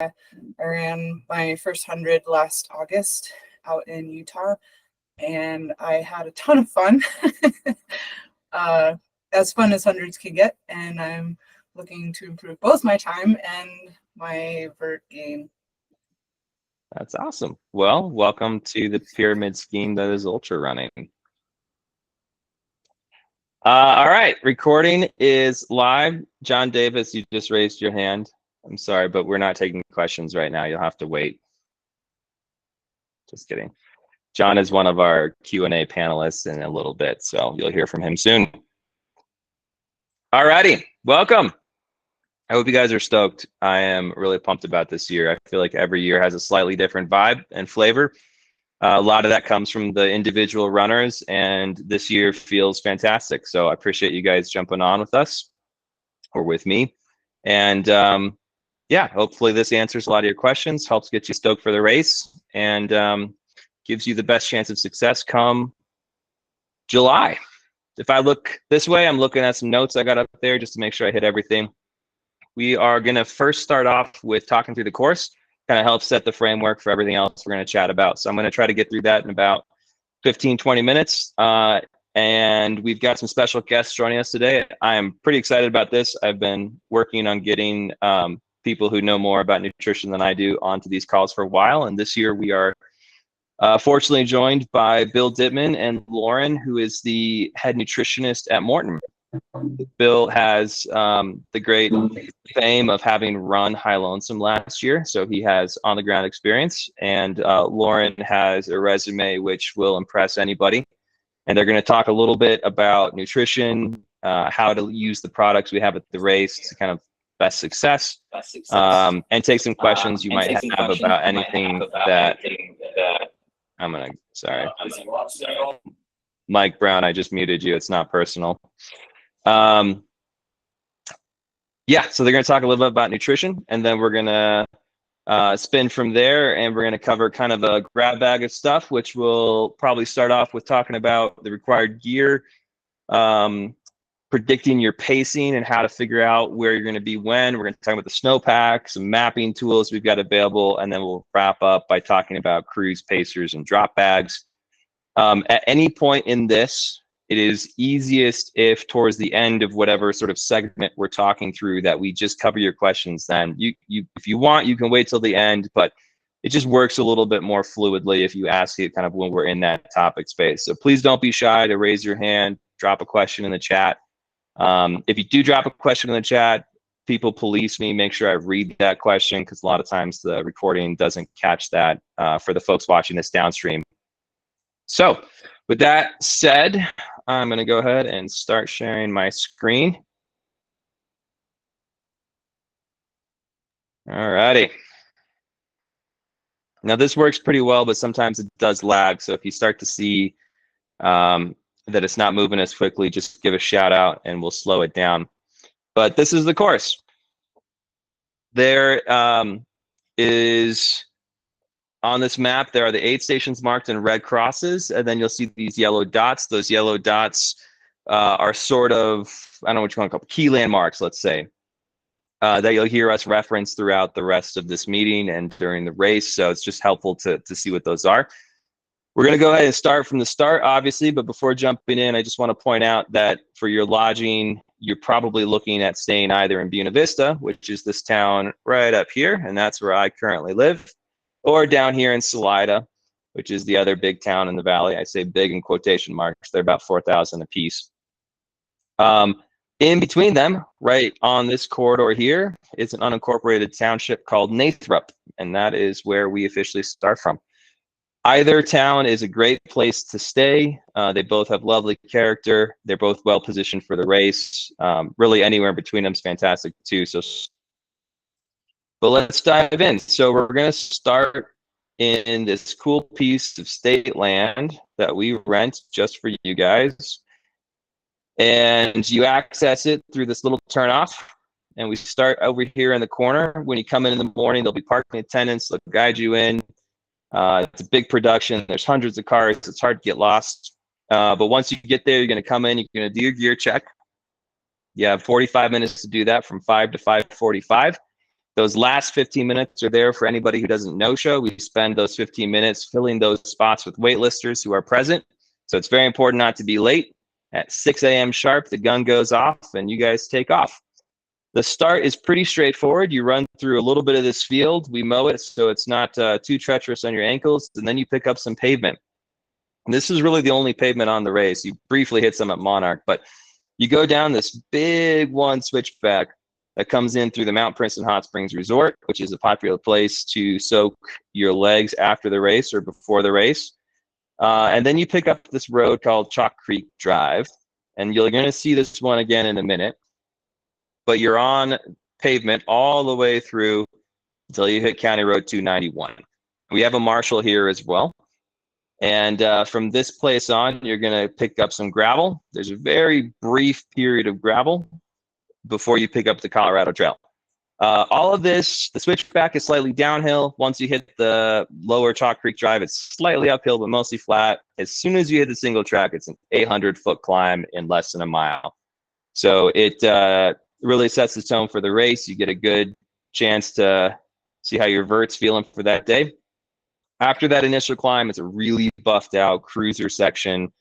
I ran my first 100 last August out in Utah, and I had a ton of fun. As fun as hundreds can get, and I'm looking to improve both my time and my vert game. That's awesome. Well, welcome to the pyramid scheme that is ultra running. All right, recording is live. John Davis, you just raised your hand. I'm sorry, but we're not taking questions right now. You'll have to wait. Just kidding. John is one of our Q&A panelists in a little bit, so you'll hear from him soon. All righty, welcome. I hope you guys are stoked. I am really pumped about this year. I feel like every year has a slightly different vibe and flavor. A lot of that comes from the individual runners, and this year feels fantastic. So I appreciate you guys jumping on with us or with me. And yeah, hopefully this answers a lot of your questions, helps get you stoked for the race, and gives you the best chance of success come July. If I look this way, I'm looking at some notes I got up there just to make sure I hit everything. We are going to first start off with talking through the course, kind of help set the framework for everything else we're going to chat about. So I'm going to try to get through that in about 15, 20 minutes. And we've got some special guests joining us today. I am pretty excited about this. I've been working on getting people who know more about nutrition than I do onto these calls for a while. And this year we are fortunately joined by Bill Dittman and Lauren, who is the head nutritionist at Maurten. Bill has the great fame of having run High Lonesome last year, so he has on-the-ground experience. And Lauren has a resume which will impress anybody. And they're going to talk a little bit about nutrition, how to use the products we have at the race to kind of best success, and take some questions you might have about anything that I'm going to, sorry. Mike Brown, I just muted you. It's not personal. Yeah, so they're going to talk a little bit about nutrition, and then we're going to spin from there, and we're going to cover kind of a grab bag of stuff, which will probably start off with talking about the required gear, predicting your pacing and how to figure out where you're going to be when. We're going to talk about the snowpack, some mapping tools we've got available, and then we'll wrap up by talking about crews, pacers, and drop bags. At any point in this, it is easiest if towards the end of whatever sort of segment we're talking through that we just cover your questions. Then if you want, you can wait till the end, but it just works a little bit more fluidly if you ask it kind of when we're in that topic space. So please don't be shy to raise your hand, drop a question in the chat. If you do drop a question in the chat, people police me, make sure I read that question, because a lot of times the recording doesn't catch that for the folks watching this downstream. So with that said, I'm going to go ahead and start sharing my screen. All righty. Now this works pretty well, but sometimes it does lag. So if you start to see that it's not moving as quickly, just give a shout out and we'll slow it down. But this is the course. There is, on this map, there are the 8 stations marked in red crosses, and then you'll see these yellow dots. Those yellow dots are sort of, I don't know what you want to call them, key landmarks, let's say, that you'll hear us reference throughout the rest of this meeting and during the race. So it's just helpful to see what those are. We're going to go ahead and start from the start, obviously, but before jumping in, I just want to point out that for your lodging, you're probably looking at staying either in Buena Vista, which is this town right up here, and that's where I currently live, or down here in Salida, which is the other big town in the valley. I say big in quotation marks. They're about 4,000 apiece. In between them, right on this corridor here, is an unincorporated township called Nathrop, and that is where we officially start from. Either town is a great place to stay. They both have lovely character. They're both well positioned for the race. Really anywhere in between them is fantastic too. But let's dive in. So we're going to start in this cool piece of state land that we rent just for you guys. And you access it through this little turnoff. And we start over here in the corner. When you come in the morning, there'll be parking attendants. They'll guide you in. It's a big production. There's hundreds of cars. It's hard to get lost. But once you get there, you're going to come in. You're going to do your gear check. You have 45 minutes to do that, from 5 to 5:45. Those last 15 minutes are there for anybody who doesn't no-show. We spend those 15 minutes filling those spots with waitlisters who are present. So it's very important not to be late. At 6 a.m. sharp, the gun goes off and you guys take off. The start is pretty straightforward. You run through a little bit of this field. We mow it so it's not too treacherous on your ankles, and then you pick up some pavement. And this is really the only pavement on the race. You briefly hit some at Monarch, but you go down this big one switchback that comes in through the Mount Princeton Hot Springs Resort, which is a popular place to soak your legs after the race or before the race. And then you pick up this road called Chalk Creek Drive, and you're going to see this one again in a minute. But you're on pavement all the way through until you hit County Road 291. We have a marshal here as well. And from this place on, you're going to pick up some gravel. There's a very brief period of gravel before you pick up the Colorado Trail. All of this, the switchback is slightly downhill. Once you hit the lower Chalk Creek Drive, it's slightly uphill, but mostly flat. As soon as you hit the single track, it's an 800-foot climb in less than a mile. So it really sets the tone for the race. You get a good chance to see how your vert's feeling for that day. After that initial climb, it's a really buffed out cruiser section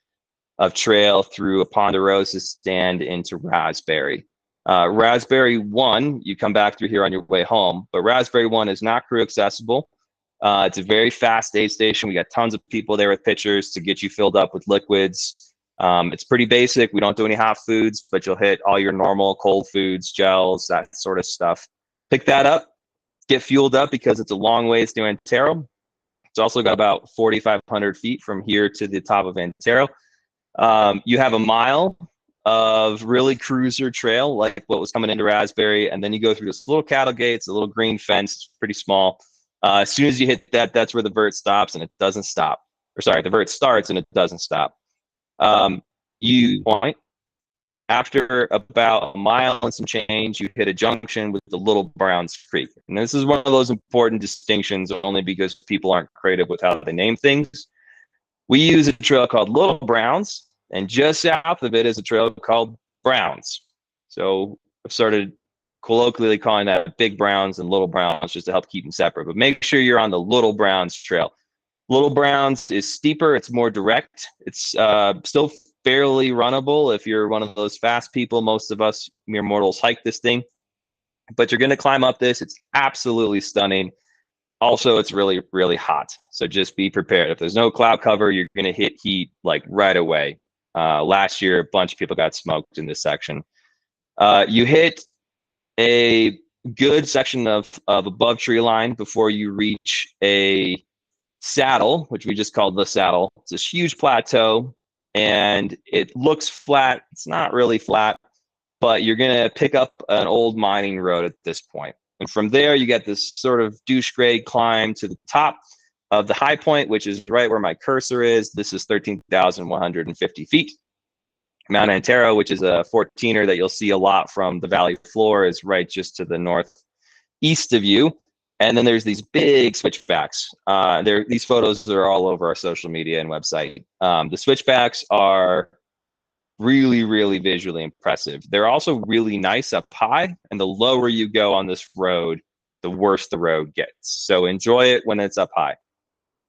of trail through a Ponderosa stand into Raspberry. Raspberry 1, you come back through here on your way home, but Raspberry 1 is not crew accessible. It's a very fast aid station. We got tons of people there with pitchers to get you filled up with liquids. It's pretty basic. We don't do any hot foods, but you'll hit all your normal cold foods, gels, that sort of stuff. Pick that up, get fueled up because it's a long ways to Antero. It's also got about 4,500 feet from here to the top of Antero. You have a mile of really cruiser trail, like what was coming into Raspberry, and then you go through this little cattle gates, a little green fence, pretty small. As soon as you hit that, that's where the vert stops, and it doesn't stop. Or sorry, the vert starts and it doesn't stop. You point. After about a mile and some change, you hit a junction with the Little Browns Creek. And this is one of those important distinctions only because people aren't creative with how they name things. We use a trail called Little Browns, and just south of it is a trail called Browns. So I've started colloquially calling that Big Browns and Little Browns just to help keep them separate. But make sure you're on the Little Browns trail. Little Browns is steeper. It's more direct. It's still fairly runnable if you're one of those fast people. Most of us mere mortals hike this thing, but you're going to climb up this. It's absolutely stunning. Also, it's really, really hot. So just be prepared. If there's no cloud cover, you're going to hit heat like right away. Last year, a bunch of people got smoked in this section. You hit a good section of above tree line before you reach a saddle, which we just called the saddle. It's this huge plateau. And it looks flat. It's not really flat, but you're going to pick up an old mining road at this point. And from there, you get this sort of douche grade climb to the top of the high point, which is right where my cursor is. This is 13,150 feet. Mount Antero, which is a 14er that you'll see a lot from the valley floor, is right just to the northeast of you. And then there's these big switchbacks. These photos are all over our social media and website. The switchbacks are really, really visually impressive. They're also really nice up high, and the lower you go on this road, the worse the road gets. So enjoy it when it's up high.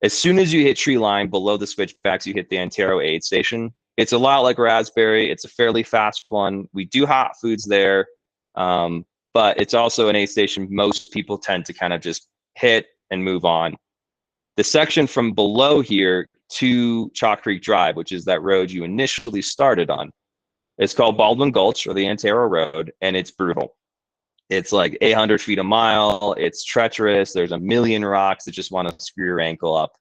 As soon as you hit tree line below the switchbacks, you hit the Antero aid station. It's a lot like Raspberry. It's a fairly fast one. We do hot foods there. But it's also an aid station most people tend to kind of just hit and move on. The section from below here to Chalk Creek Drive, which is that road you initially started on, it's called Baldwin Gulch, or the Antero Road, and it's brutal. It's like 800 feet a mile. It's treacherous. There's a million rocks that just want to screw your ankle up.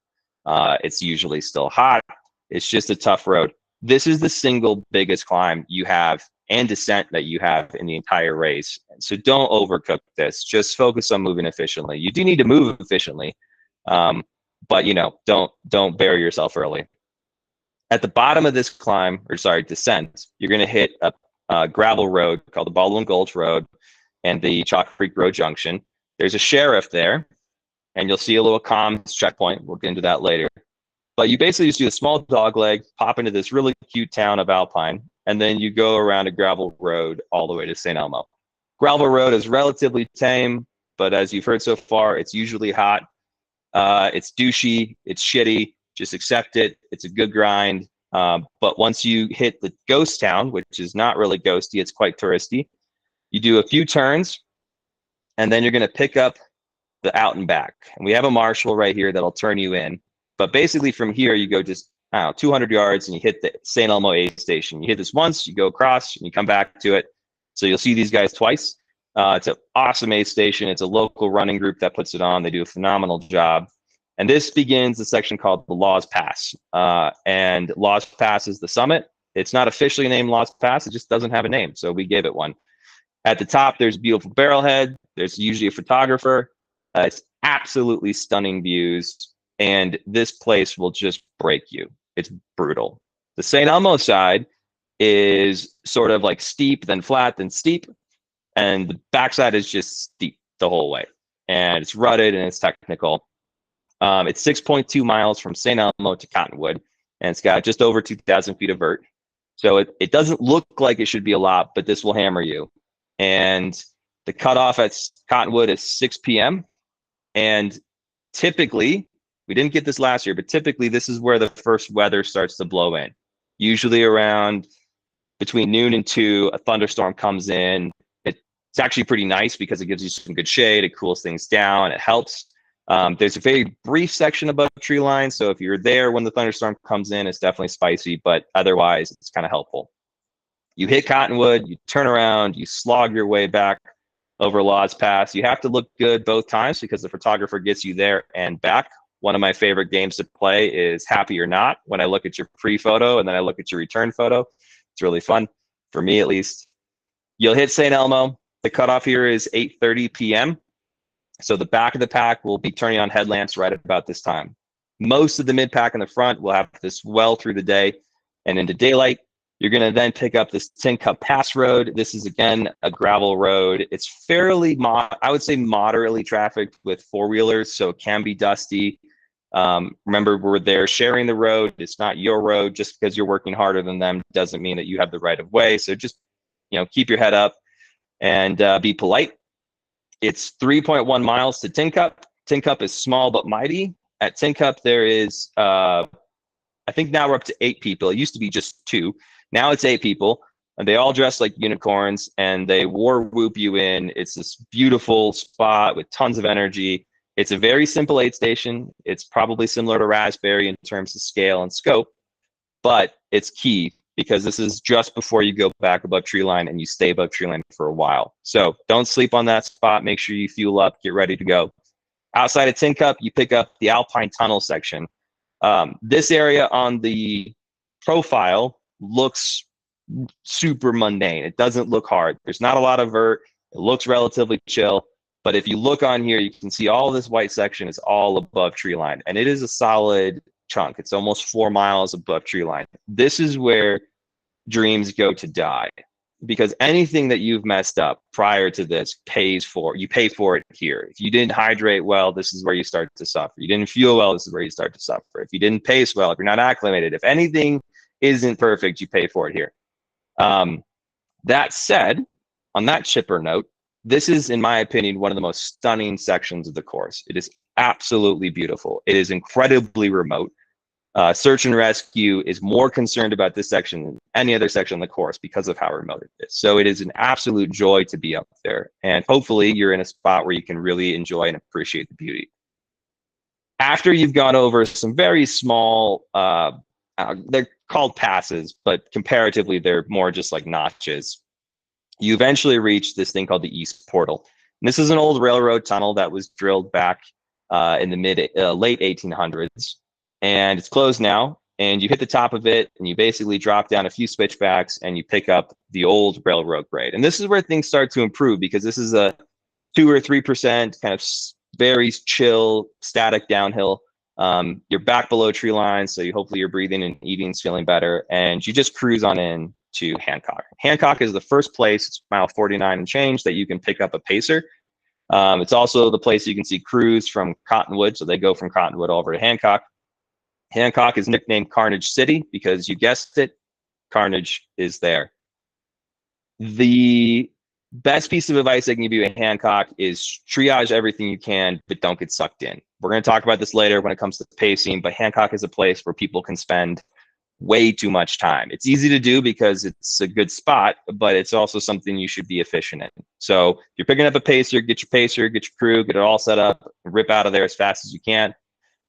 It's usually still hot. It's just a tough road. This is the single biggest climb you have and descent that you have in the entire race. So don't overcook this. Just focus on moving efficiently. You do need to move efficiently, but don't bury yourself early. At the bottom of this descent, you're going to hit a gravel road called the Baldwin Gulch Road and the Chalk Creek Road Junction. There's a sheriff there, and you'll see a little comms checkpoint. We'll get into that later. But you basically just do a small dog leg, pop into this really cute town of Alpine, and then you go around a gravel road all the way to St. Elmo. Gravel road is relatively tame, but as you've heard so far, it's usually hot. It's douchey, it's shitty, just accept it. It's a good grind. But once you hit the ghost town, which is not really ghosty, it's quite touristy, you do a few turns, and then you're going to pick up the out and back. And we have a marshal right here that'll turn you in. But basically from here, you go just, I don't know, 200 yards and you hit the St. Elmo aid station. You hit this once, you go across, and you come back to it. So you'll see these guys twice. It's an awesome aid station. It's a local running group that puts it on. They do a phenomenal job. And this begins the section called the Laws Pass. And Laws Pass is the summit. It's not officially named Laws Pass. It just doesn't have a name. So we gave it one. At the top, there's a beautiful barrelhead. There's usually a photographer. It's absolutely stunning views. And this place will just break you. It's brutal. The St. Elmo side is sort of like steep, then flat, then steep. And the backside is just steep the whole way. And it's rutted and it's technical. It's 6.2 miles from St. Elmo to Cottonwood. And it's got just over 2,000 feet of vert. So it doesn't look like it should be a lot, but this will hammer you. And the cutoff at Cottonwood is 6 p.m. And typically, we didn't get this last year, but typically this is where the first weather starts to blow in. Usually around between noon and 2, a thunderstorm comes in. It's actually pretty nice because it gives you some good shade. It cools things down. It helps. There's a very brief section above tree line. So if you're there when the thunderstorm comes in, it's definitely spicy, but otherwise it's kind of helpful. You hit Cottonwood, you turn around, you slog your way back over Laws Pass. You have to look good both times because the photographer gets you there and back. One of my favorite games to play is Happy or Not. When I look at your pre-photo and then I look at your return photo, it's really fun, for me at least. You'll hit St. Elmo. The cutoff here is 8:30 p.m. So the back of the pack will be turning on headlamps right about this time. Most of the mid-pack in the front will have this well through the day and into daylight. You're going to then pick up this Tin Cup Pass Road. This is, again, a gravel road. It's fairly, I would say, moderately trafficked with four-wheelers, so it can be dusty. Remember, we're there sharing the road. It's not your road. Just because you're working harder than them doesn't mean that you have the right of way. So just, keep your head up and be polite. It's 3.1 miles to Tin Cup. Tin Cup is small but mighty. At Tin Cup, there is, I think now we're up to 8 people. It used to be just 2. Now it's 8 people, and they all dress like unicorns, and they war whoop you in. It's this beautiful spot with tons of energy. It's a very simple aid station. It's probably similar to Raspberry in terms of scale and scope, but it's key because this is just before you go back above tree line and you stay above tree line for a while. So don't sleep on that spot. Make sure you fuel up, get ready to go. Outside of Tin Cup, you pick up the Alpine Tunnel section. This area on the profile looks super mundane. It doesn't look hard. There's not a lot of vert. It looks relatively chill. But if you look on here, you can see all this white section is all above tree line. And it is a solid chunk. It's almost 4 miles above tree line. This is where dreams go to die. Because anything that you've messed up prior to this you pay for it here. If you didn't hydrate well, this is where you start to suffer. You didn't fuel well, this is where you start to suffer. If you didn't pace well, if you're not acclimated, if anything isn't perfect, you pay for it here. That said, on that chipper note, this is, in my opinion, one of the most stunning sections of the course. It is absolutely beautiful. It is incredibly remote. Search and rescue is more concerned about this section than any other section on the course because of how remote it is. So it is an absolute joy to be up there. And hopefully you're in a spot where you can really enjoy and appreciate the beauty. After you've gone over some very small, they're called passes, but comparatively, they're more just like notches. You eventually reach this thing called the East Portal. And this is an old railroad tunnel that was drilled back in the late 1800s. And it's closed now. And you hit the top of it, and you basically drop down a few switchbacks, and you pick up the old railroad grade. And this is where things start to improve because this is a 2 or 3% kind of very chill, static downhill. You're back below tree line, so hopefully you're breathing and eating's feeling better, and you just cruise on in to Hancock. Hancock is the first place, it's mile 49 and change, that you can pick up a pacer. It's also the place you can see crews from Cottonwood, so they go from Cottonwood over to Hancock. Hancock is nicknamed Carnage City because you guessed it, carnage is there. The Best piece of advice I can give you at Hancock is triage everything you can, but don't get sucked in. We're going to talk about this later when it comes to pacing, but Hancock is a place where people can spend way too much time. It's easy to do because it's a good spot, but it's also something you should be efficient in. So if you're picking up a pacer, get your crew, get it all set up, rip out of there as fast as you can.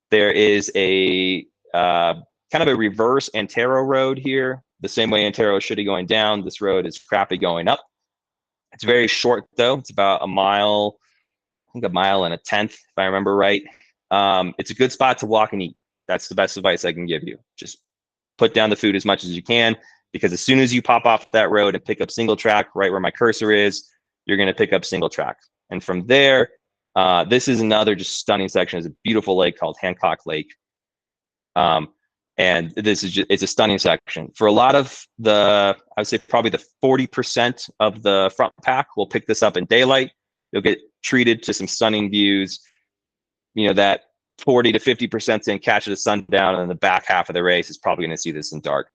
There is a kind of a reverse Antero road here. The same way Antero is shitty going down, this road is crappy going up. It's very short though. It's about a mile, I think a mile and a tenth, if I remember right. It's a good spot to walk and eat. That's the best advice I can give you. Just put down the food as much as you can, because as soon as you pop off that road and pick up single track right where my cursor is, you're going to pick up single track. And from there, this is another just stunning section. It's a beautiful lake called Hancock Lake. And this is just, it's a stunning section. For a lot of the, I would say probably the 40% of the front pack will pick this up in daylight. You'll get treated to some stunning views. You know, that 40 to 50% in catch it at sundown, and then the back half of the race is probably going to see this in dark.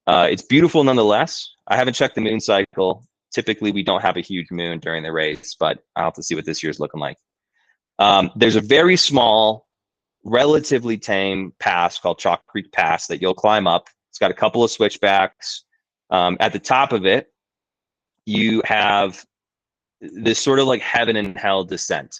It's beautiful nonetheless. I haven't checked the moon cycle. Typically, we don't have a huge moon during the race, but I'll have to see what this year's looking like. There's a very small, relatively tame pass called Chalk Creek Pass that you'll climb up. It's got a couple of switchbacks. At the top of it, you have this sort of like heaven and hell descent.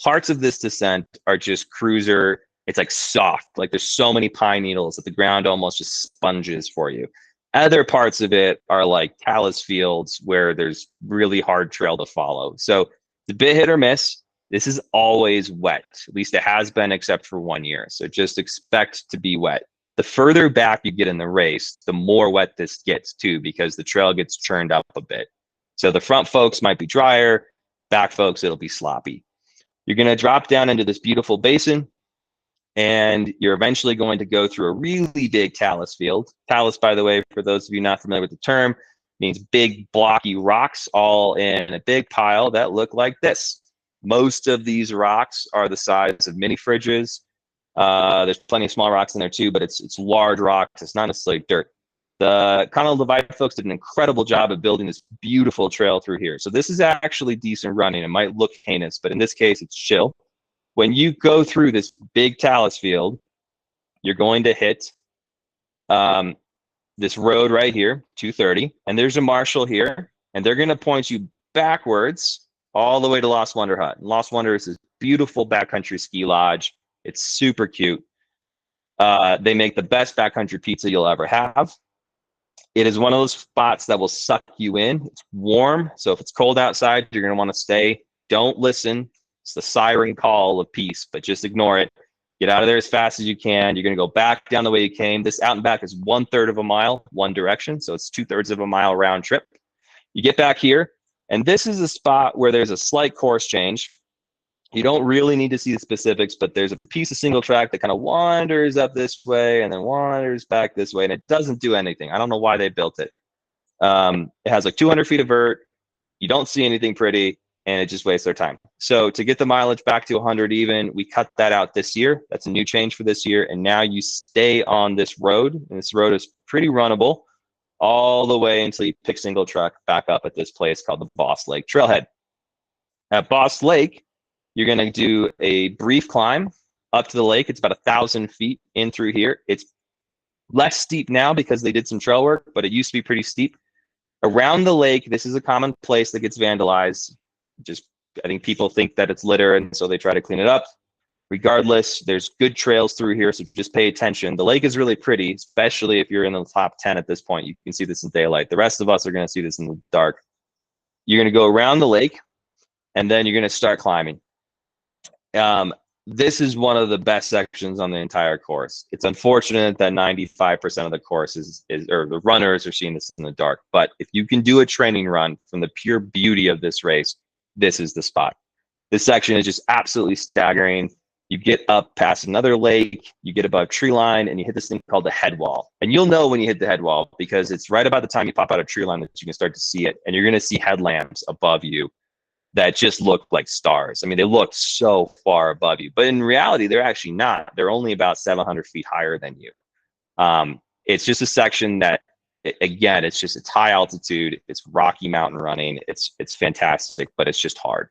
Parts of this descent are just cruiser. It's like soft, like there's so many pine needles that the ground almost just sponges for you. Other parts of it are like talus fields where there's really hard trail to follow. So it's a bit hit or miss. This is always wet. At least it has been, except for 1 year. So just expect to be wet. The further back you get in the race, the more wet this gets too, because the trail gets churned up a bit. So the front folks might be drier, back folks, it'll be sloppy. You're going to drop down into this beautiful basin, and you're eventually going to go through a really big talus field. Talus, by the way, for those of you not familiar with the term, means big blocky rocks all in a big pile that look like this. Most of these rocks are the size of mini fridges. There's plenty of small rocks in there too, but it's large rocks. It's not necessarily dirt. The Continental Divide folks did an incredible job of building this beautiful trail through here. So this is actually decent running. It might look heinous, but in this case, it's chill. When you go through this big talus field, you're going to hit this road right here, 230, and there's a marshal here, and they're going to point you backwards all the way to Lost Wonder Hut. And Lost Wonder is this beautiful backcountry ski lodge. It's super cute. They make the best backcountry pizza you'll ever have. It is one of those spots that will suck you in. It's warm, so if it's cold outside, you're going to want to stay. Don't listen. It's the siren call of peace, but just ignore it. Get out of there as fast as you can. You're going to go back down the way you came. This out and back is 1/3 of a mile, one direction, so it's 2/3 of a mile round trip. You get back here, and this is a spot where there's a slight course change. You don't really need to see the specifics, but there's a piece of single track that kind of wanders up this way and then wanders back this way, and it doesn't do anything. I don't know why they built it. It has like 200 feet of vert. You don't see anything pretty, and it just wastes their time. So to get the mileage back to 100 even, we cut that out this year. That's a new change for this year, and now you stay on this road, and this road is pretty runnable all the way until you pick single track back up at this place called the Boss Lake Trailhead. At Boss Lake, you're going to do a brief climb up to the lake. It's about 1,000 feet in through here. It's less steep now because they did some trail work, but it used to be pretty steep. Around the lake, this is a common place that gets vandalized. I think people think that it's litter, and so they try to clean it up. Regardless, there's good trails through here, so just pay attention. The lake is really pretty, especially if you're in the top 10 at this point. You can see this in daylight. The rest of us are going to see this in the dark. You're going to go around the lake, and then you're going to start climbing. This is one of the best sections on the entire course. It's unfortunate that 95% of the course or the runners are seeing this in the dark. But if you can do a training run from the pure beauty of this race, this is the spot. This section is just absolutely staggering. You get up past another lake, you get above tree line, and you hit this thing called the head wall. And you'll know when you hit the head wall because it's right about the time you pop out of tree line that you can start to see it. And you're going to see headlamps above you that just look like stars. I mean, they look so far above you, but in reality, they're actually not. They're only about 700 feet higher than you. It's just a section that again, it's high altitude, it's rocky mountain running, it's fantastic, but it's just hard.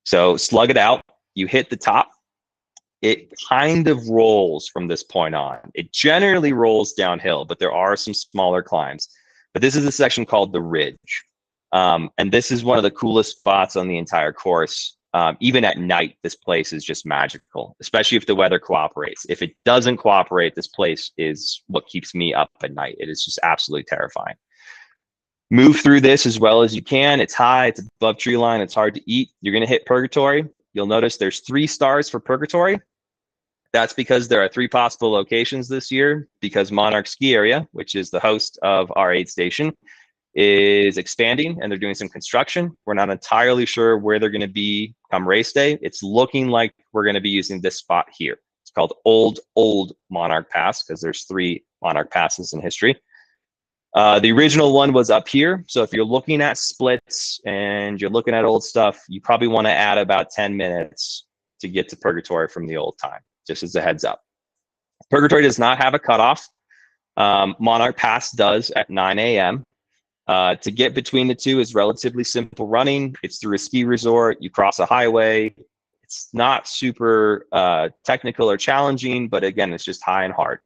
So slug it out. You hit the top. It kind of rolls from this point on. It generally rolls downhill, but there are some smaller climbs. But this is a section called the Ridge. And this is one of the coolest spots on the entire course. Even at night, this place is just magical, especially if the weather cooperates. If it doesn't cooperate, this place is what keeps me up at night. It is just absolutely terrifying. Move through this as well as you can. It's high, it's above tree line, it's hard to eat. You're gonna hit Purgatory. You'll notice there's 3 stars for Purgatory. That's because there are 3 possible locations this year, because Monarch Ski Area, which is the host of our aid station, is expanding and they're doing some construction. We're not entirely sure where they're going to be come race day. It's looking like we're going to be using this spot here. It's called Old Monarch Pass because there's 3 Monarch Passes in history. The original one was up here. So if you're looking at splits and you're looking at old stuff, you probably want to add about 10 minutes to get to Purgatory from the old time, just as a heads up. Purgatory does not have a cutoff. Monarch Pass does at 9 a.m. To get between the 2 is relatively simple running. It's through a ski resort. You cross a highway. It's not super technical or challenging, but again, it's just high and hard.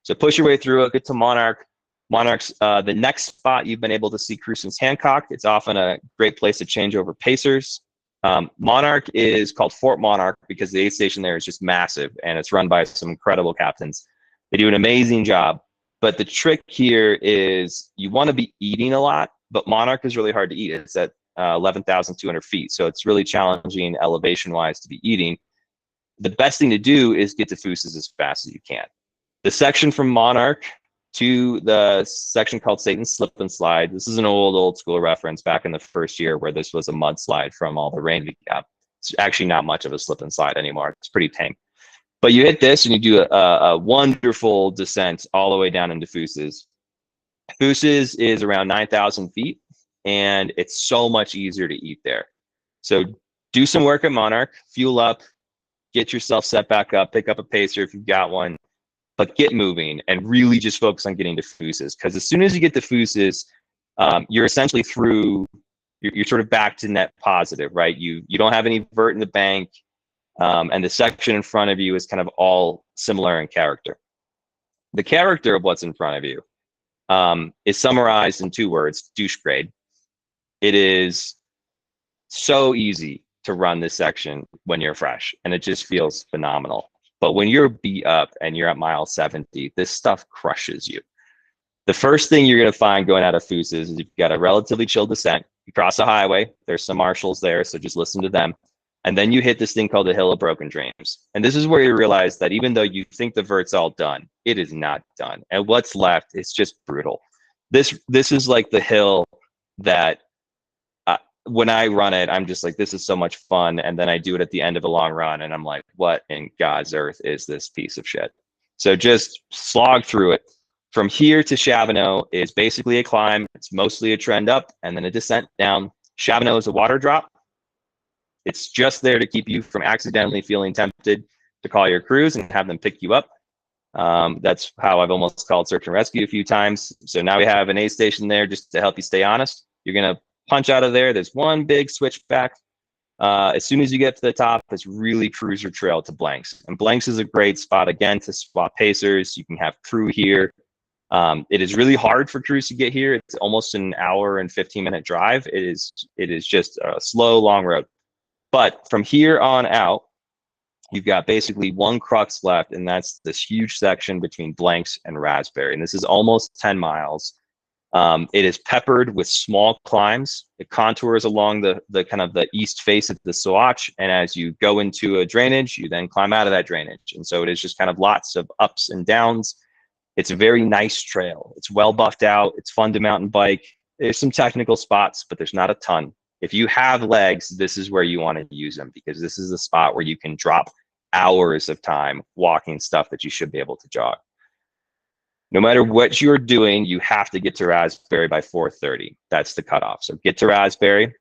So push your way through it, get to Monarch. Monarch's the next spot you've been able to see Cruison's Hancock. It's often a great place to change over pacers. Monarch is called Fort Monarch because the aid station there is just massive and it's run by some incredible captains. They do an amazing job. But the trick here is you want to be eating a lot, but Monarch is really hard to eat. It's at 11,200 feet. So it's really challenging elevation-wise to be eating. The best thing to do is get to Fooses as fast as you can. The section from Monarch to the section called Satan's Slip and Slide. This is an old school reference back in the first year where this was a mudslide from all the rain we got. It's actually not much of a slip and slide anymore. It's pretty tame. But you hit this and you do a wonderful descent all the way down into Fooses. Fooses is around 9,000 feet and it's so much easier to eat there. So do some work at Monarch, fuel up, get yourself set back up, pick up a pacer if you've got one, but get moving and really just focus on getting to Fooses. Because as soon as you get to Fooses, you're essentially through, you're sort of back to net positive, right? You don't have any vert in the bank. And the section in front of you is kind of all similar in character. The character of what's in front of you is summarized in 2 words, douche grade. It is so easy to run this section when you're fresh, and it just feels phenomenal. But when you're beat up and you're at mile 70, this stuff crushes you. The first thing you're going to find going out of Fooses is you've got a relatively chill descent. You cross a highway. There's some marshals there, so just listen to them. And then you hit this thing called the Hill of Broken Dreams. And this is where you realize that even though you think the vert's all done, it is not done. And what's left is just brutal. This is like the hill that when I run it, I'm just like, this is so much fun. And then I do it at the end of a long run. And I'm like, what in God's earth is this piece of shit? So just slog through it. From here to Chavano is basically a climb. It's mostly a trend up and then a descent down. Chavano is a water drop. It's just there to keep you from accidentally feeling tempted to call your crews and have them pick you up. That's how I've almost called search and rescue a few times. So now we have an aid station there just to help you stay honest. You're going to punch out of there. There's one big switchback. As soon as you get to the top, it's really cruiser trail to Blanks. And Blanks is a great spot, again, to swap pacers. You can have crew here. It is really hard for crews to get here. It's almost an hour and 15-minute drive. It is just a slow, long road. But from here on out, you've got basically one crux left, and that's this huge section between Blanks and Raspberry. And this is almost 10 miles. It is peppered with small climbs. It contours along the kind of the east face of the Swatch. And as you go into a drainage, you then climb out of that drainage. And so it is just kind of lots of ups and downs. It's a very nice trail. It's well buffed out. It's fun to mountain bike. There's some technical spots, but there's not a ton. If you have legs, this is where you want to use them because this is the spot where you can drop hours of time walking stuff that you should be able to jog. No matter what you're doing, you have to get to Raspberry by 4:30. That's the cutoff. So get to Raspberry.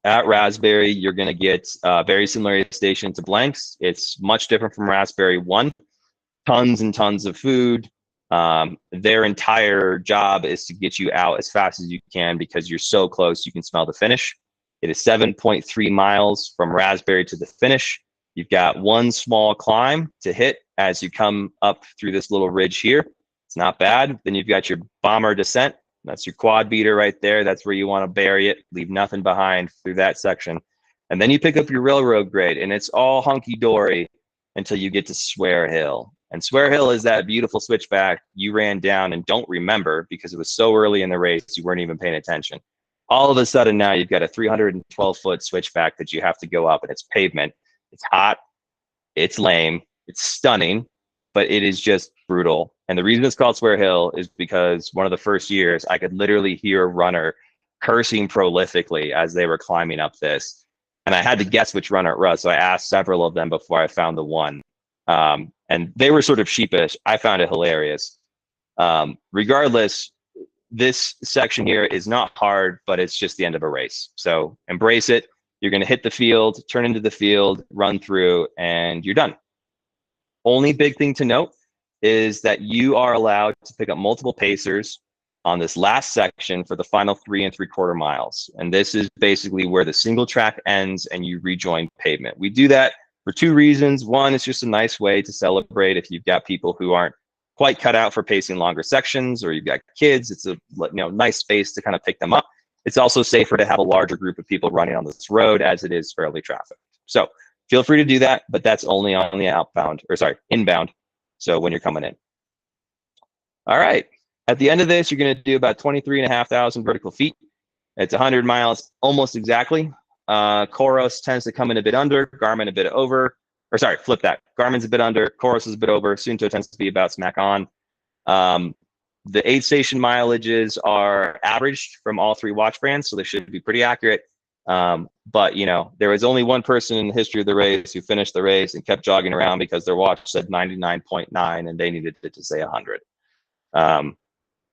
At Raspberry, you're going to get a very similar station to Blanks. It's much different from Raspberry 1. Tons and tons of food. Their entire job is to get you out as fast as you can because you're so close you can smell the finish. It is 7.3 miles from Raspberry to the finish. You've got one small climb to hit as you come up through this little ridge here. It's not bad. Then you've got your bomber descent. That's your quad beater right there. That's where you want to bury it, leave nothing behind through that section. And then you pick up your railroad grade, and it's all hunky-dory until you get to Swear Hill. And Swear Hill is that beautiful switchback you ran down and don't remember because it was so early in the race you weren't even paying attention. All of a sudden now you've got a 312-foot switchback that you have to go up, and it's pavement. It's hot, it's lame, it's stunning, but it is just brutal. And the reason it's called Swear Hill is because one of the first years I could literally hear a runner cursing prolifically as they were climbing up this. And I had to guess which runner it was, so I asked several of them before I found the one. And they were sort of sheepish. I found it hilarious. Regardless, this section here is not hard, but it's just the end of a race. So embrace it. You're going to hit the field, turn into the field, run through, and you're done. Only big thing to note is that you are allowed to pick up multiple pacers on this last section for the final 3 3/4 miles. And this is basically where the single track ends and you rejoin pavement. We do that for 2 reasons. One, it's just a nice way to celebrate if you've got people who aren't quite cut out for pacing longer sections, or you've got kids. It's a nice space to kind of pick them up. It's also safer to have a larger group of people running on this road as it is fairly trafficked. So feel free to do that, but that's only on the inbound. So when you're coming in. All right. At the end of this, you're going to do about 23,500 vertical feet. It's 100 miles almost exactly. Koros tends to come in a bit under, Garmin a bit over, or sorry, flip that. Garmin's a bit under, Koros is a bit over, Suunto tends to be about smack on. The aid station mileages are averaged from all 3 watch brands, so they should be pretty accurate. But there was only one person in the history of the race who finished the race and kept jogging around because their watch said 99.9 and they needed it to say 100.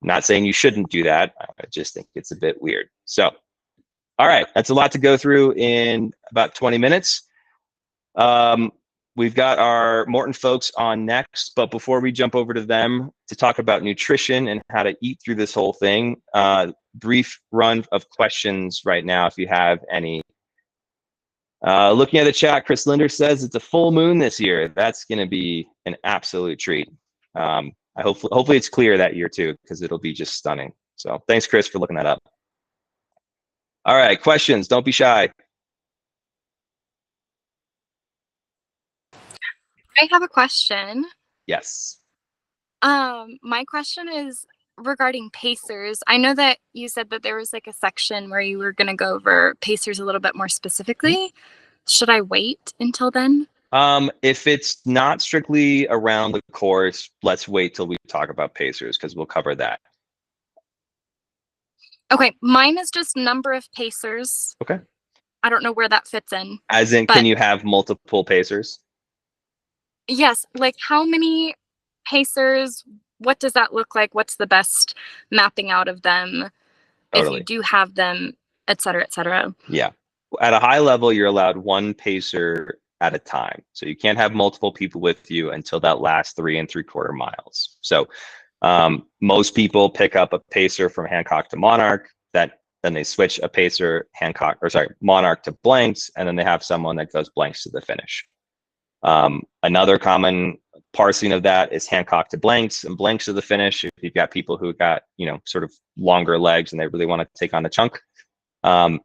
Not saying you shouldn't do that. I just think it's a bit weird. So, all right, that's a lot to go through in about 20 minutes. We've got our Maurten folks on next, but before we jump over to them to talk about nutrition and how to eat through this whole thing, brief run of questions right now, if you have any. Looking at the chat, Chris Linder says it's a full moon this year. That's going to be an absolute treat. Hopefully it's clear that year too, because it'll be just stunning. So thanks, Chris, for looking that up. All right, questions. Don't be shy. I have a question. Yes. My question is regarding pacers. I know that you said that there was like a section where you were going to go over pacers a little bit more specifically. Should I wait until then? If it's not strictly around the course, let's wait till we talk about pacers because we'll cover that. Okay, mine is just number of pacers. Okay. I don't know where that fits in. As in, can you have multiple pacers? Yes, like how many pacers? What does that look like? What's the best mapping out of them? Totally. If you do have them, et cetera, et cetera. Yeah. At a high level, you're allowed 1 pacer at a time. So you can't have multiple people with you until that last 3 3/4 miles. So most people pick up a pacer from Hancock to Monarch, then they switch a pacer Monarch to blanks, and then they have someone that goes blanks to the finish. Another common parsing of that is Hancock to blanks and blanks to the finish. If you've got people who got sort of longer legs and they really want to take on the chunk.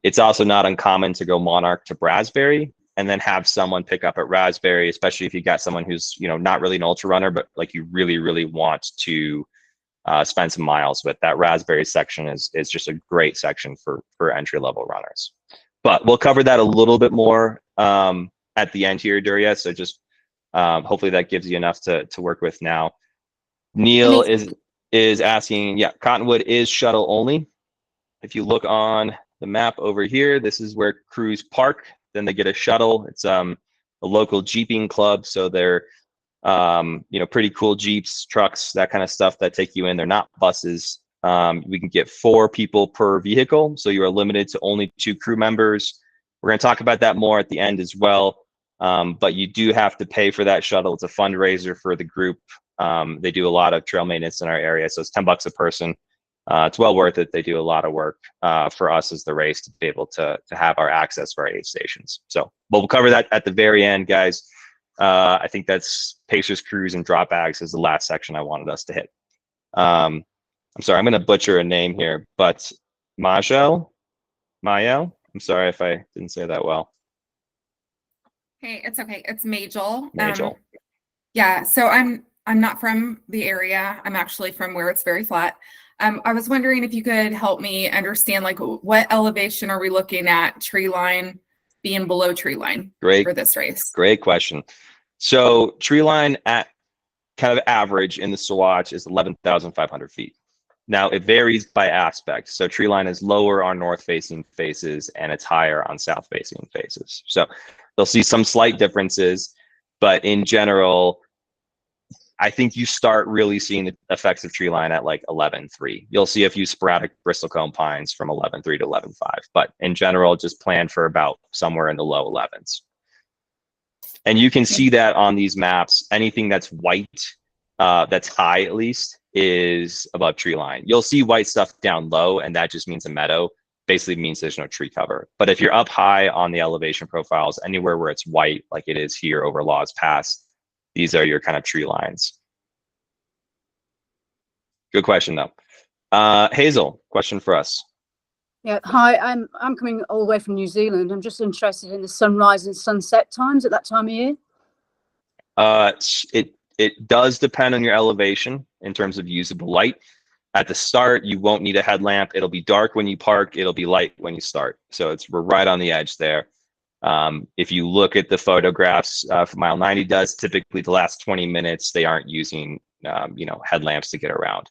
It's also not uncommon to go Monarch to Raspberry and then have someone pick up at Raspberry, especially if you got someone who's not really an ultra runner, but like you really, really want to spend some miles with. That Raspberry section is just a great section for entry level runners. But we'll cover that a little bit more at the end here, Duria. So just hopefully that gives you enough to work with now. Neil is asking, yeah, Cottonwood is shuttle only. If you look on the map over here, this is where crews park. Then they get a shuttle. It's a local jeeping club, so they're pretty cool jeeps, trucks, that kind of stuff that take you in. They're not buses. We can get 4 people per vehicle, so you are limited to only 2 crew members. We're going to talk about that more at the end as well. But you do have to pay for that shuttle. It's a fundraiser for the group. They do a lot of trail maintenance in our area, so it's $10 a person. It's well worth it. They do a lot of work for us as the race to be able to have our access for our aid stations. So we'll cover that at the very end, guys. I think that's Pacers, Crews, and Drop Bags is the last section I wanted us to hit. I'm sorry, I'm going to butcher a name here, but Mayo, I'm sorry if I didn't say that well. Hey, it's okay. It's Majel. Majel. Yeah, so I'm not from the area. I'm actually from where it's very flat. I was wondering if you could help me understand, like, what elevation are we looking at tree line being below tree line for this race? Great question. So tree line at kind of average in the Swatch is 11,500 feet. Now it varies by aspect. So tree line is lower on north facing faces and it's higher on south facing faces. So they'll see some slight differences, but in general, I think you start really seeing the effects of tree line at like 11.3. You'll see a few sporadic bristlecone pines from 11.3 to 11.5, but in general, just plan for about somewhere in the low 11s. And you can see that on these maps. Anything that's white, that's high at least, is above tree line. You'll see white stuff down low, and that just means a meadow. Basically means there's no tree cover. But if you're up high on the elevation profiles, anywhere where it's white, like it is here over Laws Pass, these are your kind of tree lines. Good question, though. Hazel, question for us. Yeah, hi. I'm coming all the way from New Zealand. I'm just interested in the sunrise and sunset times at that time of year. It does depend on your elevation in terms of usable light. At the start, you won't need a headlamp. It'll be dark when you park. It'll be light when you start. So we're right on the edge there. If you look at the photographs for Mile 90 does, typically the last 20 minutes, they aren't using headlamps to get around.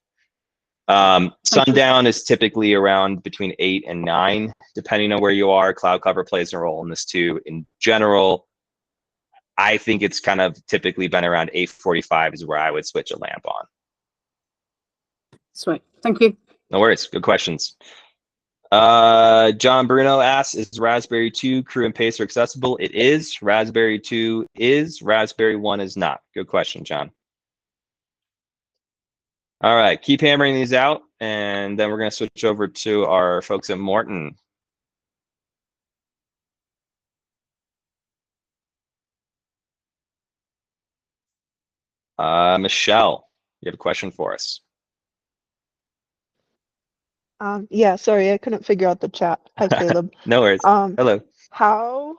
Sundown is typically around between 8 and 9, depending on where you are. Cloud cover plays a role in this too. In general, I think it's kind of typically been around 8:45 is where I would switch a lamp on. Sweet. Thank you. No worries. Good questions. John Bruno asks, is Raspberry 2 Crew and Pacer accessible? It is. Raspberry 2 is. Raspberry 1 is not. Good question, John. All right, keep hammering these out, and then we're going to switch over to our folks at Maurten. Michelle, you have a question for us. Yeah, sorry, I couldn't figure out the chat. Hi, Caleb. No worries. Hello. How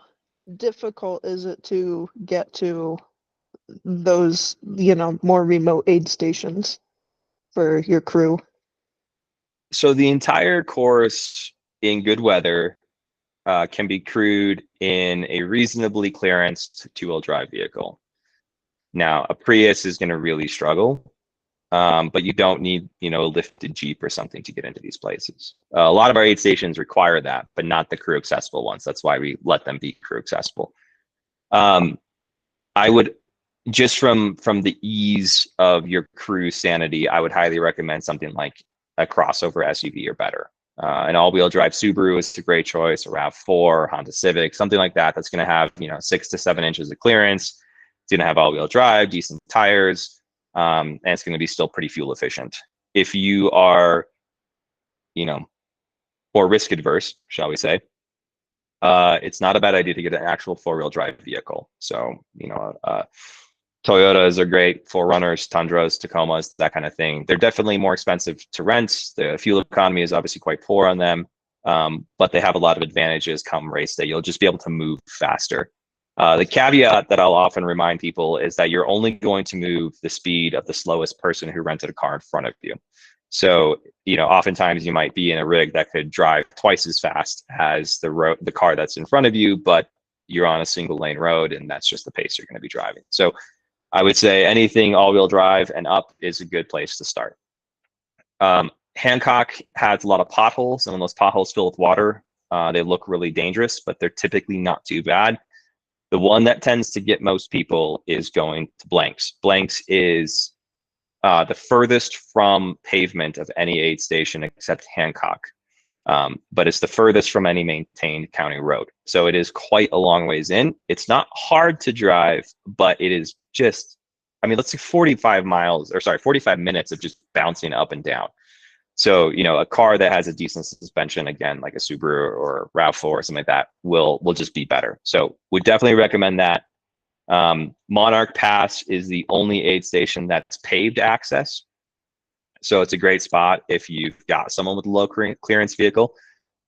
difficult is it to get to those, more remote aid stations for your crew? So the entire course in good weather can be crewed in a reasonably clearanced two-wheel drive vehicle. Now, a Prius is going to really struggle, but you don't need, a lifted Jeep or something to get into these places. A lot of our aid stations require that, but not the crew accessible ones. That's why we let them be crew accessible. I would, just from the ease of your crew sanity, I would highly recommend something like a crossover SUV or better. An all-wheel drive Subaru is a great choice, a RAV4, Honda Civic, something like that. That's going to have 6 to 7 inches of clearance. It's going to have all-wheel drive, decent tires, and it's going to be still pretty fuel efficient. If you are, more risk adverse, shall we say, it's not a bad idea to get an actual 4-wheel drive vehicle. So, Toyotas are great, 4Runners, Tundras, Tacomas, that kind of thing. They're definitely more expensive to rent. The fuel economy is obviously quite poor on them, but they have a lot of advantages come race day. You'll just be able to move faster. The caveat that I'll often remind people is that you're only going to move the speed of the slowest person who rented a car in front of you. So, oftentimes you might be in a rig that could drive twice as fast as the car that's in front of you, but you're on a single lane road and that's just the pace you're going to be driving. So I would say anything all-wheel drive and up is a good place to start. Hancock has a lot of potholes, and when those potholes fill with water, they look really dangerous, but they're typically not too bad. The one that tends to get most people is going to Blanks. Blanks is the furthest from pavement of any aid station except Hancock. but it's the furthest from any maintained county road. So it is quite a long ways in. It's not hard to drive, but it is just, I mean, let's say 45 minutes of just bouncing up and down. So, you know, a car that has a decent suspension, again, like a Subaru or RAV4 or something like that, will just be better. So would definitely recommend that. Monarch Pass is the only aid station that's paved access. So it's a great spot if you've got someone with a low clearance vehicle.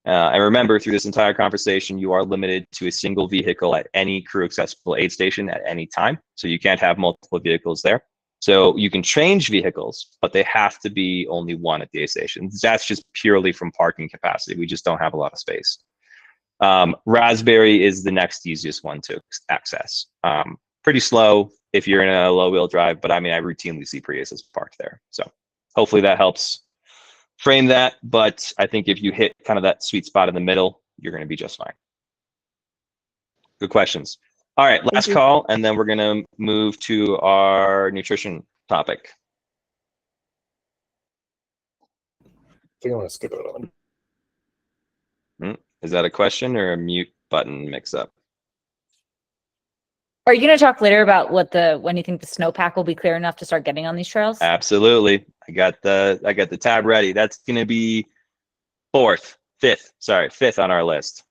And remember, through this entire conversation, you are limited to a single vehicle at any crew accessible aid station at any time. So you can't have multiple vehicles there. So you can change vehicles, but they have to be only one at the aid station. That's just purely from parking capacity. We just don't have a lot of space. Raspberry is the next easiest one to access. Pretty slow if you're in a low wheel drive, but I mean, I routinely see Priuses parked there. So hopefully that helps frame that. But I think if you hit kind of that sweet spot in the middle, you're going to be just fine. Good questions. All right, last call, and then we're going to move to our nutrition topic. I think I want to skip it on. Is that a question or a mute button mix up? Are you going to talk later about when you think the snowpack will be clear enough to start getting on these trails? Absolutely. I got the tab ready. That's going to be fifth on our list.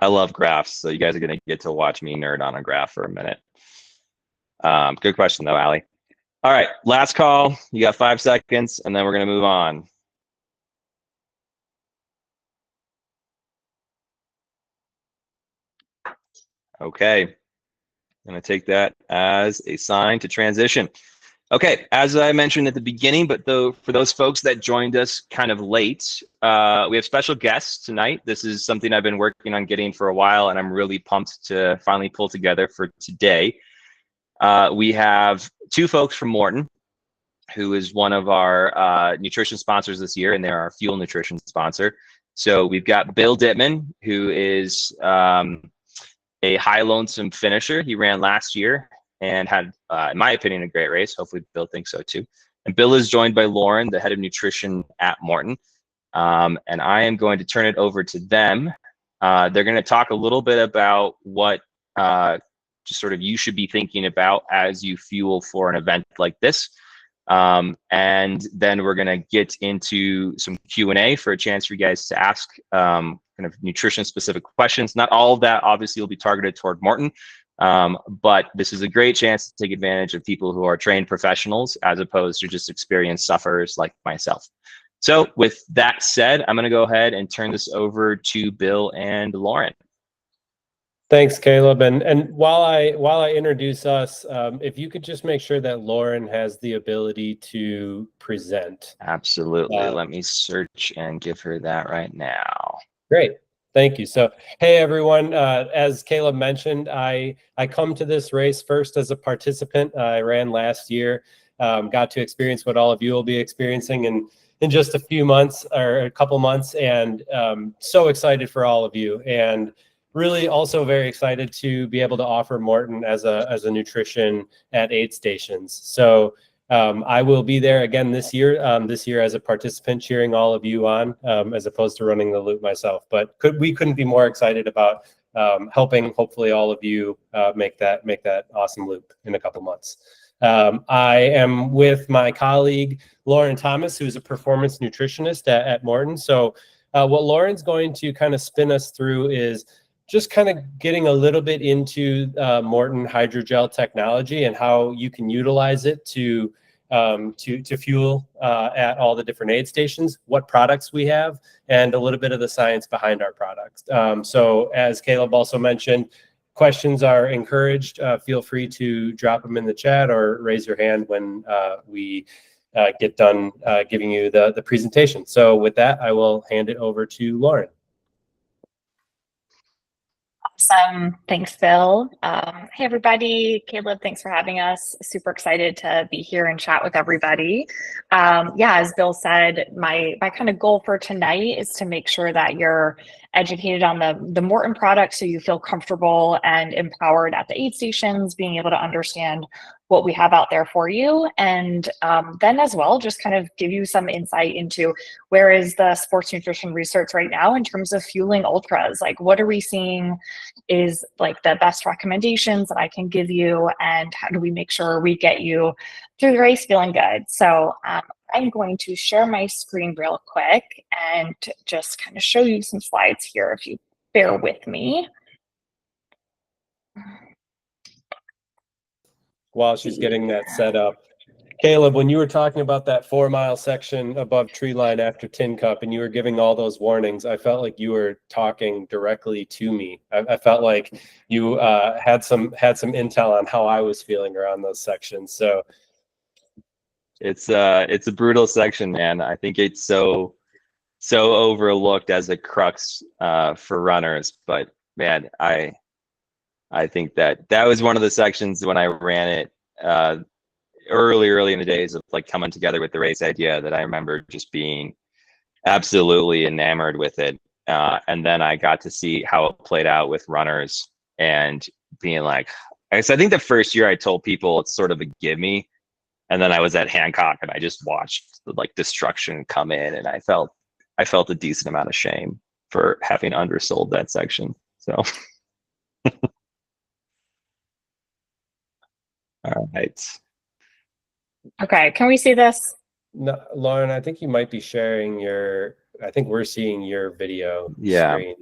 I love graphs, so you guys are going to get to watch me nerd on a graph for a minute. Good question though, Allie. All right, last call. You got 5 seconds, and then we're going to move on. Okay, I'm going to take that as a sign to transition. Okay, as I mentioned at the beginning, but for those folks that joined us kind of late, we have special guests tonight. This is something I've been working on getting for a while, and I'm really pumped to finally pull together for today. We have 2 folks from Maurten, who is one of our nutrition sponsors this year, and they're our fuel nutrition sponsor. So we've got Bill Dittman, who is a high Lonesome finisher. He ran last year and had, in my opinion, a great race. Hopefully Bill thinks so too. And Bill is joined by Lauren, the head of nutrition at Maurten. And I am going to turn it over to them. They're going to talk a little bit about what just sort of you should be thinking about as you fuel for an event like this. And then we're going to get into some Q&A for a chance for you guys to ask kind of nutrition specific questions. Not all of that obviously will be targeted toward Maurten, but this is a great chance to take advantage of people who are trained professionals as opposed to just experienced sufferers like myself. So with that said, I'm going to go ahead and turn this over to Bill and Lauren. Thanks, Caleb. And while I introduce us, if you could just make sure that Lauren has the ability to present. Absolutely. Let me search and give her that right now. Great. Thank you. So, hey, everyone. As Caleb mentioned, I come to this race first as a participant. I ran last year, got to experience what all of you will be experiencing in just a few months or a couple months, and so excited for all of you. And really also very excited to be able to offer Maurten as a nutrition at aid stations. So I will be there again this year as a participant, cheering all of you on, as opposed to running the loop myself. But we couldn't be more excited about helping hopefully all of you make that awesome loop in a couple months. I am with my colleague Lauren Thomas, who's a performance nutritionist at Maurten. So what Lauren's going to kind of spin us through is just kind of getting a little bit into Maurten hydrogel technology and how you can utilize it to fuel at all the different aid stations, what products we have, and a little bit of the science behind our products. So as Caleb also mentioned, questions are encouraged. Feel free to drop them in the chat or raise your hand when we get done giving you the presentation. So with that, I will hand it over to Lauren. Awesome. Thanks, Bill. Hey, everybody. Caleb, thanks for having us. Super excited to be here and chat with everybody. Yeah, as Bill said, my kind of goal for tonight is to make sure that you're educated on the Maurten product so you feel comfortable and empowered at the aid stations, being able to understand what we have out there for you. And then as well, just kind of give you some insight into where is the sports nutrition research right now in terms of fueling ultras. Like, what are we seeing is like the best recommendations that I can give you, and how do we make sure we get you through the race feeling good? So I'm going to share my screen real quick and just kind of show you some slides here if you bear with me. While she's getting that set up, Caleb, when you were talking about that 4-mile section above tree line after Tin Cup and you were giving all those warnings, I felt like you were talking directly to me. I felt like you had some intel on how I was feeling around those sections. So it's a brutal section, man. I think it's so overlooked as a crux for runners, but man, I think that was one of the sections when I ran it early in the days of like coming together with the race idea that I remember just being absolutely enamored with it. And then I got to see how it played out with runners and being like, I think the first year I told people it's sort of a gimme. And then I was at Hancock and I just watched the like destruction come in, and I felt a decent amount of shame for having undersold that section. So all right. Okay, can we see this? no, Lauren, I think you might be sharing I think we're seeing your video screen.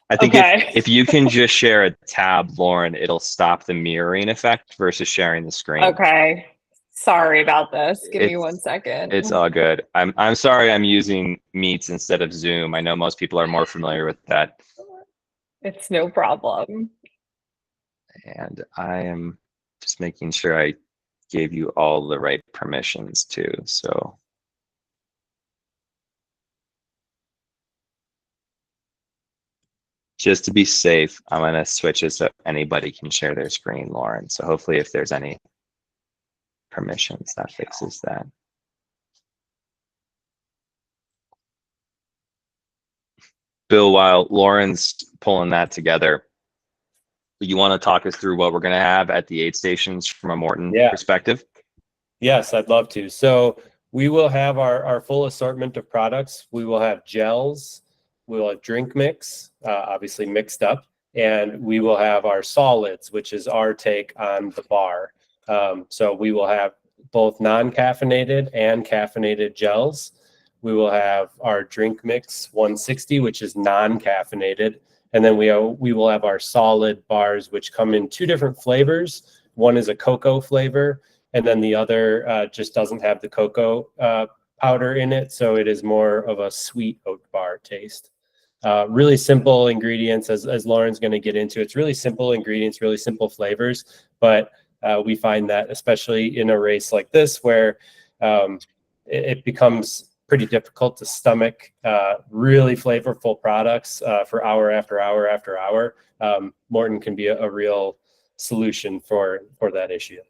I think Okay. if you can just share a tab, Lauren, it'll stop the mirroring effect versus sharing the screen. Okay. Sorry about this. Give me 1 second. It's all good. I'm sorry I'm using Meets instead of Zoom. I know most people are more familiar with that. It's no problem. And I am just making sure I gave you all the right permissions too. So just to be safe, I'm going to switch it so anybody can share their screen, Lauren. So hopefully if there's any permissions, that fixes that. Bill, while Lauren's pulling that together, you want to talk us through what we're going to have at the aid stations from a Maurten perspective? Yes, I'd love to. So we will have our full assortment of products. We will have gels, we will have drink mix, obviously mixed up, and we will have our solids, which is our take on the bar. So we will have both non-caffeinated and caffeinated gels. We will have our drink mix 160, which is non-caffeinated. And then we will have our solid bars, which come in 2 different flavors. One is a cocoa flavor, and then the other just doesn't have the cocoa powder in it. So it is more of a sweet oat bar taste. Really simple ingredients, as Lauren's going to get into. It's really simple ingredients, really simple flavors. But we find that especially in a race like this, where it becomes pretty difficult to stomach really flavorful products for hour after hour after hour. Maurten can be a real solution for that issue.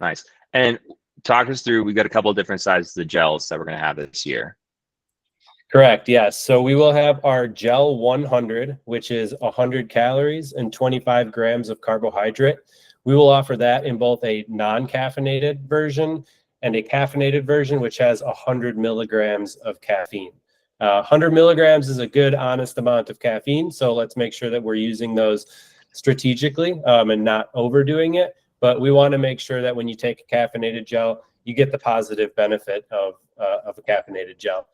Nice. And talk us through, we've got a couple of different sizes of gels that we're going to have this year. Correct, yes. So we will have our gel 100, which is 100 calories and 25 grams of carbohydrate. We will offer that in both a non-caffeinated version and a caffeinated version, which has 100 milligrams of caffeine. 100 milligrams is a good, honest amount of caffeine. So let's make sure that we're using those strategically and not overdoing it. But we want to make sure that when you take a caffeinated gel, you get the positive benefit of a caffeinated gel.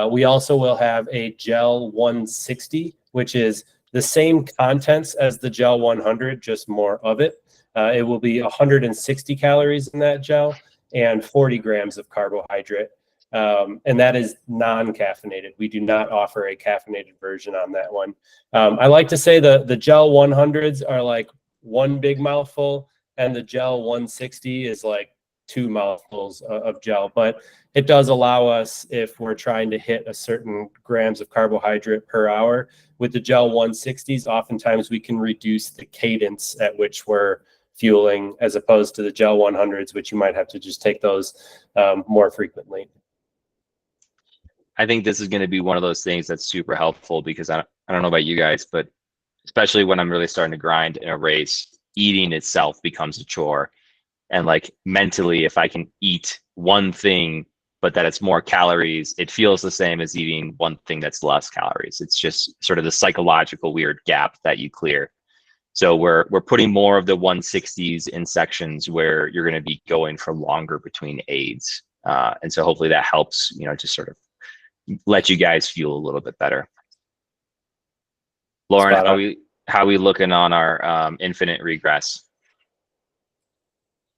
We also will have a gel 160, which is the same contents as the gel 100, just more of it. It will be 160 calories in that gel and 40 grams of carbohydrate. And that is non-caffeinated. We do not offer a caffeinated version on that one. I like to say the gel 100s are like one big mouthful, and the gel 160 is like 2 mouthfuls of gel. But it does allow us, if we're trying to hit a certain grams of carbohydrate per hour, with the gel 160s, oftentimes we can reduce the cadence at which we're fueling, as opposed to the gel 100s, which you might have to just take those more frequently. I think this is going to be one of those things that's super helpful because I don't know about you guys, but especially when I'm really starting to grind in a race, eating itself becomes a chore. And like mentally, if I can eat one thing, but that it's more calories, it feels the same as eating one thing that's less calories. It's just sort of the psychological weird gap that you clear. So we're putting more of the 160s in sections where you're going to be going for longer between aids. And so hopefully that helps, you know, just sort of let you guys feel a little bit better. Lauren, how are we looking on our infinite regress?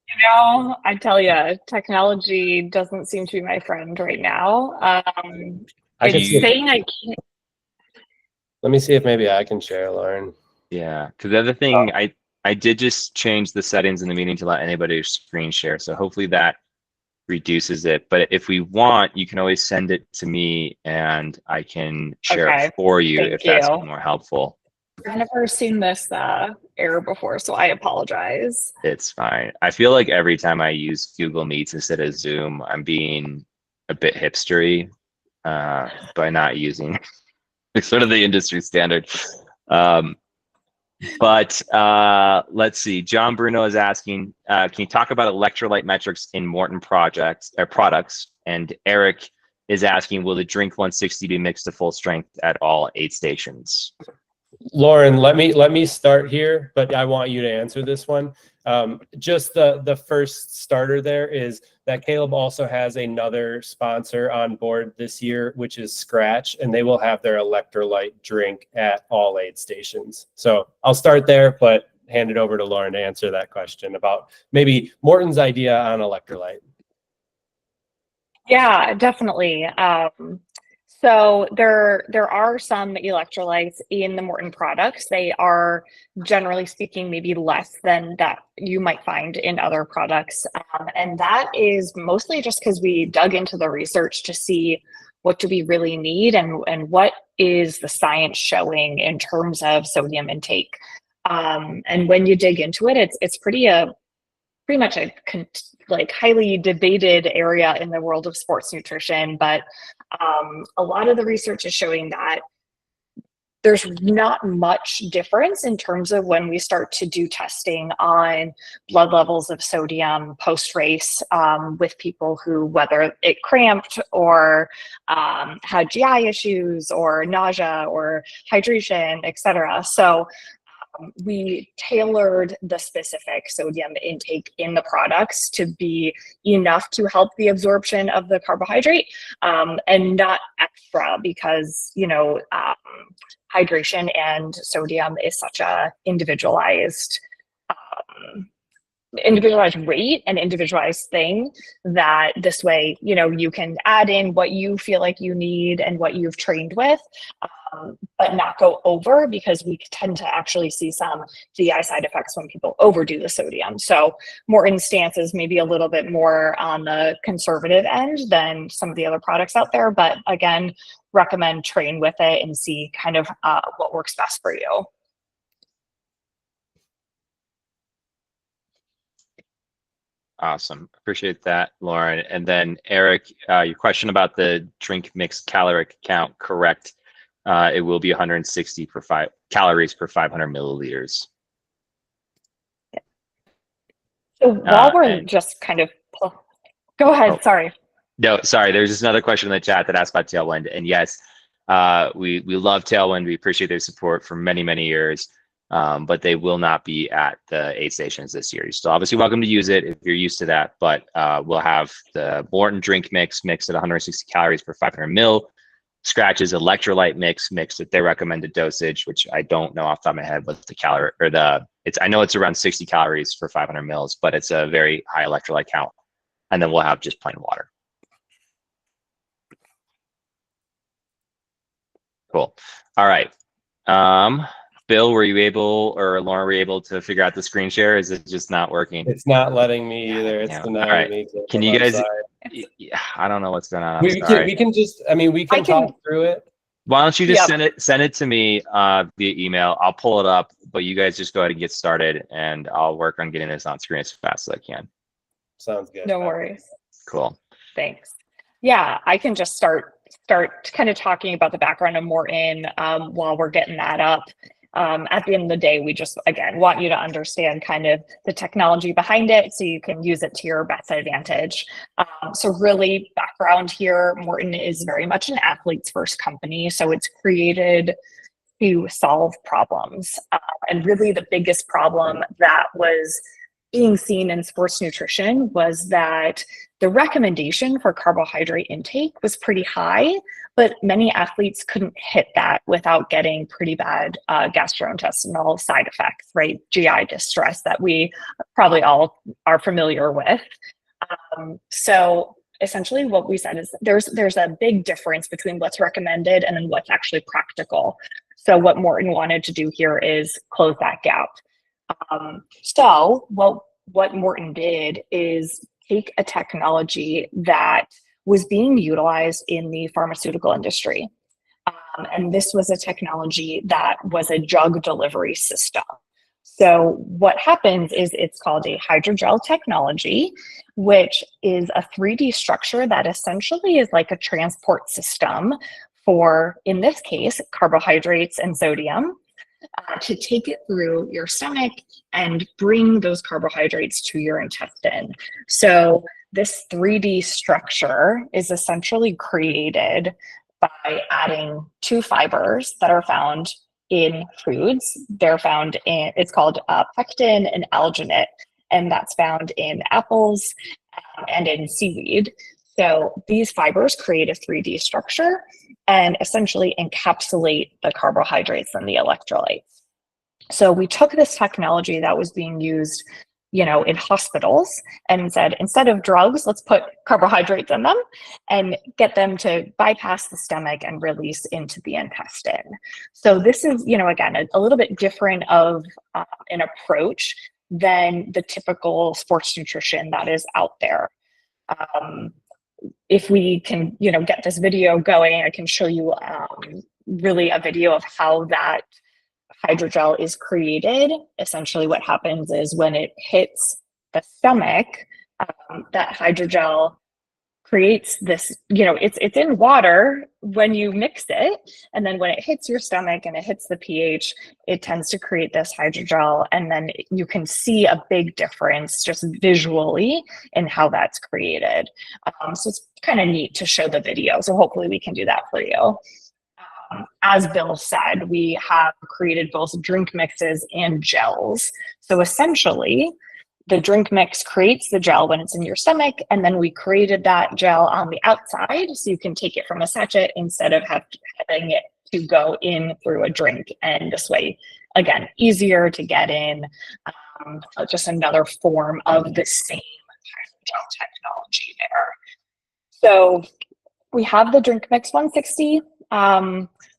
You know, I tell you, technology doesn't seem to be my friend right now. It's saying I can't. Let me see if maybe I can share, Lauren. Yeah, because the other thing, I did just change the settings in the meeting to let anybody screen share. So hopefully that reduces it. But if we want, you can always send it to me and I can share it for you if that's more helpful. I've never seen this error before, so I apologize. It's fine. I feel like every time I use Google Meets instead of Zoom, I'm being a bit hipstery by not using sort of the industry standard. But let's see. John Bruno is asking, can you talk about electrolyte metrics in Maurten products? And Eric is asking, will the drink 160 be mixed to full strength at all aid stations? Lauren, let me start here, but I want you to answer this one. Just the first starter there is that Caleb also has another sponsor on board this year, which is Scratch, and they will have their electrolyte drink at all aid stations. So I'll start there, but hand it over to Lauren to answer that question about maybe Maurten's idea on electrolyte. Yeah, definitely. So there are some electrolytes in the Maurten products. They are, generally speaking, maybe less than that you might find in other products. And that is mostly just because we dug into the research to see what do we really need and what is the science showing in terms of sodium intake. And when you dig into it, it's pretty much a highly debated area in the world of sports nutrition, but a lot of the research is showing that there's not much difference in terms of when we start to do testing on blood levels of sodium post-race with people who, whether it cramped or had GI issues or nausea or hydration, etc. So we tailored the specific sodium intake in the products to be enough to help the absorption of the carbohydrate and not extra because, you know, hydration and sodium is such a individualized rate and individualized thing that this way, you know, you can add in what you feel like you need and what you've trained with, but not go over, because we tend to actually see some GI side effects when people overdo the sodium. So Maurten's stance is maybe a little bit more on the conservative end than some of the other products out there, but again, recommend train with it and see kind of what works best for you. Awesome. Appreciate that, Lauren. And then Eric, your question about the drink mix caloric count, correct. It will be 160 calories per 500 milliliters. So while we're just kind of, go ahead, sorry. No, sorry. There's just another question in the chat that asked about Tailwind. And yes, we love Tailwind. We appreciate their support for many, many years. But they will not be at the aid stations this year. You're still obviously welcome to use it if you're used to that, but we'll have the Maurten drink mixed at 160 calories per 500 mil. Scratch's electrolyte mixed at their recommended dosage, which I don't know off the top of my head what the calorie or I know it's around 60 calories for 500 mils, but it's a very high electrolyte count. And then we'll have just plain water. Cool. All right. Bill, were you able, or Lauren, were you able to figure out the screen share? Is it just not working? It's not letting me either. It's denying me. Can you guys? I don't know what's going on. We can just. I mean, we can talk through it. Why don't you just send it to me via email? I'll pull it up, but you guys just go ahead and get started, and I'll work on getting this on screen as fast as I can. Sounds good. No worries. Cool. Thanks. Yeah, I can just start start kind of talking about the background of Maurten while we're getting that up. At the end of the day, we just, again, want you to understand kind of the technology behind it so you can use it to your best advantage. So really, background here, Maurten is very much an athlete's first company. So it's created to solve problems. And really the biggest problem that was being seen in sports nutrition was that the recommendation for carbohydrate intake was pretty high, but many athletes couldn't hit that without getting pretty bad gastrointestinal side effects, right? GI distress that we probably all are familiar with. So essentially what we said is there's a big difference between what's recommended and then what's actually practical. So what Maurten wanted to do here is close that gap. So what Maurten did is take a technology that was being utilized in the pharmaceutical industry. And this was a technology that was a drug delivery system. So what happens is it's called a hydrogel technology, which is a 3D structure that essentially is like a transport system for, in this case, carbohydrates and sodium, to take it through your stomach and bring those carbohydrates to your intestine. So this 3D structure is essentially created by adding two fibers that are found in foods. They're found in, it's called pectin and alginate, and that's found in apples and in seaweed. So these fibers create a 3D structure and essentially encapsulate the carbohydrates and the electrolytes. So we took this technology that was being used, in hospitals and said, instead of drugs, let's put carbohydrates in them and get them to bypass the stomach and release into the intestine. So this is, again, a little bit different of an approach than the typical sports nutrition that is out there. If we can, get this video going, I can show you really a video of how that hydrogel is created. Essentially what happens is when it hits the stomach, that hydrogel creates this, it's in water when you mix it, and then when it hits your stomach and it hits the pH, it tends to create this hydrogel, and then you can see a big difference just visually in how that's created. So it's kind of neat to show the video, so hopefully we can do that for you. As Bill said, we have created both drink mixes and gels. So essentially, the drink mix creates the gel when it's in your stomach, and then we created that gel on the outside so you can take it from a sachet instead of having it to go in through a drink. And this way, again, easier to get in, just another form of the same gel technology there. So we have the drink mix 160.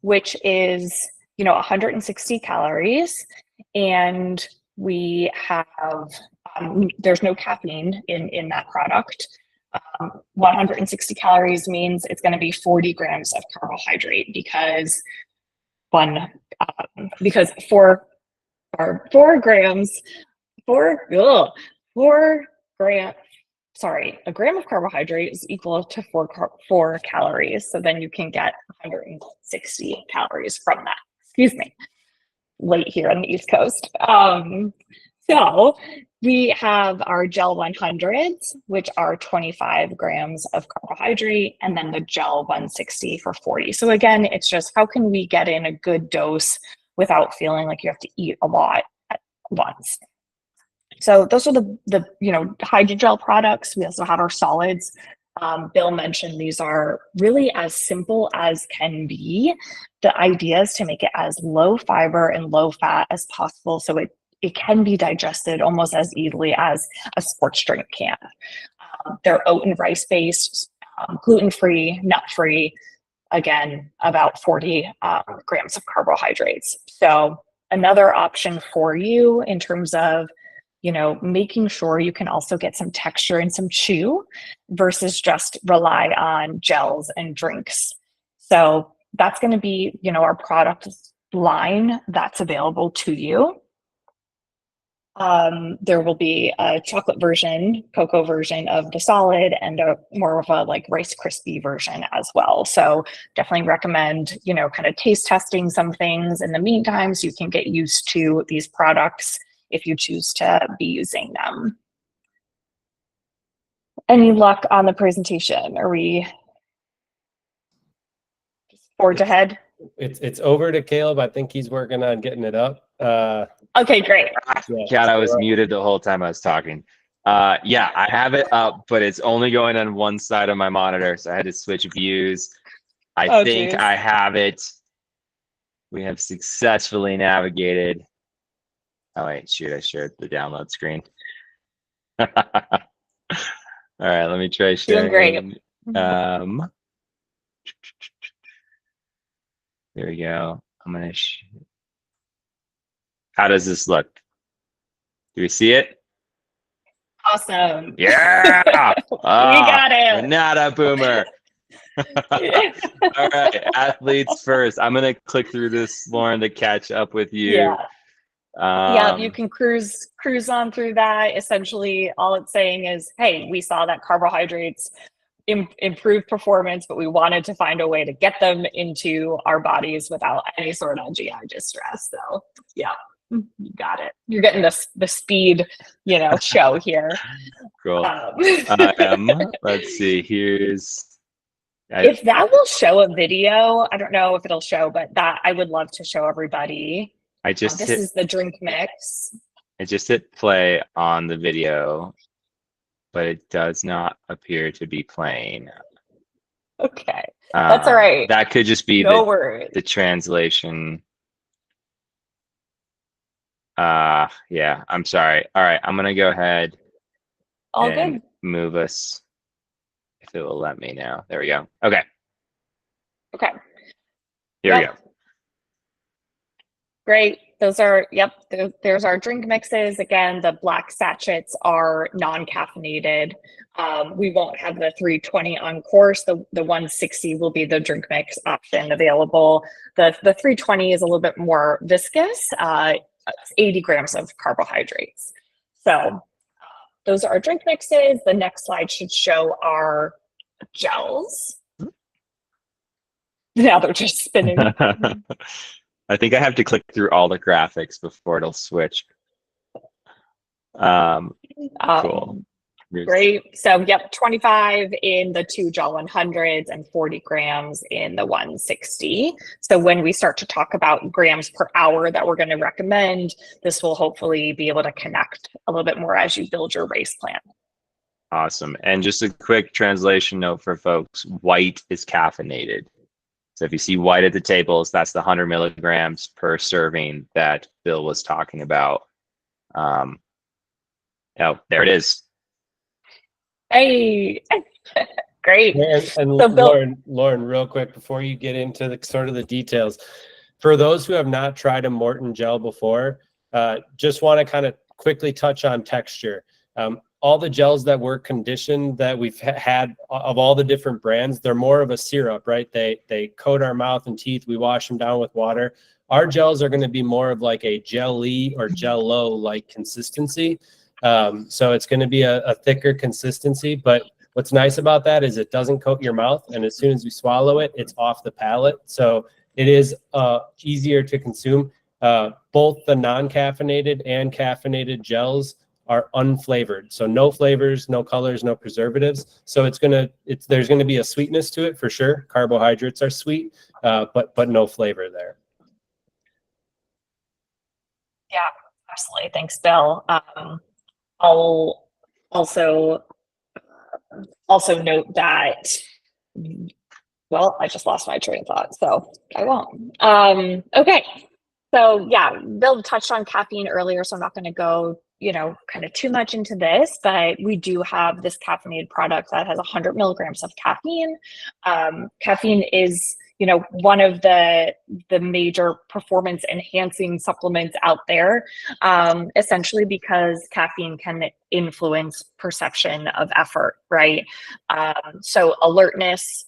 Which is, 160 calories. And we have, there's no caffeine in that product. 160 calories means it's going to be 40 grams of carbohydrate because a gram of carbohydrate is equal to 4 calories. So then you can get 160 calories from that. Excuse me, late here on the East Coast. So we have our gel 100s, which are 25 grams of carbohydrate, and then the gel 160 for 40. So again, it's just how can we get in a good dose without feeling like you have to eat a lot at once. So those are the hydrogel products. We also have our solids. Bill mentioned these are really as simple as can be. The idea is to make it as low fiber and low fat as possible so it can be digested almost as easily as a sports drink can. They're oat and rice based, gluten-free, nut-free, again, about 40 grams of carbohydrates. So another option for you in terms of making sure you can also get some texture and some chew versus just rely on gels and drinks. So that's going to be, our product line that's available to you. There will be a chocolate version, cocoa version of the solid, and a more of a like Rice Krispie version as well. So definitely recommend, you know, kind of taste testing some things in the meantime so you can get used to these products if you choose to be using them. Any luck on the presentation? Are we forge ahead? It's over to Caleb. I think he's working on getting it up. Okay, great. God, I was muted the whole time I was talking. Yeah, I have it up, but it's only going on one side of my monitor, so I had to switch views. I think geez. I have it. We have successfully navigated. Oh wait, shoot, I shared the download screen. All right, let me try sharing. Doing great. There we go. I'm gonna. How does this look? Do we see it? Awesome. Yeah. We got it. We're not a boomer. All right, athletes first. I'm gonna click through this, Lauren, to catch up with you. Yeah. Yeah, you can cruise on through that. Essentially, all it's saying is, hey, we saw that carbohydrates improve performance, but we wanted to find a way to get them into our bodies without any sort of GI distress. So yeah, you got it. You're getting the speed, you know, show here. Cool. Let's see. Here's. If that will show a video, I don't know if it'll show, but that I would love to show everybody. This is the drink mix. I just hit play on the video, but it does not appear to be playing. Okay, that's all right. That could just be the translation. Yeah, I'm sorry. All right, I'm gonna go ahead and move us if it will let me now. There we go. Okay. Okay. Here we go. Great. Those are, there's our drink mixes. Again, the black sachets are non-caffeinated. We won't have the 320 on course. The 160 will be the drink mix option available. The 320 is a little bit more viscous, 80 grams of carbohydrates. So those are our drink mixes. The next slide should show our gels. Now they're just spinning. I think I have to click through all the graphics before it'll switch. Cool. Great. So, yep, 25 in the 2 gel 100s and 40 grams in the 160. So when we start to talk about grams per hour that we're going to recommend, this will hopefully be able to connect a little bit more as you build your race plan. Awesome. And just a quick translation note for folks, white is caffeinated. So if you see white at the tables, that's the 100 milligrams per serving that Bill was talking about. Oh, there it is. Hey, great. And So Lauren, real quick, before you get into the sort of the details, for those who have not tried a Maurten gel before, just want to kind of quickly touch on texture. All the gels that were conditioned that we've had of all the different brands, they're more of a syrup, right? They coat our mouth and teeth. We wash them down with water. Our gels are going to be more of like a jelly or jello like consistency. So it's going to be a thicker consistency. But what's nice about that is it doesn't coat your mouth. And as soon as you swallow it, it's off the palate. So it is easier to consume. Both the non-caffeinated and caffeinated gels are unflavored, so no flavors, no colors, no preservatives. So there's gonna be a sweetness to it for sure. Carbohydrates are sweet, but no flavor there. Yeah, absolutely. Thanks, Bill. I'll also note that. Well, I just lost my train of thought, so I won't. Okay, so yeah, Bill touched on caffeine earlier, so I'm not going to go kind of too much into this, but we do have this caffeinated product that has 100 milligrams of caffeine. Caffeine is, one of the major performance enhancing supplements out there, essentially because caffeine can influence perception of effort, right? So alertness,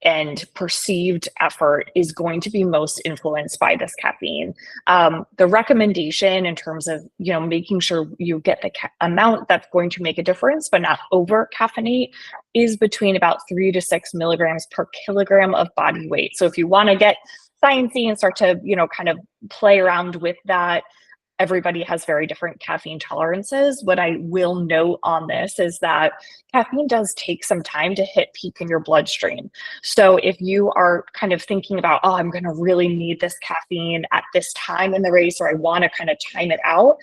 and perceived effort is going to be most influenced by this caffeine. The recommendation in terms of, making sure you get the amount that's going to make a difference, but not over caffeinate, is between about 3 to 6 milligrams per kilogram of body weight. So if you want to get sciencey and start to, kind of play around with that, everybody has very different caffeine tolerances. What I will note on this is that caffeine does take some time to hit peak in your bloodstream. So if you are kind of thinking about, oh, I'm going to really need this caffeine at this time in the race, or I want to kind of time it out,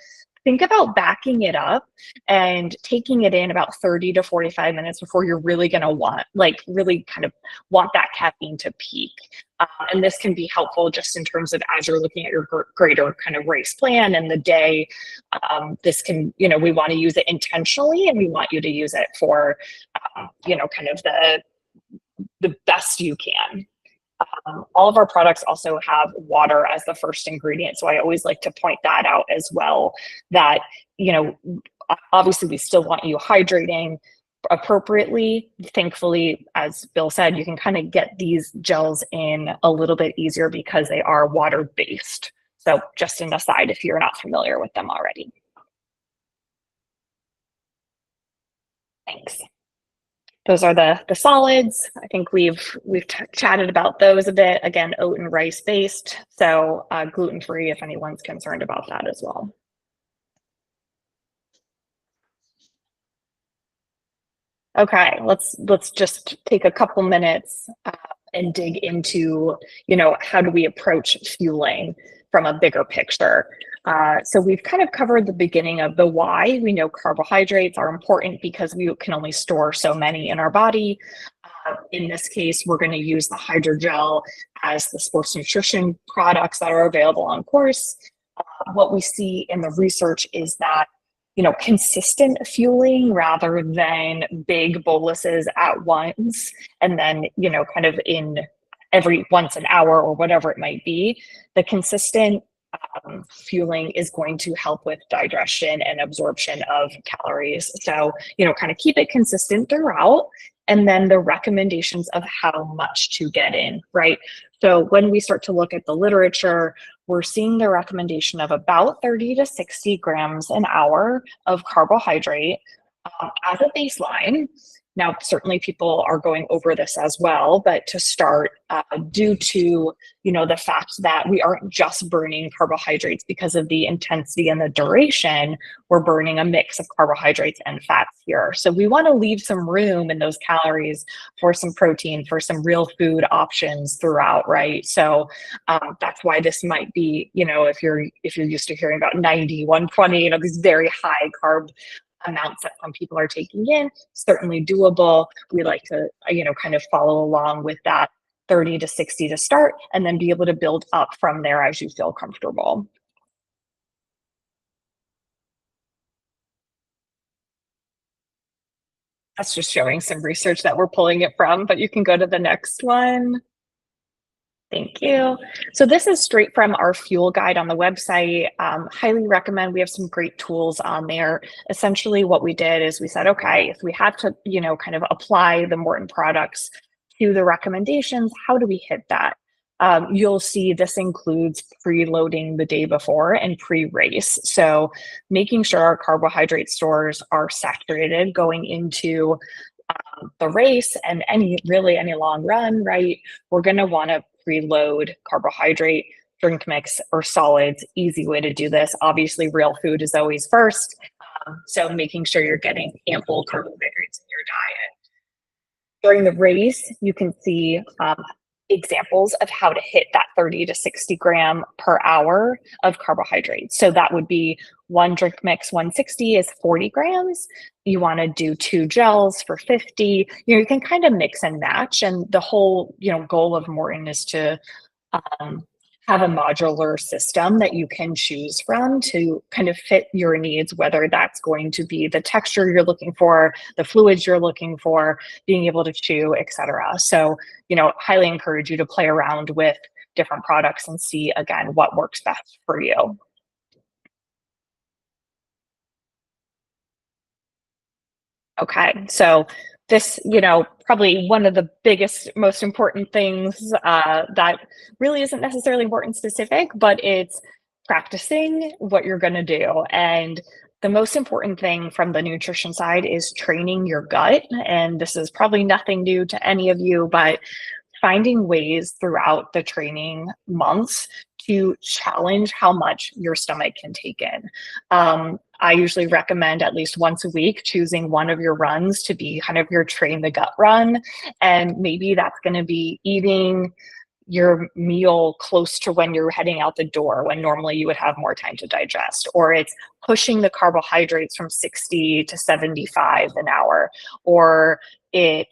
think about backing it up and taking it in about 30 to 45 minutes before you're really going to really kind of want that caffeine to peak. And this can be helpful just in terms of as you're looking at your greater kind of race plan and the day. This can, we want to use it intentionally, and we want you to use it for, kind of the best you can. All of our products also have water as the first ingredient. So I always like to point that out as well, that, obviously we still want you hydrating appropriately. Thankfully, as Bill said, you can kind of get these gels in a little bit easier because they are water-based. So just an aside if you're not familiar with them already. Thanks. Those are the solids. I think we've chatted about those a bit. Again, oat and rice based, so gluten-free if anyone's concerned about that as well. Okay, let's just take a couple minutes and dig into, how do we approach fueling from a bigger picture. So we've kind of covered the beginning of the why. We know carbohydrates are important because we can only store so many in our body. In this case, we're going to use the hydrogel as the sports nutrition products that are available on course. What we see in the research is that, consistent fueling rather than big boluses at once, and then, kind of in every once an hour or whatever it might be, the consistent fueling is going to help with digestion and absorption of calories. So, kind of keep it consistent throughout. And then the recommendations of how much to get in, right? So when we start to look at the literature, we're seeing the recommendation of about 30 to 60 grams an hour of carbohydrate as a baseline. Now, certainly people are going over this as well, but to start, due to, the fact that we aren't just burning carbohydrates because of the intensity and the duration, we're burning a mix of carbohydrates and fats here. So we want to leave some room in those calories for some protein, for some real food options throughout, right? So that's why this might be, if you're used to hearing about 90, 120, these very high carb amounts that some people are taking in, certainly doable. We like to, kind of follow along with that 30 to 60 to start, and then be able to build up from there as you feel comfortable. That's just showing some research that we're pulling it from, but you can go to the next one. Thank you. So this is straight from our fuel guide on the website. Highly recommend. We have some great tools on there. Essentially what we did is we said, okay, if we have to, kind of apply the Maurten products to the recommendations, how do we hit that? You'll see this includes preloading the day before and pre-race. So making sure our carbohydrate stores are saturated going into the race and any long run, right? We're going to want to preload carbohydrate, drink mix, or solids. Easy way to do this. Obviously, real food is always first. So making sure you're getting ample carbohydrates in your diet. During the race, you can see examples of how to hit that 30 to 60 gram per hour of carbohydrates. So that would be one drink mix, 160 is 40 grams. You want to do 2 gels for 50. You can kind of mix and match. And the whole, goal of Maurten is to have a modular system that you can choose from to kind of fit your needs, whether that's going to be the texture you're looking for, the fluids you're looking for, being able to chew, etc. So, highly encourage you to play around with different products and see, again, what works best for you. Okay, so this, probably one of the biggest, most important things that really isn't necessarily Maurten specific, but it's practicing what you're going to do. And the most important thing from the nutrition side is training your gut. And this is probably nothing new to any of you, but finding ways throughout the training months to challenge how much your stomach can take in. I usually recommend at least once a week choosing one of your runs to be kind of your train the gut run. And maybe that's going to be eating your meal close to when you're heading out the door, when normally you would have more time to digest, or it's pushing the carbohydrates from 60 to 75 an hour, or it's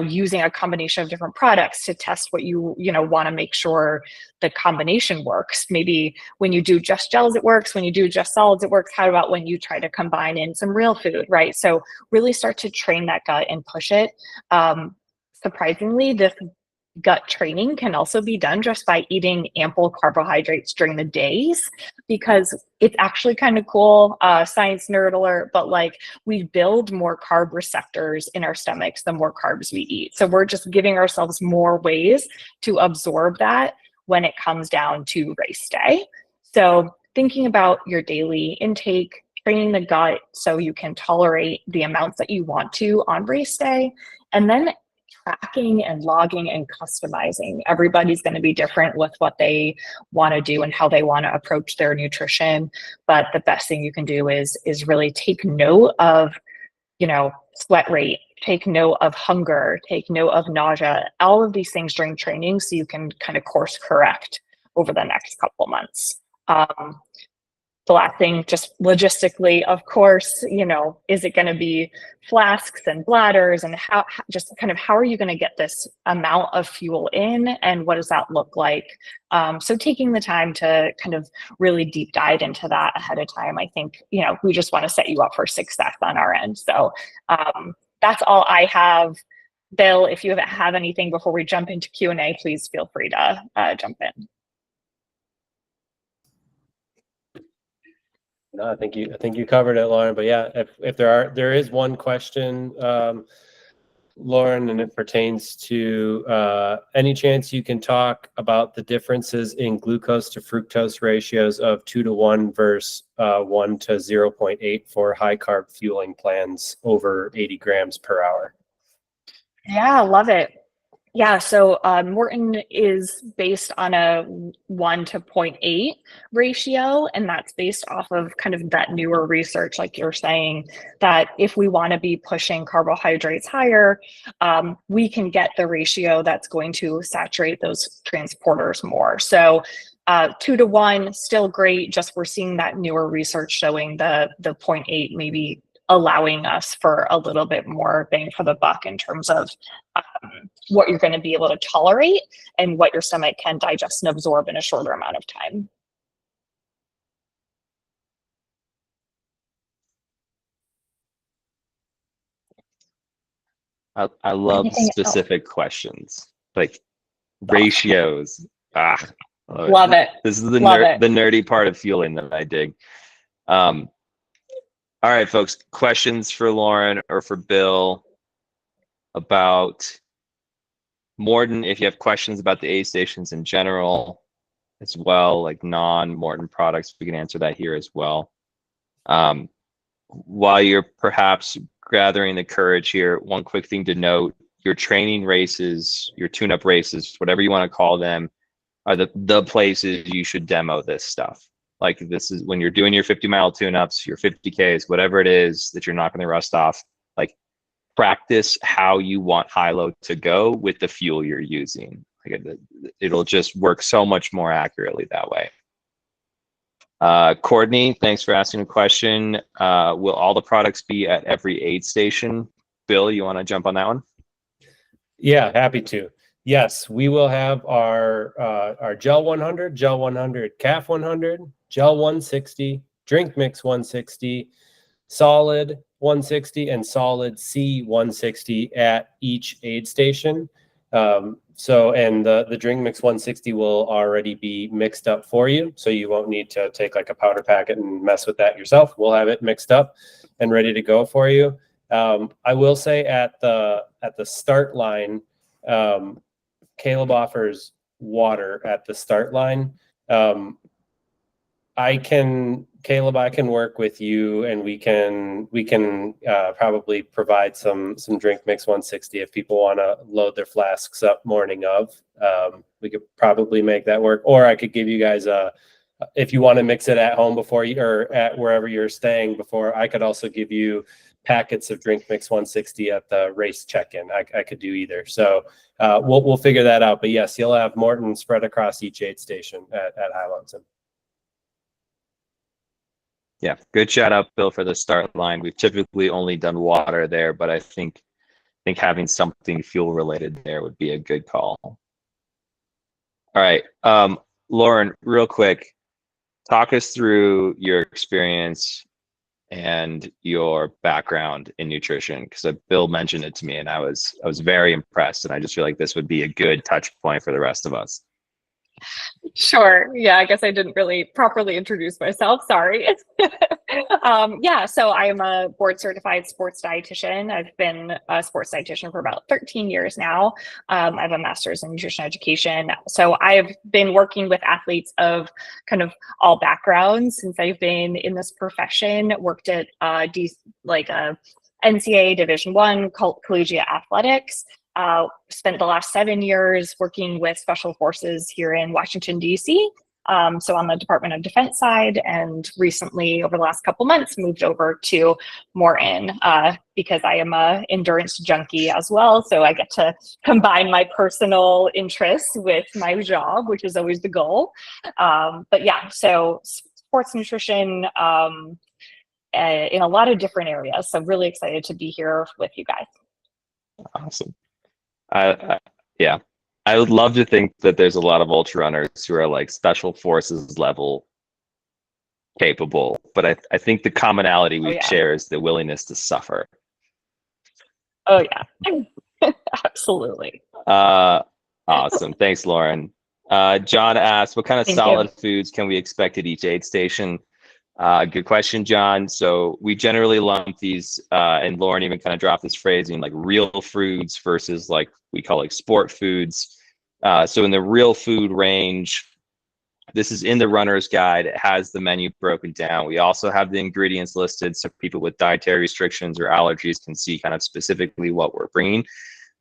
using a combination of different products to test what you want to make sure the combination works. Maybe when you do just gels, it works. When you do just solids, it works. How about when you try to combine in some real food, right? So really start to train that gut and push it. Surprisingly, this gut training can also be done just by eating ample carbohydrates during the days, because it's actually kind of cool. Science nerd alert, but like we build more carb receptors in our stomachs the more carbs we eat. So we're just giving ourselves more ways to absorb that when it comes down to race day. So thinking about your daily intake, training the gut so you can tolerate the amounts that you want to on race day, and then tracking and logging and customizing. Everybody's going to be different with what they want to do and how they want to approach their nutrition. But the best thing you can do is really take note of, sweat rate, take note of hunger, take note of nausea, all of these things during training so you can kind of course correct over the next couple months. The last thing, just logistically, of course, is it going to be flasks and bladders, and how are you going to get this amount of fuel in, and what does that look like? So taking the time to kind of really deep dive into that ahead of time, I think, we just want to set you up for success on our end. So that's all I have. Bill, if you have anything before we jump into Q&A, please feel free to jump in. No, I think you covered it, Lauren. But yeah, if there is one question, Lauren, and it pertains to any chance you can talk about the differences in glucose to fructose ratios of 2:1 versus 1 to 0.8 for high carb fueling plans over 80 grams per hour. Yeah, love it. Yeah, so Maurten is based on a 1 to 0.8 ratio, and that's based off of kind of that newer research, like you're saying, that if we want to be pushing carbohydrates higher, we can get the ratio that's going to saturate those transporters more. So 2:1, still great, just we're seeing that newer research showing the 0.8 maybe allowing us for a little bit more bang for the buck in terms of what you're going to be able to tolerate and what your stomach can digest and absorb in a shorter amount of time. I love Anything specific questions, like ratios. Love it. This is the nerdy part of fueling that I dig. All right, folks, questions for Lauren or for Bill about Maurten. If you have questions about the aid stations in general as well, like non-Maurten products, we can answer that here as well. While you're perhaps gathering the courage here, one quick thing to note, your training races, your tune-up races, whatever you want to call them, are the places you should demo this stuff. Like this is when you're doing your 50-mile tune-ups, your 50Ks, whatever it is that you're not going to rust off, like practice how you want high-low to go with the fuel you're using. Like it'll just work so much more accurately that way. Courtney, thanks for asking a question. Will all the products be at every aid station? Bill, you want to jump on that one? Yeah, happy to. Yes, we will have our Gel 100, Gel 100, Calf 100, Gel 160, Drink Mix 160, Solid 160, and Solid C 160 at each aid station. And the Drink Mix 160 will already be mixed up for you, so you won't need to take like a powder packet and mess with that yourself. We'll have it mixed up and ready to go for you. I will say at the start line, Caleb offers water at the start line. Caleb, I can work with you, and we can probably provide some drink mix 160 if people want to load their flasks up morning of. We could probably make that work, or I could give you guys if you want to mix it at home before you, or at wherever you're staying before, I could also give you packets of drink mix 160 at the race check-in. I could do either. So we'll figure that out. But yes, you'll have Maurten spread across each aid station at High Lonesome. Yeah, good shout out, Bill, for the start line. We've typically only done water there, but I think having something fuel related there would be a good call. All right, Lauren, real quick, talk us through your experience and your background in nutrition, because Bill mentioned it to me, and I was very impressed, and I just feel like this would be a good touch point for the rest of us. Sure. Yeah, I guess I didn't really properly introduce myself. Sorry. Yeah, so I am a board certified sports dietitian. I've been a sports dietitian for about 13 years now. I have a master's in nutrition education. So I've been working with athletes of kind of all backgrounds since I've been in this profession. Worked at NCAA Division I collegiate athletics. Spent the last 7 years working with special forces here in Washington, D.C. So on the Department of Defense side, and recently over the last couple months moved over to Maurten because I am a endurance junkie as well. So I get to combine my personal interests with my job, which is always the goal. But yeah, so sports nutrition in a lot of different areas. So really excited to be here with you guys. Awesome. Yeah, I would love to think that there's a lot of ultra runners who are like special forces level capable, but I think the commonality we share is the willingness to suffer. Oh yeah, absolutely. Awesome. Thanks, Lauren. John asked, what kind of solid foods can we expect at each aid station? Good question, John. So we generally lump these, and Lauren even kind of dropped this phrasing, like real foods versus like we call like sport foods. So in the real food range, this is in the runner's guide. It has the menu broken down. We also have the ingredients listed so people with dietary restrictions or allergies can see kind of specifically what we're bringing.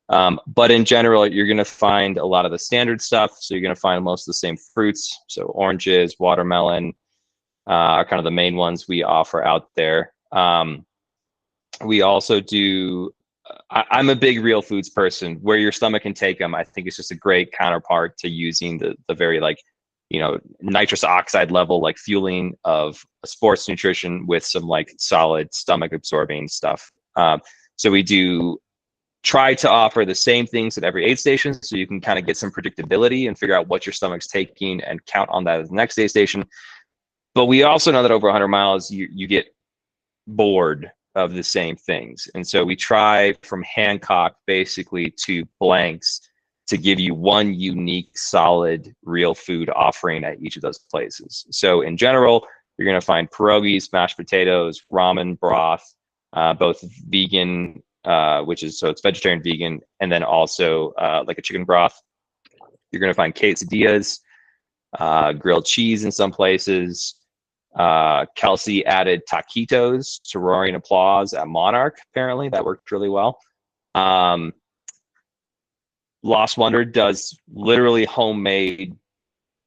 But in general, you're going to find a lot of the standard stuff. So you're going to find most of the same fruits. So oranges, watermelon, are kind of the main ones we offer out there. We also do, I'm a big real foods person. Where your stomach can take them, I think it's just a great counterpart to using the very like, you know, nitrous oxide level, like fueling of sports nutrition with some like solid stomach absorbing stuff. So we do try to offer the same things at every aid station so you can kind of get some predictability and figure out what your stomach's taking and count on that at the next aid station. But we also know that over 100 miles, you get bored of the same things. And so we try from Hancock basically to blanks to give you one unique, solid, real food offering at each of those places. So in general, you're going to find pierogies, mashed potatoes, ramen broth, both vegan, so it's vegetarian vegan, and then also like a chicken broth. You're going to find quesadillas, grilled cheese in some places. Kelsey added taquitos to Roaring Applause at Monarch. Apparently that worked really well. Lost Wonder does literally homemade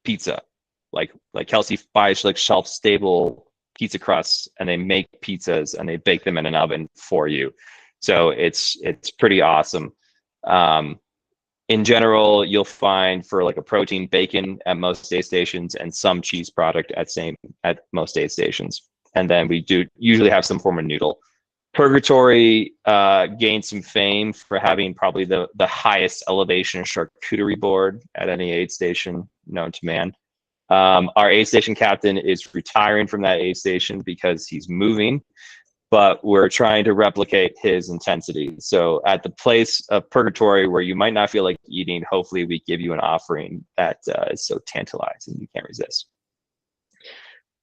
pizza. Like Kelsey buys like shelf stable pizza crusts and they make pizzas and they bake them in an oven for you. So it's pretty awesome. In general, you'll find for like a protein bacon at most aid stations and some cheese product at most aid stations. And then we do usually have some form of noodle. Purgatory gained some fame for having probably the highest elevation charcuterie board at any aid station known to man. Our aid station captain is retiring from that aid station because he's moving, but we're trying to replicate his intensity. So at the place of Purgatory where you might not feel like eating, hopefully we give you an offering that is so tantalizing you can't resist.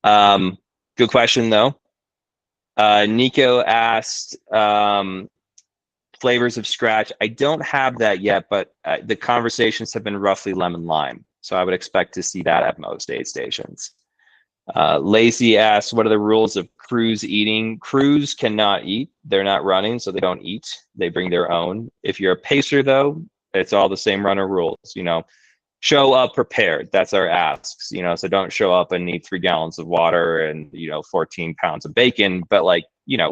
Good question though. Nico asked flavors of Scratch. I don't have that yet, but the conversations have been roughly lemon lime. So I would expect to see that at most aid stations. Lacey asks, what are the rules of crews eating? Crews cannot eat. They're not running, so they don't eat. They bring their own. If you're a pacer, though, it's all the same runner rules. You know, show up prepared. That's our asks. You know, so don't show up and need 3 gallons of water and 14 pounds of bacon. But like,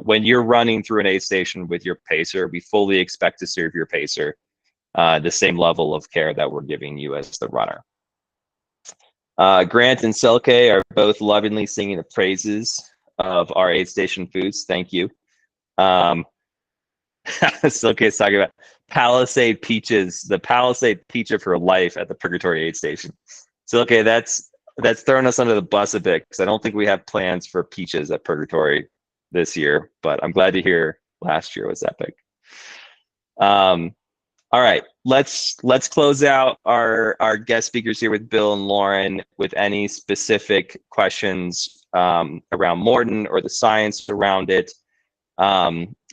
when you're running through an aid station with your pacer, we fully expect to serve your pacer the same level of care that we're giving you as the runner. Grant and Selke are both lovingly singing the praises of our aid station foods. Thank you. Selke is talking about Palisade peaches, the Palisade peach for life at the Purgatory aid station. Selke, that's throwing us under the bus a bit because I don't think we have plans for peaches at Purgatory this year, but I'm glad to hear last year was epic. All right, let's close out our guest speakers here with Bill and Lauren with any specific questions around Maurten or the science around it.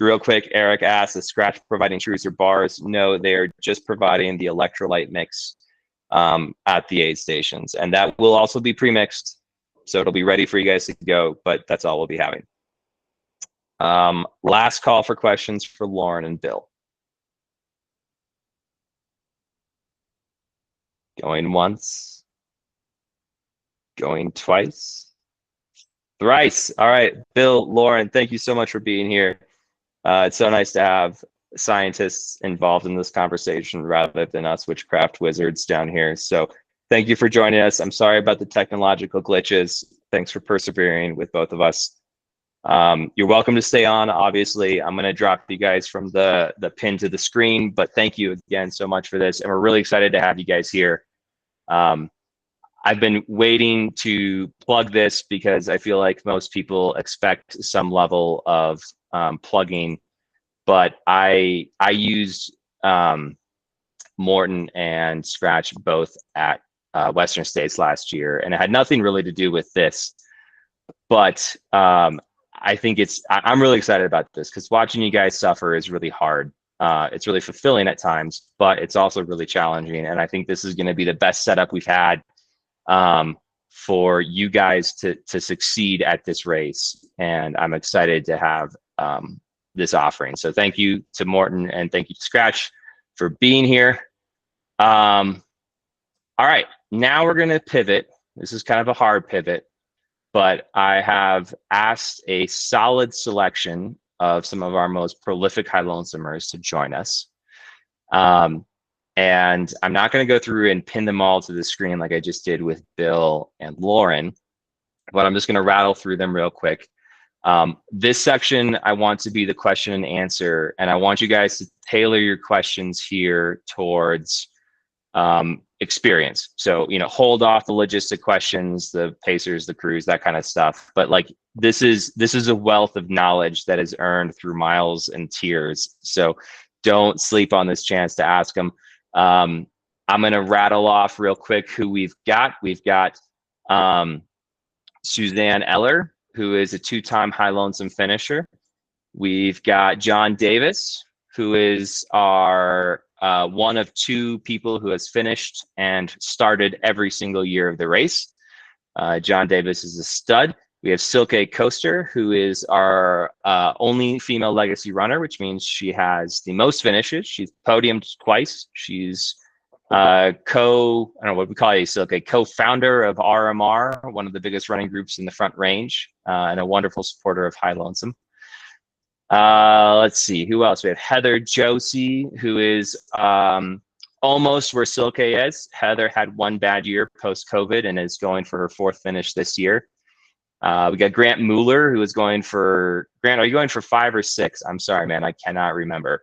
Real quick, Eric asked, is Scratch providing chews or bars? No, they're just providing the electrolyte mix at the aid stations, and that will also be pre-mixed, so it'll be ready for you guys to go, but that's all we'll be having. Last call for questions for Lauren and Bill. Going once, going twice, thrice. All right, Bill, Lauren, thank you so much for being here. It's so nice to have scientists involved in this conversation rather than us witchcraft wizards down here. So thank you for joining us. I'm sorry about the technological glitches. Thanks for persevering with both of us. You're welcome to stay on. Obviously, I'm going to drop you guys from the pin to the screen, but thank you again so much for this. And we're really excited to have you guys here. I've been waiting to plug this because I feel like most people expect some level of plugging, but I used Maurten and Scratch both at Western States last year, and it had nothing really to do with this, but I think I'm really excited about this because watching you guys suffer is really hard. It's really fulfilling at times, but it's also really challenging. And I think this is going to be the best setup we've had for you guys to succeed at this race. And I'm excited to have this offering. So thank you to Maurten and thank you to Scratch for being here. All right, now we're going to pivot. This is kind of a hard pivot, but I have asked a solid selection of some of our most prolific high lonesomers to join us. And I'm not going to go through and pin them all to the screen like I just did with Bill and Lauren, but I'm just going to rattle through them real quick. This section, I want to be the question and answer, and I want you guys to tailor your questions here towards experience. So, hold off the logistic questions, the pacers, the crews, that kind of stuff. But like, this is a wealth of knowledge that is earned through miles and tears. So don't sleep on this chance to ask them. I'm going to rattle off real quick who we've got. We've got Suzanne Eller, who is a 2-time high lonesome finisher. We've got John Davis, who is our one of 2 people who has finished and started every single year of the race. John Davis is a stud. We have Silke Koester, who is our only female legacy runner, which means she has the most finishes. She's podiumed twice. She's I don't know what we call you, Silke, co-founder of RMR, one of the biggest running groups in the Front Range, and a wonderful supporter of High Lonesome. Let's see, who else? We have Heather Josie, who is almost where Silke is. Heather had 1 bad year post-COVID and is going for her 4th finish this year. We got Grant Mueller, who is going for, Grant, are you going for 5 or 6? I'm sorry, man, I cannot remember.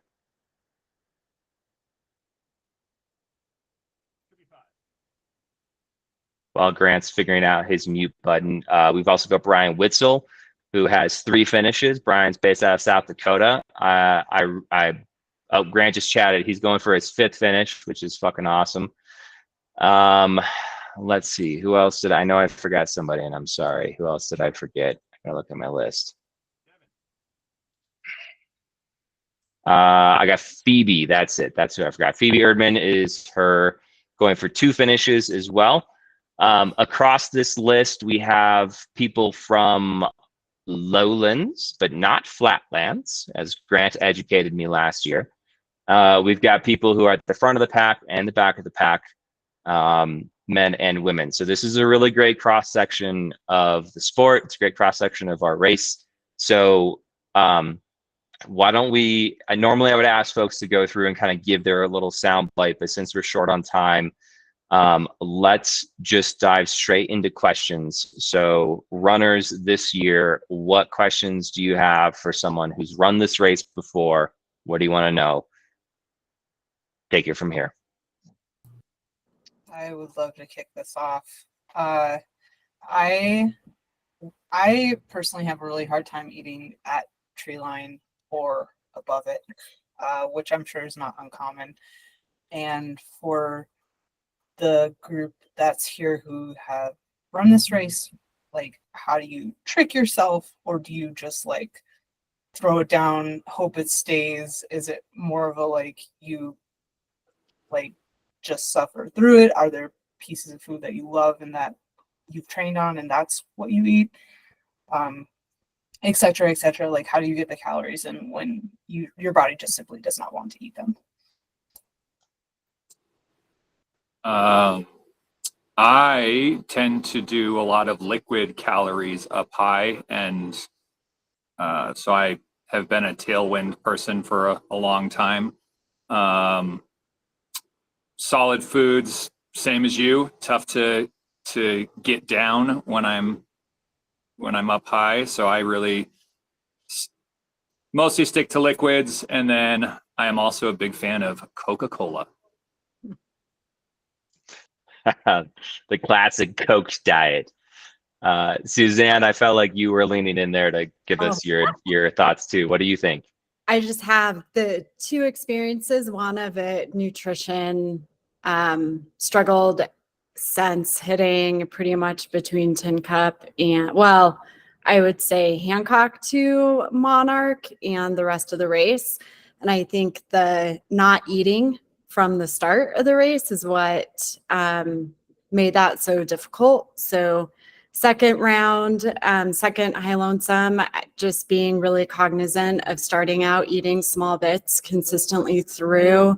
While Grant's figuring out his mute button, we've also got Brian Witzel, who has 3 finishes. Brian's based out of South Dakota. Grant just chatted. He's going for his 5th finish, which is fucking awesome. Let's see. Who else did I know? I forgot somebody, and I'm sorry. Who else did I forget? I gotta look at my list. I got Phoebe. That's it. That's who I forgot. Phoebe Erdman is her going for 2 finishes as well. Across this list, we have people from lowlands, but not flatlands, as Grant educated me last year. We've got people who are at the front of the pack and the back of the pack, men and women. So this is a really great cross section of the sport. It's a great cross section of our race. So why don't we, normally I would ask folks to go through and kind of give their little sound bite, but since we're short on time, let's just dive straight into questions. So runners this year, what questions do you have for someone who's run this race before? What do you want to know? Take it from here. I would love to kick this off. I personally have a really hard time eating at tree line or above it, which I'm sure is not uncommon. And for the group that's here who have run this race, like, how do you trick yourself, or do you just like throw it down, hope it stays? Is it more of a like you like just suffer through it? Are there pieces of food that you love and that you've trained on and that's what you eat? Et cetera, et cetera. Like, how do you get the calories in when your body just simply does not want to eat them? I tend to do a lot of liquid calories up high, and so I have been a tailwind person for a long time. Solid foods, same as you, tough to get down when I'm up high. So I really mostly stick to liquids, and then I am also a big fan of Coca-Cola. The classic Coke diet. Suzanne, I felt like you were leaning in there to give us your thoughts too. What do you think? I just have the 2 experiences. One of it, nutrition, struggled since hitting pretty much between Tin Cup and, well, I would say Hancock to Monarch and the rest of the race. And I think the not eating from the start of the race is what made that so difficult. So second round, second high Lonesome, just being really cognizant of starting out eating small bits consistently through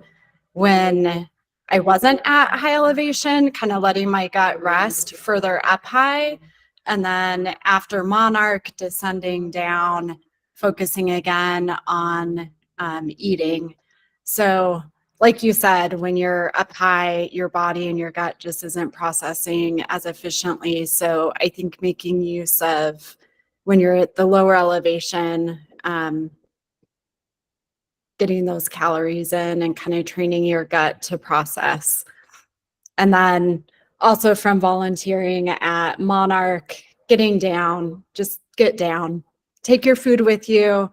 when I wasn't at high elevation, kind of letting my gut rest further up high. And then after Monarch, descending down, focusing again on eating. So like you said, when you're up high, your body and your gut just isn't processing as efficiently. So I think making use of when you're at the lower elevation, getting those calories in and kind of training your gut to process. And then also from volunteering at Monarch, getting down, just get down, take your food with you,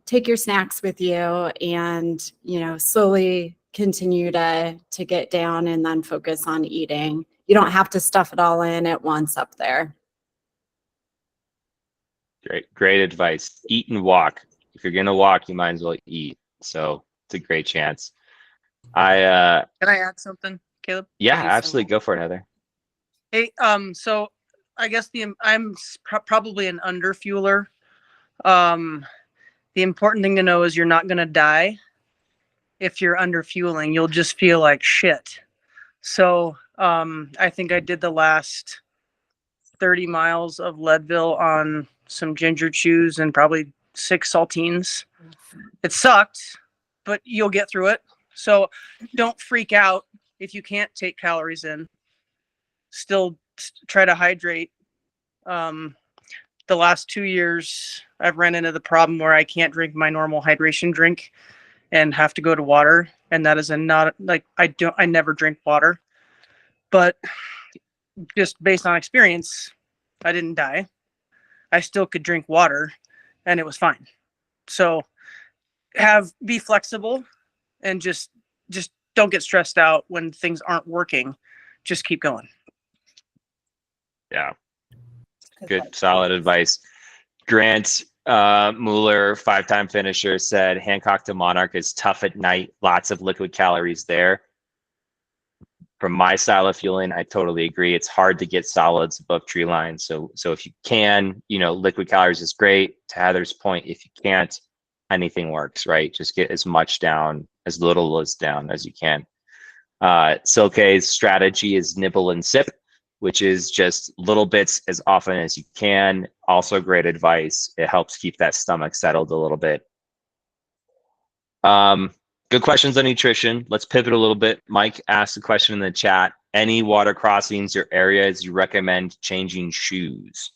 take your snacks with you, and, you know, slowly continue to get down and then focus on eating. You don't have to stuff it all in at once up there. Great advice. Eat and walk. If you're gonna walk, you might as well eat. So it's a great chance. Can I add something, Caleb? Yeah, absolutely. Go for it, Heather. Hey, so I guess I'm probably an underfueler. The important thing to know is you're not gonna die if you're underfueling. You'll just feel like shit. So I think I did the last 30 miles of Leadville on some ginger chews and probably 6 saltines. It sucked, but you'll get through it. So don't freak out if you can't take calories in. Still try to hydrate. The last 2 years, I've run into the problem where I can't drink my normal hydration drink and have to go to water. And that is not like, I never drink water, but just based on experience, I didn't die. I still could drink water and it was fine. So be flexible and just don't get stressed out when things aren't working. Just keep going. Yeah. Good, solid advice. Grant, Mueller, 5-time finisher, said Hancock to Monarch is tough at night. Lots of liquid calories there. From my style of fueling, I totally agree. It's hard to get solids above tree line. So if you can, liquid calories is great. To Heather's point, if you can't, anything works, right? Just get as much down, as little as down as you can. Silke's strategy is nibble and sip, which is just little bits as often as you can. Also great advice. It helps keep that stomach settled a little bit. Good questions on nutrition. Let's pivot a little bit. Mike asked a question in the chat. Any water crossings or areas you recommend changing shoes?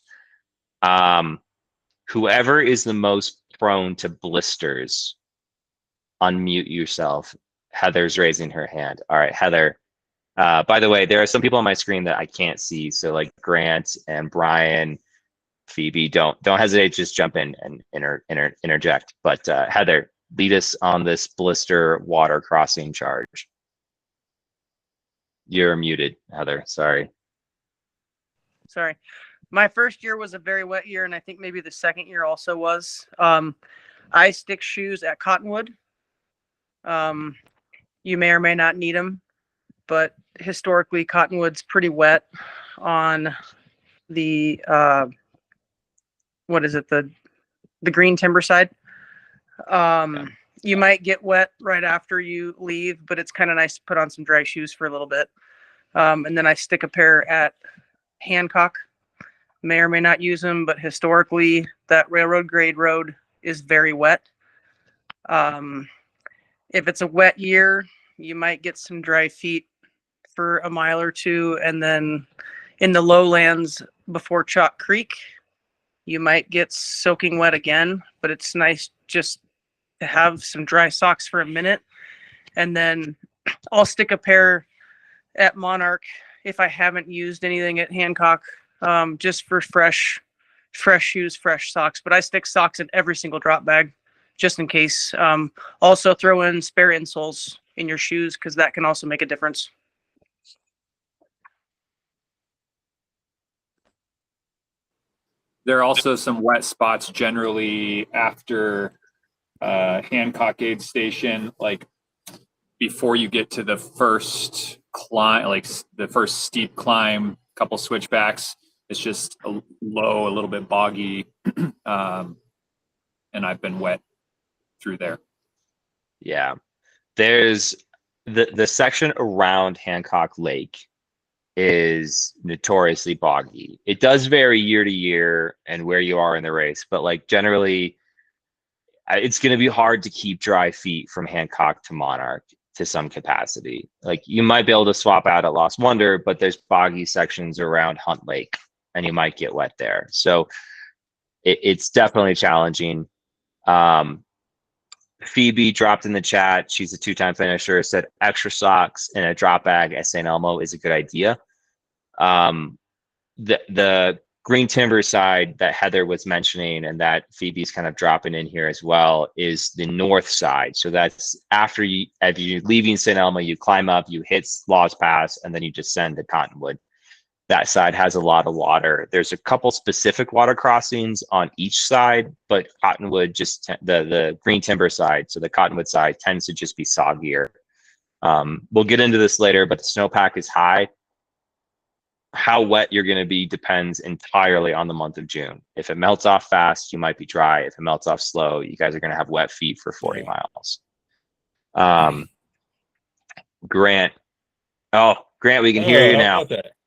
Whoever is the most prone to blisters, unmute yourself. Heather's raising her hand. All right, Heather. By the way, there are some people on my screen that I can't see. So like Grant and Brian, Phoebe, don't hesitate, just jump in and interject. But Heather, lead us on this blister water crossing charge. You're muted, Heather. Sorry. My first year was a very wet year, and I think maybe the second year also was. I stick shoes at Cottonwood. You may or may not need them, but historically Cottonwood's pretty wet on the the green timber side. You might get wet right after you leave, but it's kind of nice to put on some dry shoes for a little bit. And then I stick a pair at Hancock. May or may not use them, but historically that railroad grade road is very wet. If it's a wet year, you might get some dry feet for a mile or two. And then in the lowlands before Chalk Creek, you might get soaking wet again, but it's nice just to have some dry socks for a minute. And then I'll stick a pair at Monarch if I haven't used anything at Hancock, just for fresh shoes, fresh socks. But I stick socks in every single drop bag just in case. Also throw in spare insoles in your shoes because that can also make a difference. There are also some wet spots generally after Hancock Aid Station, like before you get to the first climb, like the first steep climb, couple switchbacks. It's just a little bit boggy, and I've been wet through there. Yeah, there's the section around Hancock Lake is notoriously boggy. It does vary year to year and where you are in the race, but like generally it's going to be hard to keep dry feet from Hancock to Monarch to some capacity. Like you might be able to swap out at Lost Wonder, but there's boggy sections around Hunt Lake and you might get wet there. So it's definitely challenging. Phoebe dropped in the chat. She's a 2-time finisher, said extra socks in a drop bag at St. Elmo is a good idea. The green timber side that Heather was mentioning and that Phoebe's kind of dropping in here as well is the north side. So that's after you're leaving St. Elmo, you climb up, you hit Laws Pass, and then you descend to Cottonwood. That side has a lot of water. There's a couple specific water crossings on each side, but Cottonwood, just the green timber side, so the Cottonwood side tends to just be soggier. We'll get into this later, but the snowpack is high. How wet you're going to be depends entirely on the month of June. If it melts off fast, you might be dry. If it melts off slow, you guys are going to have wet feet for 40 miles. Grant. Oh, Grant, we can hear you now.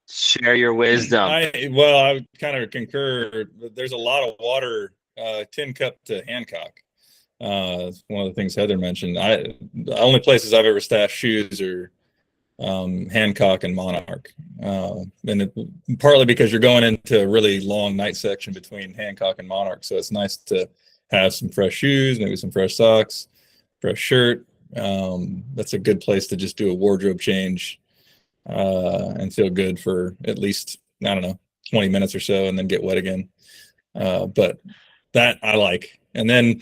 Share your wisdom. I kind of concur. There's a lot of water, tin cup to Hancock. It's one of the things Heather mentioned. The only places I've ever stashed shoes are Hancock and Monarch, partly because you're going into a really long night section between Hancock and Monarch, so it's nice to have some fresh shoes, maybe some fresh socks, fresh shirt. That's a good place to just do a wardrobe change and feel good for at least, I don't know, 20 minutes or so, and then get wet again. But that I like. And then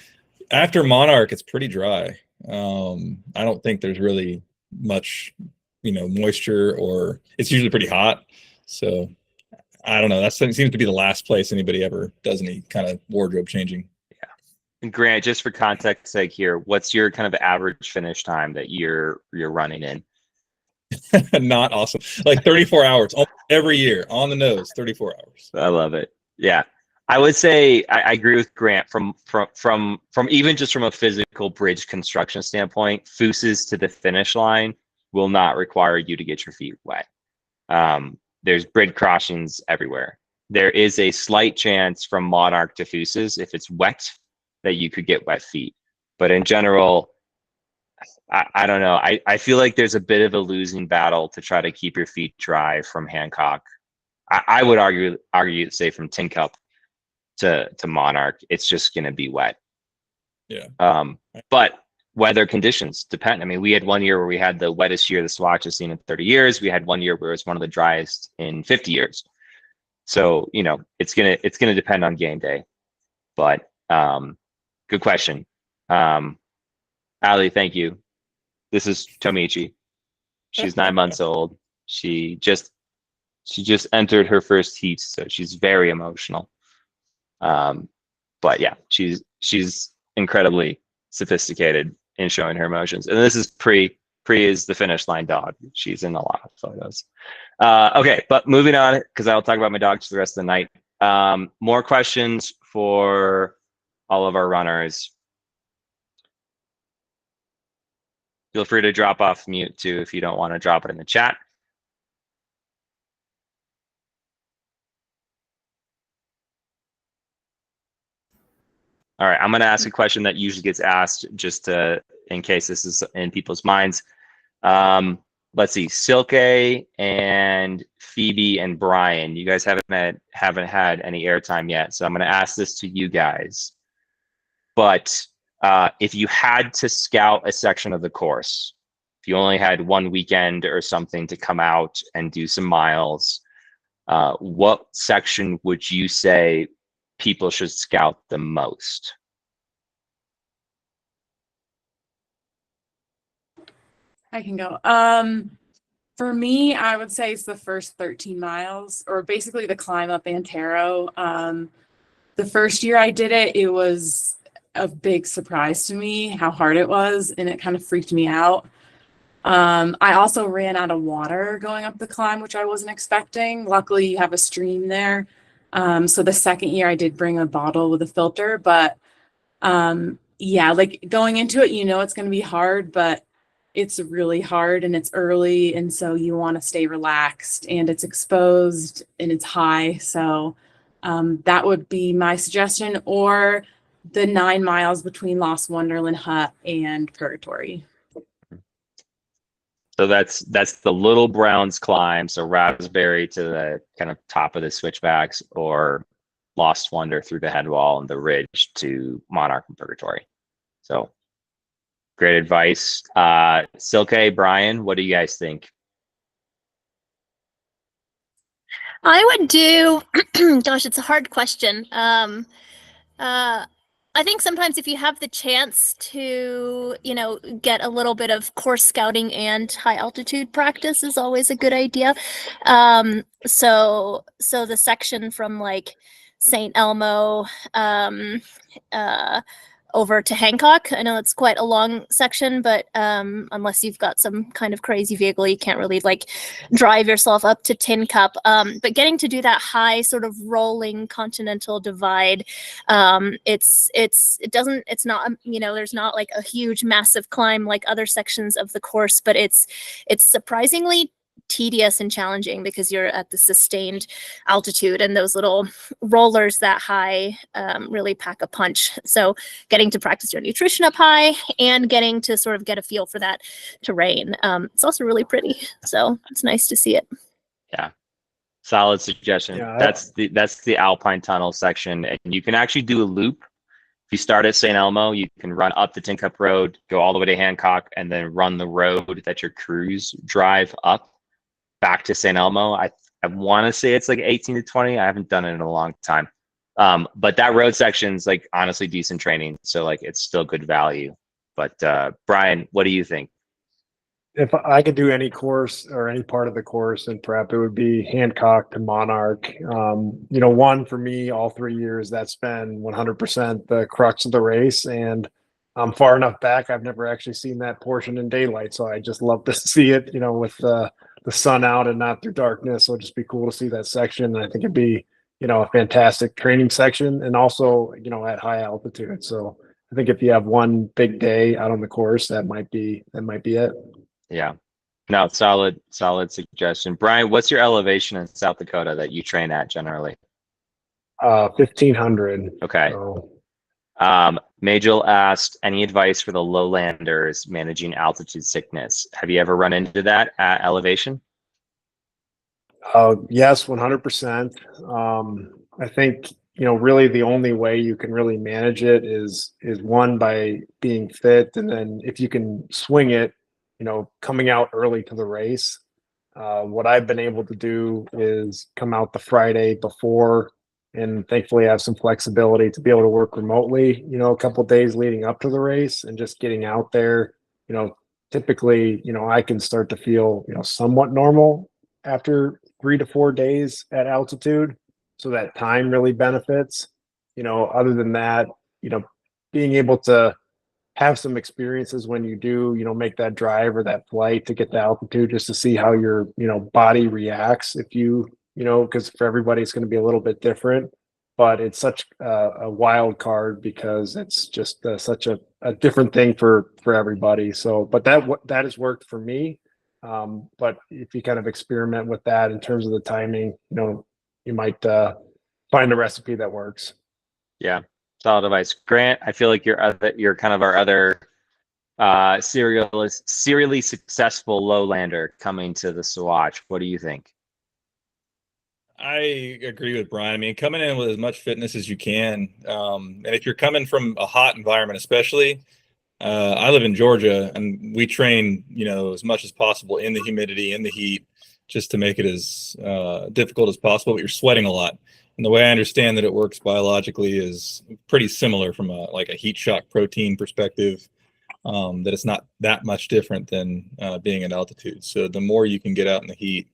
after Monarch, it's pretty dry. I don't think there's really much moisture, or it's usually pretty hot. So I don't know. That seems to be the last place anybody ever does any kind of wardrobe changing. And Grant, just for context sake here, what's your kind of average finish time that you're running in? Not awesome. Like 34 hours every year on the nose, 34 hours. I love it. Yeah. I would say I agree with Grant from even just from a physical bridge construction standpoint, Fooses to the finish line will not require you to get your feet wet. There's bridge crossings everywhere. There is a slight chance from Monarch to Fooses, if it's wet, that you could get wet feet. But in general, I don't know. I feel like there's a bit of a losing battle to try to keep your feet dry from Hancock. I would argue say from Tin Cup to Monarch, it's just going to be wet. Yeah. But weather conditions depend. I mean, we had one year where we had the wettest year the Swatch has seen in 30 years. We had one year where it was one of the driest in 50 years. So, you know, it's gonna depend on game day. But good question. Ali, thank you. This is Tomichi. She's 9 months old. She just entered her first heat, so she's very emotional. But yeah, she's incredibly sophisticated in showing her emotions. And this is Pre is the finish line dog. She's in a lot of photos. Okay, but moving on, because I'll talk about my dogs for the rest of the night. More questions for all of our runners. Feel free to drop off mute too if you don't want to drop it in the chat. All right, I'm going to ask a question that usually gets asked just in case this is in people's minds. Let's see, Silke and Phoebe and Brian, you guys haven't had any airtime yet, so I'm going to ask this to you guys. But if you had to scout a section of the course, if you only had one weekend or something to come out and do some miles, what section would you say people should scout the most? I can go. For me, I would say it's the first 13 miles, or basically the climb up Antero. The first year I did it, it was a big surprise to me how hard it was, and it kind of freaked me out. I also ran out of water going up the climb, which I wasn't expecting. Luckily, you have a stream there. So the second year I did bring a bottle with a filter, but yeah, like going into it, you know it's going to be hard, but it's really hard and it's early, and so you want to stay relaxed, and it's exposed and it's high. So that would be my suggestion, or the 9 miles between Lost Wonderland Hut and Purgatory. So that's the Little Browns climb. So Raspberry to the kind of top of the switchbacks, or Lost Wonder through the head wall and the ridge to Monarch and Purgatory. So great advice. Silke, Brian, what do you guys think? I would do, gosh, it's a hard question. I think sometimes if you have the chance to, you know, get a little bit of course scouting and high altitude practice is always a good idea. So the section from like St. Elmo, over to Hancock. I know it's quite a long section, but unless you've got some kind of crazy vehicle, you can't really like drive yourself up to Tin Cup. But getting to do that high sort of rolling continental divide, it's not, you know, there's not like a huge massive climb like other sections of the course, but it's surprisingly tedious and challenging because you're at the sustained altitude, and those little rollers that high really pack a punch. So getting to practice your nutrition up high and getting to sort of get a feel for that terrain. It's also really pretty, so it's nice to see it. Yeah, solid suggestion. Yeah, That's the Alpine Tunnel section, and you can actually do a loop. If you start at St. Elmo, you can run up the Tin Cup Road, go all the way to Hancock, and then run the road that your crews drive up back to St. Elmo. I want to say it's like 18 to 20. I haven't done it in a long time. But that road section's like honestly decent training. So like it's still good value. But Brian, what do you think? if I could do any course or any part of the course in prep, it would be Hancock to Monarch. One for me, all 3 years, that's been 100% the crux of the race. And I'm far enough back, I've never actually seen that portion in daylight. So I just love to see it, with the sun out and not through darkness. So it'd just be cool to see that section. And I think it'd be, a fantastic training section and also, at high altitude. So I think if you have one big day out on the course, that might be it. Yeah. No, solid suggestion. Brian, what's your elevation in South Dakota that you train at generally? 1,500. Okay. So, Majel asked, any advice for the lowlanders managing altitude sickness? Have you ever run into that at elevation? yes, 100%. I think, really the only way you can really manage it is one, by being fit. And then if you can swing it, coming out early to the race. What I've been able to do is come out the Friday before, and thankfully have some flexibility to be able to work remotely, a couple of days leading up to the race, and just getting out there, typically, I can start to feel, somewhat normal after 3 to 4 days at altitude. So that time really benefits, other than that, being able to have some experiences when you do, make that drive or that flight to get to altitude, just to see how your, body reacts. If because for everybody it's going to be a little bit different, but it's such a wild card because it's just such a different thing for everybody. So, but that has worked for me. But if you kind of experiment with that in terms of the timing, you might find a recipe that works. Yeah. Solid advice. Grant, I feel like you're kind of our other serially successful lowlander coming to the Swatch. What do you think? I agree with Brian. I mean, coming in with as much fitness as you can. And if you're coming from a hot environment, especially, I live in Georgia and we train, as much as possible in the humidity, in the heat, just to make it as difficult as possible, but you're sweating a lot. And the way I understand that it works biologically is pretty similar from a heat shock protein perspective, that it's not that much different than being at altitude. So the more you can get out in the heat,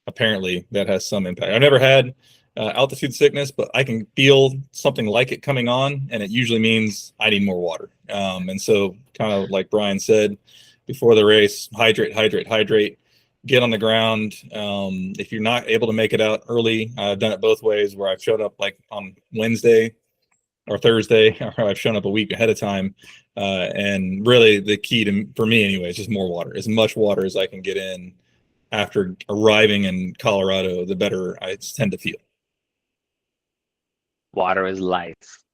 apparently that has some impact. I've never had altitude sickness, but I can feel something like it coming on, and it usually means I need more water. And so kind of like Brian said before the race, hydrate. Get on the ground. If you're not able to make it out early, I've done it both ways, where I've showed up like on Wednesday or Thursday, or I've shown up a week ahead of time. And really the key for me anyway, is just more water. As much water as I can get in after arriving in Colorado, the better I tend to feel. Water is life.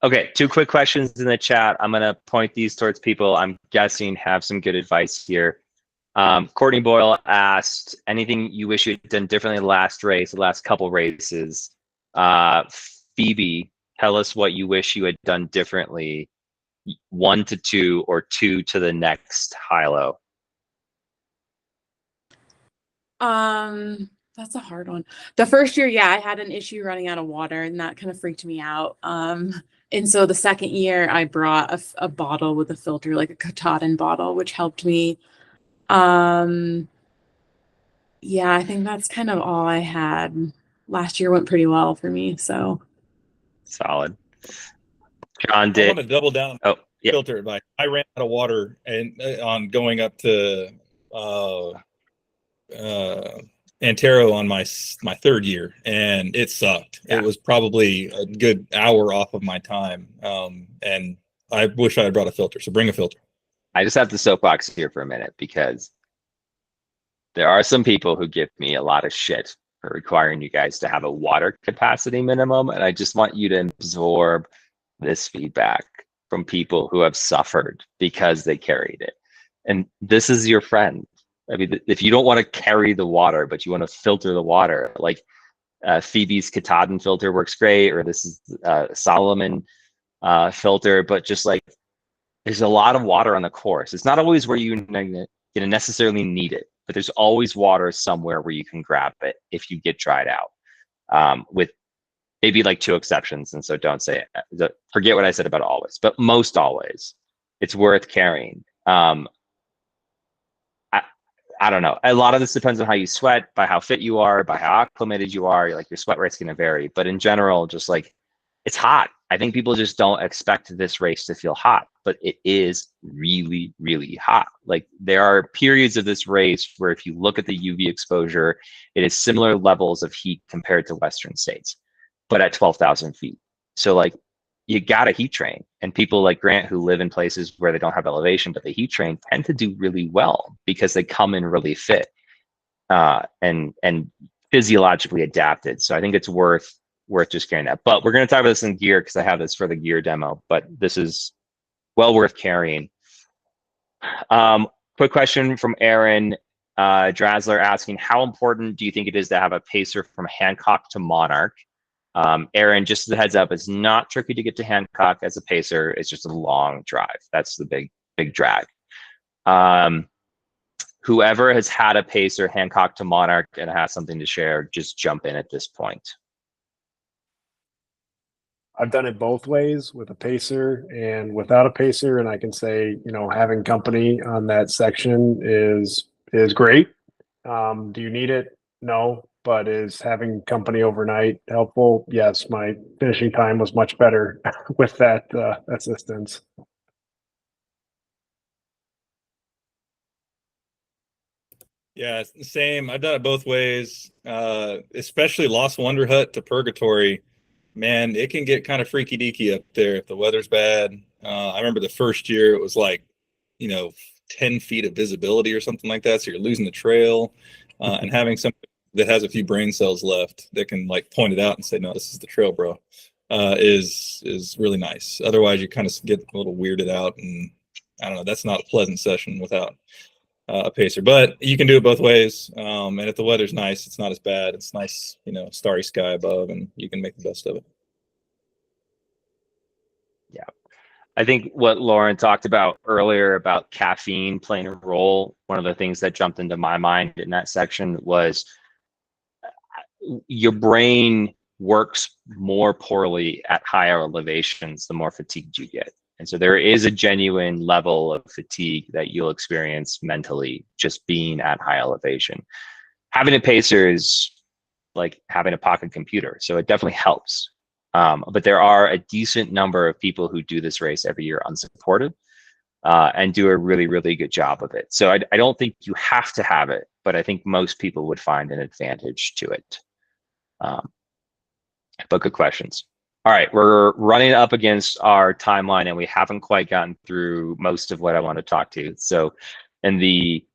Okay, 2 quick questions in the chat. I'm going to point these towards people I'm guessing have some good advice here. Courtney Boyle asked, anything you wish you had done differently the last couple races? Phoebe, tell us what you wish you had done differently, 1 to 2 or 2 to the next high-low. That's a hard one. The first year, yeah, I had an issue running out of water, and that kind of freaked me out. And so the second year, I brought a bottle with a filter, like a Katahdin bottle, which helped me. Yeah, I think that's kind of all I had. Last year went pretty well for me, so. Solid. John did. I want to double down on yeah. filter advice. I ran out of water and on going up to Antero on my 3rd year, and it sucked. Yeah. It was probably a good hour off of my time, and I wish I had brought a filter. So bring a filter. I just have the soapbox here for a minute, because there are some people who give me a lot of shit for requiring you guys to have a water capacity minimum, and I just want you to absorb this feedback from people who have suffered because they carried it. And this is your friend. I mean, if you don't want to carry the water, but you want to filter the water, like Phoebe's Katahdin filter works great, or this is Solomon filter, but just like, there's a lot of water on the course. It's not always where you necessarily need it, but there's always water somewhere where you can grab it if you get dried out, with maybe like 2 exceptions. And so don't say it. Forget what I said about always, but most always, it's worth carrying. Um, I don't know. A lot of this depends on how you sweat, by how fit you are, by how acclimated you are. Like your sweat rate's going to vary. But in general, just like it's hot. I think people just don't expect this race to feel hot, but it is really, really hot. Like there are periods of this race where if you look at the UV exposure, it is similar levels of heat compared to Western states, but at 12,000 feet. So like you got to heat train, and people like Grant who live in places where they don't have elevation but they heat train tend to do really well because they come in really fit and physiologically adapted. So I think it's worth just carrying that. But we're going to talk about this in gear because I have this for the gear demo, but this is well worth carrying. Quick question from Aaron Drasler asking, how important do you think it is to have a pacer from Hancock to Monarch? Aaron, just as a heads up, it's not tricky to get to Hancock as a pacer. It's just a long drive. That's the big drag. Whoever has had a pacer Hancock to Monarch and has something to share, just jump in at this point. I've done it both ways, with a pacer and without a pacer, and I can say, having company on that section is great. Do you need it? No. But is having company overnight helpful? Yes. My finishing time was much better with that assistance. Yeah, it's the same. I've done it both ways, especially Lost Wonder Hut to Purgatory. Man, it can get kind of freaky deaky up there if the weather's bad. I remember the first year it was like, 10 feet of visibility or something like that. So you're losing the trail, and having something that has a few brain cells left that can like point it out and say, no, this is the trail, bro, is really nice. Otherwise you kind of get a little weirded out, and I don't know, that's not a pleasant session without a pacer, but you can do it both ways. And if the weather's nice, it's not as bad. It's nice, starry sky above, and you can make the best of it. Yeah. I think what Lauren talked about earlier about caffeine playing a role, one of the things that jumped into my mind in that section was your brain works more poorly at higher elevations the more fatigued you get. And so there is a genuine level of fatigue that you'll experience mentally just being at high elevation. Having a pacer is like having a pocket computer, so it definitely helps. But there are a decent number of people who do this race every year unsupported and do a really, really good job of it. So I don't think you have to have it, but I think most people would find an advantage to it. But good questions. All right, we're running up against our timeline and we haven't quite gotten through most of what I want to talk to. So in the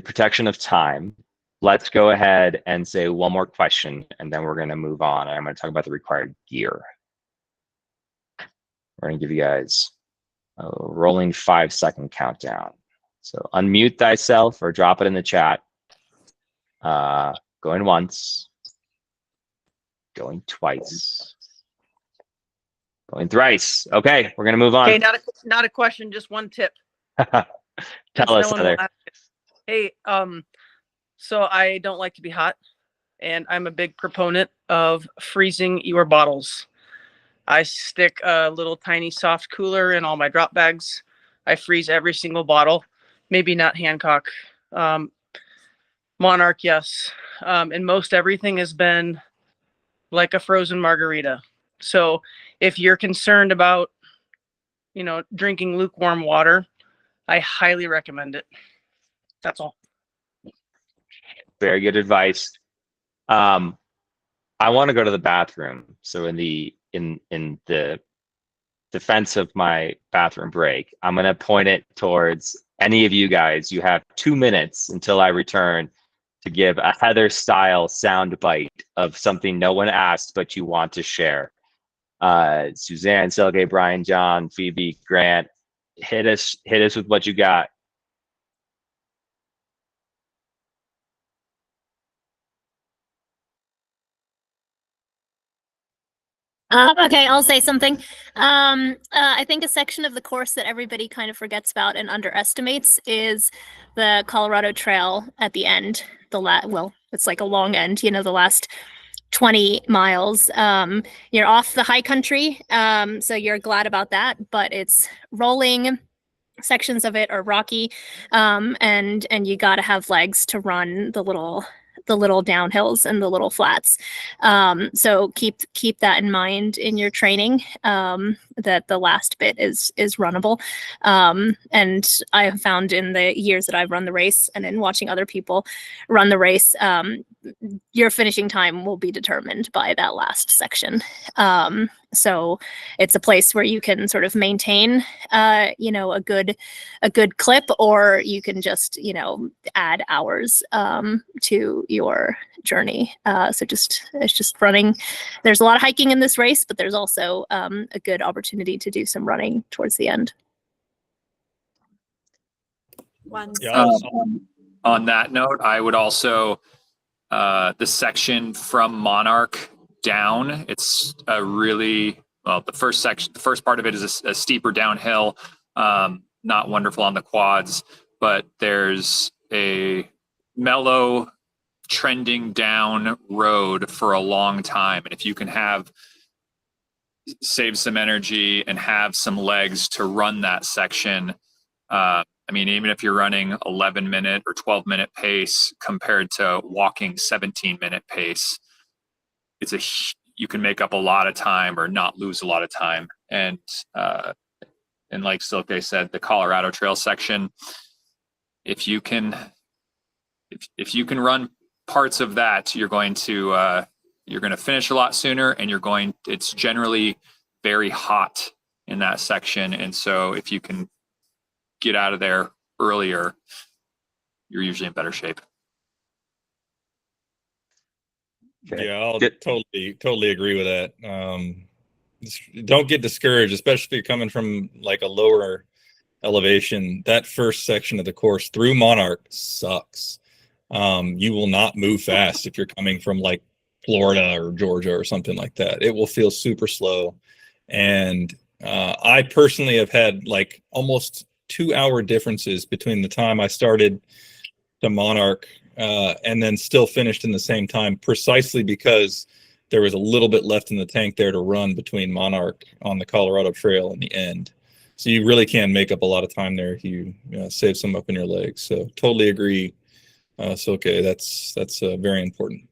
protection of time, let's go ahead and say one more question and then we're going to move on. And I'm going to talk about the required gear. We're going to give you guys a rolling 5-second countdown. So unmute thyself or drop it in the chat. Going once. Going twice. Going thrice. Okay, we're gonna move on. Okay, not a question, just one tip. Tell us, Heather. Hey, so I don't like to be hot, and I'm a big proponent of freezing your bottles. I stick a little tiny soft cooler in all my drop bags. I freeze every single bottle. Maybe not Hancock. Monarch, yes. And most everything has been like a frozen margarita. So if you're concerned about, drinking lukewarm water, I highly recommend it. That's all. Very good advice. I want to go to the bathroom. So in the defense of my bathroom break, I'm going to point it towards any of you guys. You have 2 minutes until I return to give a Heather style sound bite of something no one asked, but you want to share. Suzanne, Sergey, Brian, John, Phoebe, Grant, hit us with what you got. Okay, I'll say something. I think a section of the course that everybody kind of forgets about and underestimates is the Colorado Trail at the end. Well, it's like a long end, the last 20 miles. You're off the high country, so you're glad about that, but it's rolling. Sections of it are rocky, and you got to have legs to run the little downhills and the little flats. So keep that in mind in your training, that the last bit is runnable. And I have found in the years that I've run the race and in watching other people run the race, your finishing time will be determined by that last section. So it's a place where you can sort of maintain, a good clip, or you can just, add hours to your journey. So it's just running. There's a lot of hiking in this race, but there's also a good opportunity to do some running towards the end. On that note, I would also, the section from Monarch down, it's a really, well, the first part of it is a steeper downhill, not wonderful on the quads, but there's a mellow trending down road for a long time. And if you can save some energy and have some legs to run that section, even if you're running 11-minute or 12-minute pace compared to walking 17-minute pace, you can make up a lot of time or not lose a lot of time. And like Silke said, the Colorado Trail section, if you can run parts of that, you're going to finish a lot sooner, and it's generally very hot in that section. And so if you can get out of there earlier, you're usually in better shape. Okay. Yeah, I'll totally agree with that. Don't get discouraged, especially if you're coming from like a lower elevation. That first section of the course through Monarch sucks. You will not move fast if you're coming from like Florida or Georgia or something like that. It will feel super slow. And I personally have had like almost 2-hour differences between the time I started the Monarch and then still finished in the same time, precisely because there was a little bit left in the tank there to run between Monarch on the Colorado Trail and the end. So you really can make up a lot of time there if you save some up in your legs. So totally agree. Okay, that's very important.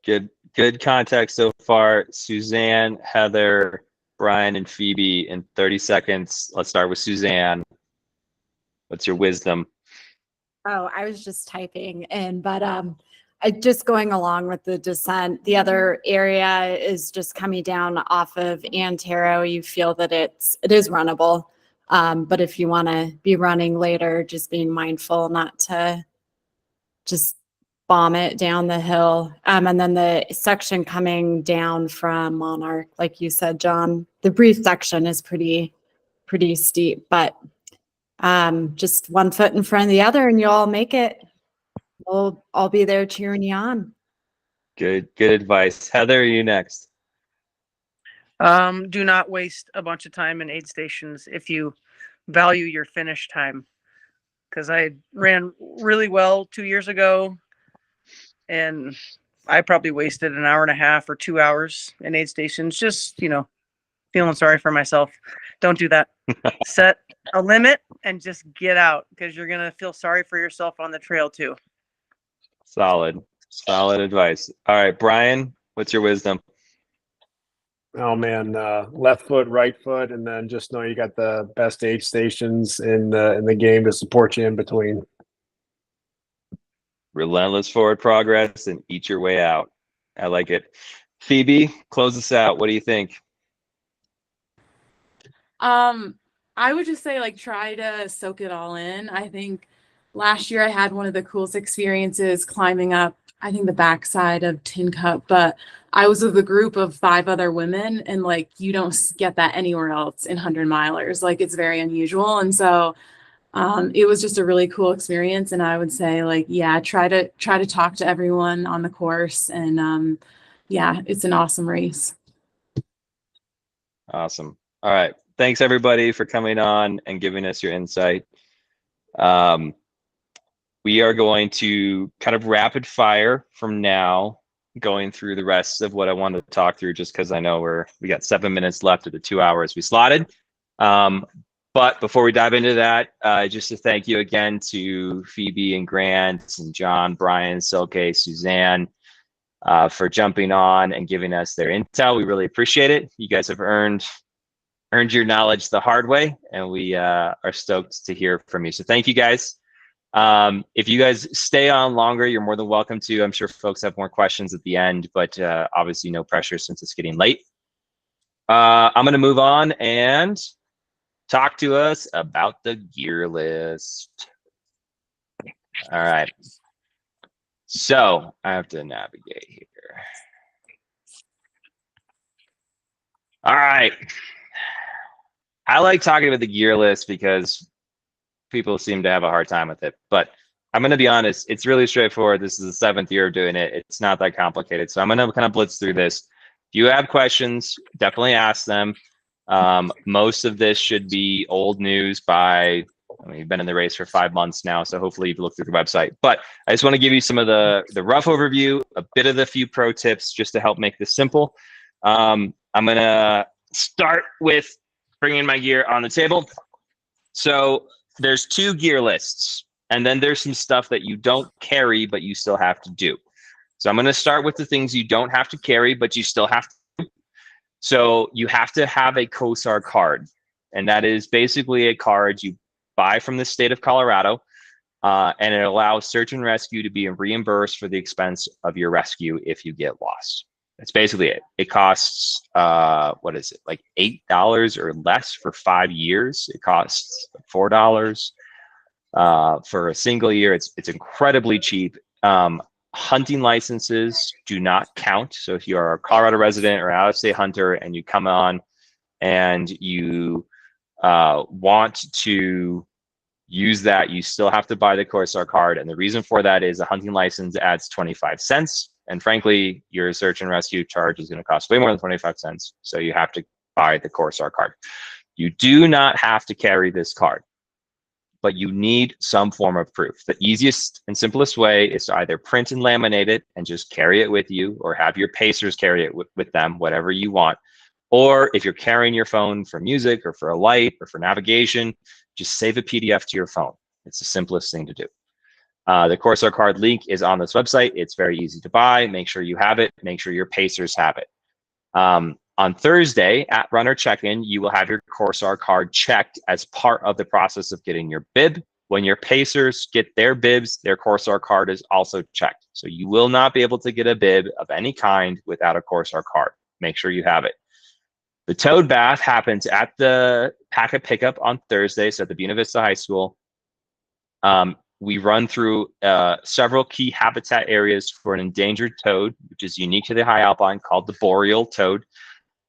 Good context so far. Suzanne, Heather, Brian, and Phoebe in 30 seconds. Let's start with Suzanne. What's your wisdom? Oh, I was just typing in, but I just going along with the descent. The other area is just coming down off of Antero. You feel that it is runnable, but if you want to be running later, just being mindful not to just bomb it down the hill. And then the section coming down from Monarch, like you said, John, the brief section is pretty steep, but just one foot in front of the other and you'll all make it. I'll be there cheering you on. Good advice. Heather, are you next? Do not waste a bunch of time in aid stations if you value your finish time. Because I ran really well 2 years ago, and I probably wasted an hour and a half or 2 hours in aid stations. Just, feeling sorry for myself. Don't do that. Set a limit and just get out, because you're going to feel sorry for yourself on the trail too. Solid advice. All right, Brian, what's your wisdom? Oh man, left foot, right foot, and then just know you got the best aid stations in the game to support you in between. Relentless forward progress and eat your way out. I like it. Phoebe, close us out. What do you think? I would just say try to soak it all in. I think last year I had one of the coolest experiences climbing up, I think, the backside of Tin Cup, but I was with a group of 5 other women, and you don't get that anywhere else in 100 milers. It's very unusual. And so it was just a really cool experience. And I would say try to talk to everyone on the course. And it's an awesome race. Awesome. All right. Thanks everybody for coming on and giving us your insight. We are going to kind of rapid fire from now going through the rest of what I wanted to talk through, just because I know we got 7 minutes left of the 2 hours we slotted. But before we dive into that, just to thank you again to Phoebe and Grant and John, Brian, Silke, Suzanne, for jumping on and giving us their intel. We really appreciate it. You guys have earned your knowledge the hard way, and we are stoked to hear from you. So thank you guys. If you guys stay on longer, you're more than welcome to. I'm sure folks have more questions at the end, but obviously no pressure since it's getting late. I'm going to move on and talk to us about the gear list. All right. So I have to navigate here. All right. I like talking about the gear list because people seem to have a hard time with it, but I'm going to be honest, it's really straightforward. This is the 7th year of doing it. It's not that complicated. So I'm going to kind of blitz through this. If you have questions, definitely ask them. Most of this should be old news by, you've been in the race for 5 months now, so hopefully you've looked through the website. But I just want to give you some of the rough overview, a bit of the few pro tips just to help make this simple. I'm going to start with bringing my gear on the table. So there's 2 gear lists, and then there's some stuff that you don't carry, but you still have to do. So I'm going to start with the things you don't have to carry, but you still have to do. So you have to have a COSAR card, and that is basically a card you buy from the state of Colorado, and it allows search and rescue to be reimbursed for the expense of your rescue if you get lost. That's basically it. It costs, what is it, like $8 or less for 5 years. It costs $4 for a single year. It's incredibly cheap. Hunting licenses do not count. So if you are a Colorado resident or out-of-state hunter and you come on and you want to use that, you still have to buy the COSAR card. And the reason for that is a hunting license adds 25 cents. And frankly, your search and rescue charge is going to cost way more than 25 cents. So you have to buy the COSAR card. You do not have to carry this card, but you need some form of proof. The easiest and simplest way is to either print and laminate it and just carry it with you, or have your pacers carry it with them, whatever you want. Or if you're carrying your phone for music or for a light or for navigation, just save a PDF to your phone. It's the simplest thing to do. The COSAR card link is on this website. It's very easy to buy. Make sure you have it. Make sure your pacers have it. On Thursday at Runner Check-In, you will have your COSAR card checked as part of the process of getting your bib. When your pacers get their bibs, their COSAR card is also checked. So you will not be able to get a bib of any kind without a COSAR card. Make sure you have it. The toad bath happens at the packet pickup on Thursday, so at the Buena Vista High School. We run through several key habitat areas for an endangered toad, which is unique to the High Alpine, called the boreal toad,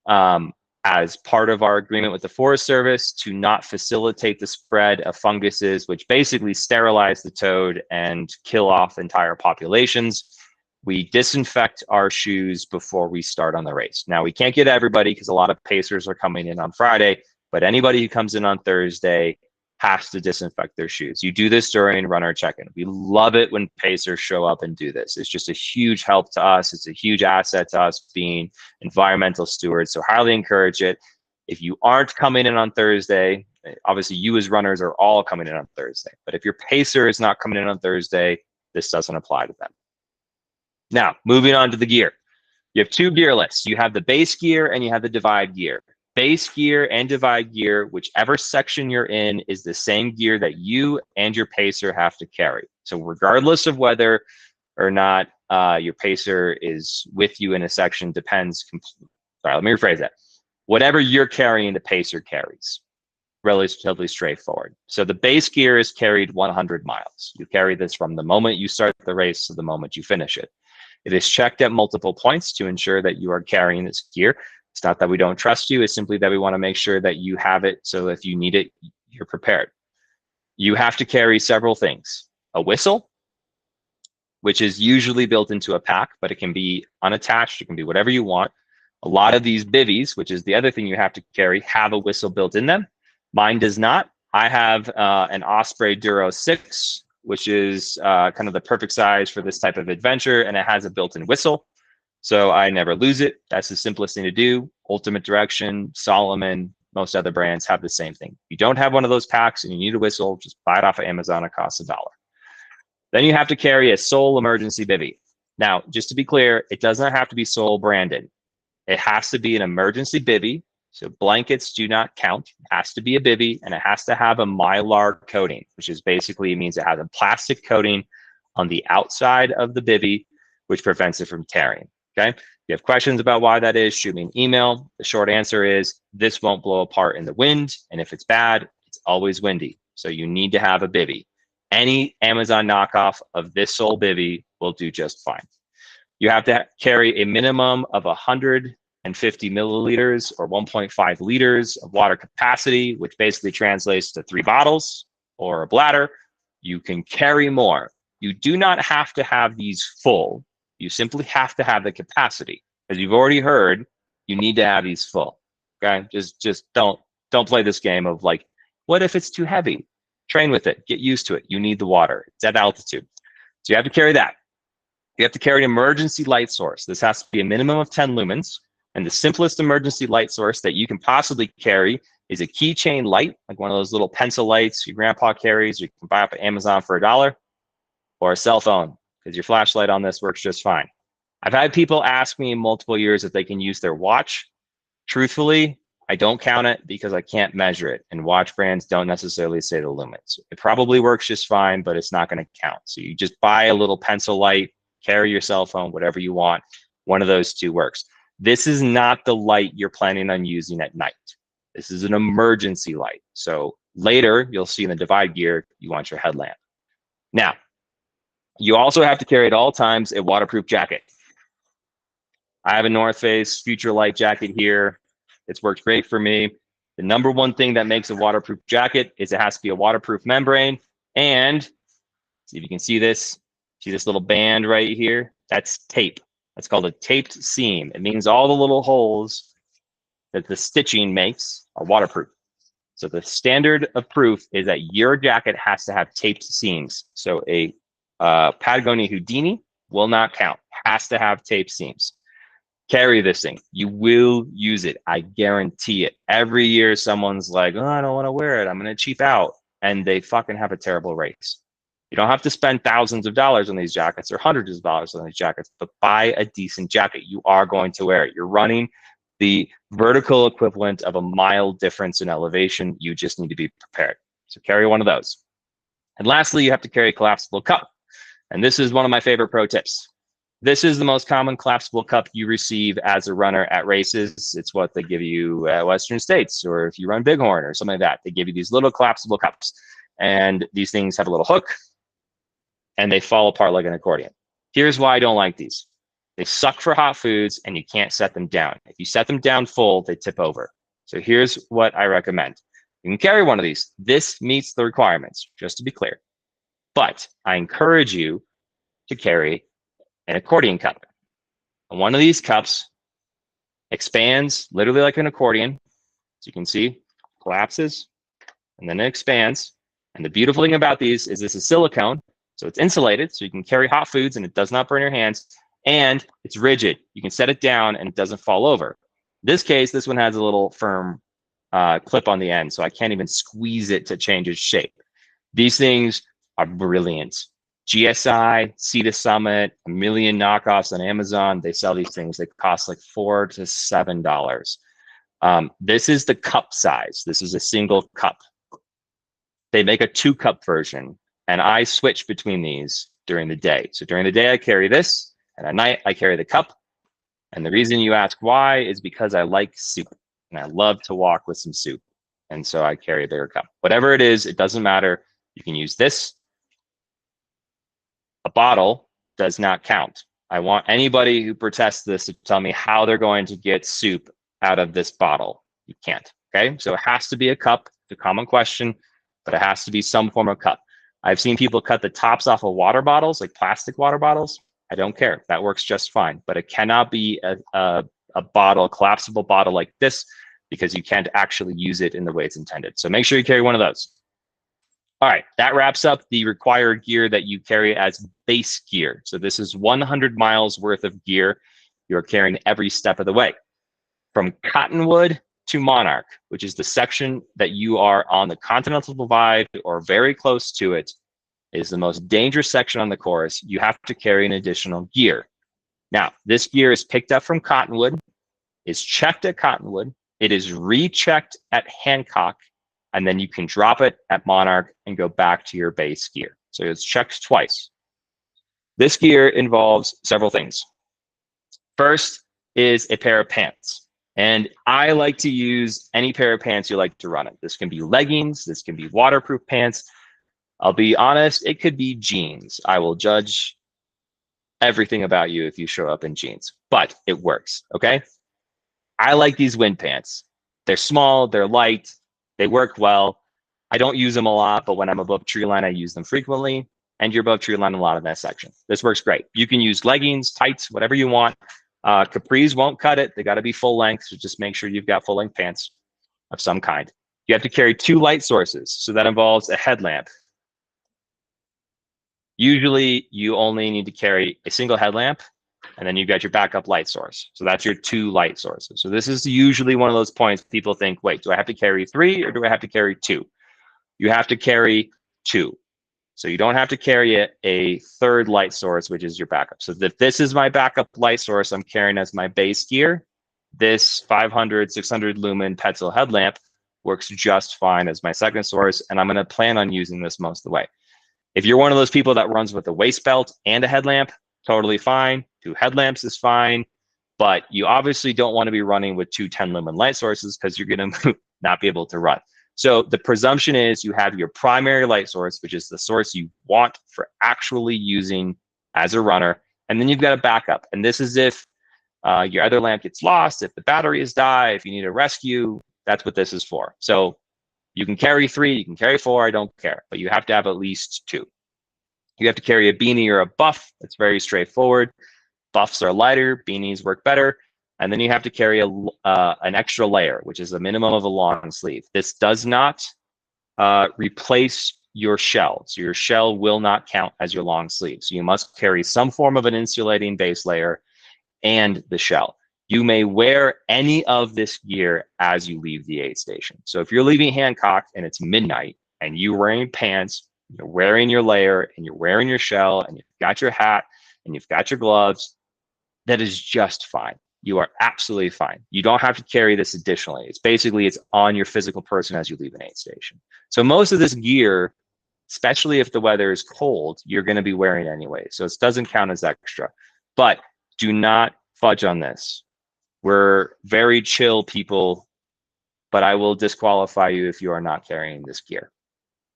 as part of our agreement with the Forest Service to not facilitate the spread of funguses, which basically sterilize the toad and kill off entire populations. We disinfect our shoes before we start on the race. Now, we can't get everybody because a lot of pacers are coming in on Friday, but anybody who comes in on Thursday has to disinfect their shoes. You do this during Runner Check-In. We love it when pacers show up and do this. It's just a huge help to us. It's a huge asset to us being environmental stewards. So highly encourage it. If you aren't coming in on Thursday, obviously you as runners are all coming in on Thursday. But if your pacer is not coming in on Thursday, this doesn't apply to them. Now, moving on to the gear. You have 2 gear lists. You have the base gear and you have the divide gear. Base gear and divide gear, whichever section you're in, is the same gear that you and your pacer have to carry. So regardless of whether or not your pacer is with you in a section, depends. Sorry, let me rephrase that. Whatever you're carrying, the pacer carries. Relatively straightforward. So the base gear is carried 100 miles. You carry this from the moment you start the race to the moment you finish it. It is checked at multiple points to ensure that you are carrying this gear. It's not that we don't trust you. It's simply that we want to make sure that you have it, so if you need it, you're prepared. You have to carry several things. A whistle, which is usually built into a pack, but it can be unattached. It can be whatever you want. A lot of these bivvies, which is the other thing you have to carry, have a whistle built in them. Mine does not. I have an Osprey Duro 6, which is kind of the perfect size for this type of adventure, and it has a built-in whistle. So I never lose it. That's the simplest thing to do. Ultimate Direction, Solomon, most other brands have the same thing. If you don't have one of those packs and you need a whistle, just buy it off of Amazon. It costs $1. Then you have to carry a Soul emergency bivvy. Now, just to be clear, it does not have to be Soul branded. It has to be an emergency bivvy. So blankets do not count. It has to be a bivvy, and it has to have a Mylar coating, which is basically means it has a plastic coating on the outside of the bivvy, which prevents it from tearing. Okay. If you have questions about why that is, shoot me an email. The short answer is this won't blow apart in the wind. And if it's bad, it's always windy. So you need to have a bivvy. Any Amazon knockoff of this Soul bivvy will do just fine. You have to carry a minimum of 150 milliliters or 1.5 liters of water capacity, which basically translates to 3 bottles or a bladder. You can carry more. You do not have to have these full. You simply have to have the capacity. As you've already heard, you need to have these full. Okay, just don't play this game of like, what if it's too heavy? Train with it. Get used to it. You need the water. It's at altitude. So you have to carry that. You have to carry an emergency light source. This has to be a minimum of 10 lumens. And the simplest emergency light source that you can possibly carry is a keychain light, like one of those little pencil lights your grandpa carries, or you can buy up at Amazon for $1, or a cell phone, because your flashlight on this works just fine. I've had people ask me in multiple years if they can use their watch. Truthfully, I don't count it because I can't measure it, and watch brands don't necessarily say the lumens. It probably works just fine, but it's not going to count. So you just buy a little pencil light, carry your cell phone, whatever you want. One of those two works. This is not the light you're planning on using at night. This is an emergency light. So later, you'll see in the divide gear, you want your headlamp. Now, you also have to carry at all times a waterproof jacket. I have a North Face Future Light jacket here. It's worked great for me. The number one thing that makes a waterproof jacket is it has to be a waterproof membrane. And see if you can see this. See this little band right here? That's tape. That's called a taped seam. It means all the little holes that the stitching makes are waterproof. So the standard of proof is that your jacket has to have taped seams. So a Patagonia Houdini will not count. Has to have taped seams. Carry this thing. You will use it. I guarantee it. Every year someone's like, oh, I don't want to wear it. I'm going to cheap out. And they fucking have a terrible race. You don't have to spend thousands of dollars on these jackets or hundreds of dollars on these jackets, but buy a decent jacket. You are going to wear it. You're running the vertical equivalent of a mile difference in elevation. You just need to be prepared. So carry one of those. And lastly, you have to carry a collapsible cup. And this is one of my favorite pro tips. This is the most common collapsible cup you receive as a runner at races. It's what they give you at Western States, or if you run Bighorn or something like that. They give you these little collapsible cups. And these things have a little hook, and they fall apart like an accordion. Here's why I don't like these. They suck for hot foods, and you can't set them down. If you set them down full, they tip over. So here's what I recommend. You can carry one of these. This meets the requirements, just to be clear. But I encourage you to carry an accordion cup. And one of these cups expands literally like an accordion. As you can see, collapses, and then it expands. And the beautiful thing about these is this is silicone, so it's insulated, so you can carry hot foods and it does not burn your hands. And it's rigid. You can set it down and it doesn't fall over. In this case, this one has a little firm clip on the end, so I can't even squeeze it to change its shape. These things are brilliant. GSI, Sea to Summit, a million knockoffs on Amazon. They sell these things. They cost like $4 to $7. This is the cup size. This is a single cup. They make a 2-cup version, and I switch between these during the day. So during the day, I carry this, and at night, I carry the cup. And the reason you ask why is because I like soup, and I love to walk with some soup. And so I carry a bigger cup. Whatever it is, it doesn't matter. You can use this. A bottle does not count. I want anybody who protests this to tell me how they're going to get soup out of this bottle. You can't, okay? So it has to be a cup. It's a common question, but it has to be some form of cup. I've seen people cut the tops off of water bottles, like plastic water bottles. I don't care. That works just fine, but it cannot be a bottle, a collapsible bottle like this, because you can't actually use it in the way it's intended. So make sure you carry one of those. All right, that wraps up the required gear that you carry as base gear. So this is 100 miles worth of gear. You're carrying every step of the way. From Cottonwood to Monarch, which is the section that you are on the Continental Divide or very close to it, is the most dangerous section on the course. You have to carry an additional gear. Now, this gear is picked up from Cottonwood, is checked at Cottonwood, it is rechecked at Hancock, and then you can drop it at Monarch and go back to your base gear. So it's checked twice. This gear involves several things. First is a pair of pants. And I like to use any pair of pants you like to run in. This can be leggings, this can be waterproof pants. I'll be honest, it could be jeans. I will judge everything about you if you show up in jeans, but it works, okay? I like these wind pants. They're small, they're light, they work well. I don't use them a lot, but when I'm above tree line, I use them frequently, and you're above tree line a lot in that section. This works great. You can use leggings, tights, whatever you want. Capris won't cut it. They gotta be full length, so just make sure you've got full length pants of some kind. You have to carry 2 light sources, so that involves a headlamp. Usually you only need to carry a single headlamp, and then you've got your backup light source. So that's your 2 light sources. So this is usually one of those points people think, wait, do I have to carry 3 or do I have to carry 2? You have to carry 2. So you don't have to carry a third light source, which is your backup. So if this is my backup light source I'm carrying as my base gear, this 500, 600 lumen Petzl headlamp works just fine as my second source, and I'm gonna plan on using this most of the way. If you're one of those people that runs with a waist belt and a headlamp, totally fine. 2 headlamps is fine, but you obviously don't want to be running with 2 10 lumen light sources because you're going to not be able to run. So the presumption is you have your primary light source, which is the source you want for actually using as a runner, and then you've got a backup. And this is if your other lamp gets lost, if the batteries die, if you need a rescue, that's what this is for. So you can carry 3, you can carry 4, I don't care, but you have to have at least 2. You have to carry a beanie or a buff. It's very straightforward. Buffs are lighter, beanies work better. And then you have to carry an extra layer, which is a minimum of a long sleeve. This does not replace your shell. So your shell will not count as your long sleeve. So you must carry some form of an insulating base layer and the shell. You may wear any of this gear as you leave the aid station. So if you're leaving Hancock and it's midnight and you're wearing pants, you're wearing your layer and you're wearing your shell and you've got your hat and you've got your gloves, that is just fine. You are absolutely fine. You don't have to carry this additionally. It's on your physical person as you leave an aid station. So most of this gear, especially if the weather is cold, you're going to be wearing anyway. So it doesn't count as extra. But do not fudge on this. We're very chill people, but I will disqualify you if you are not carrying this gear.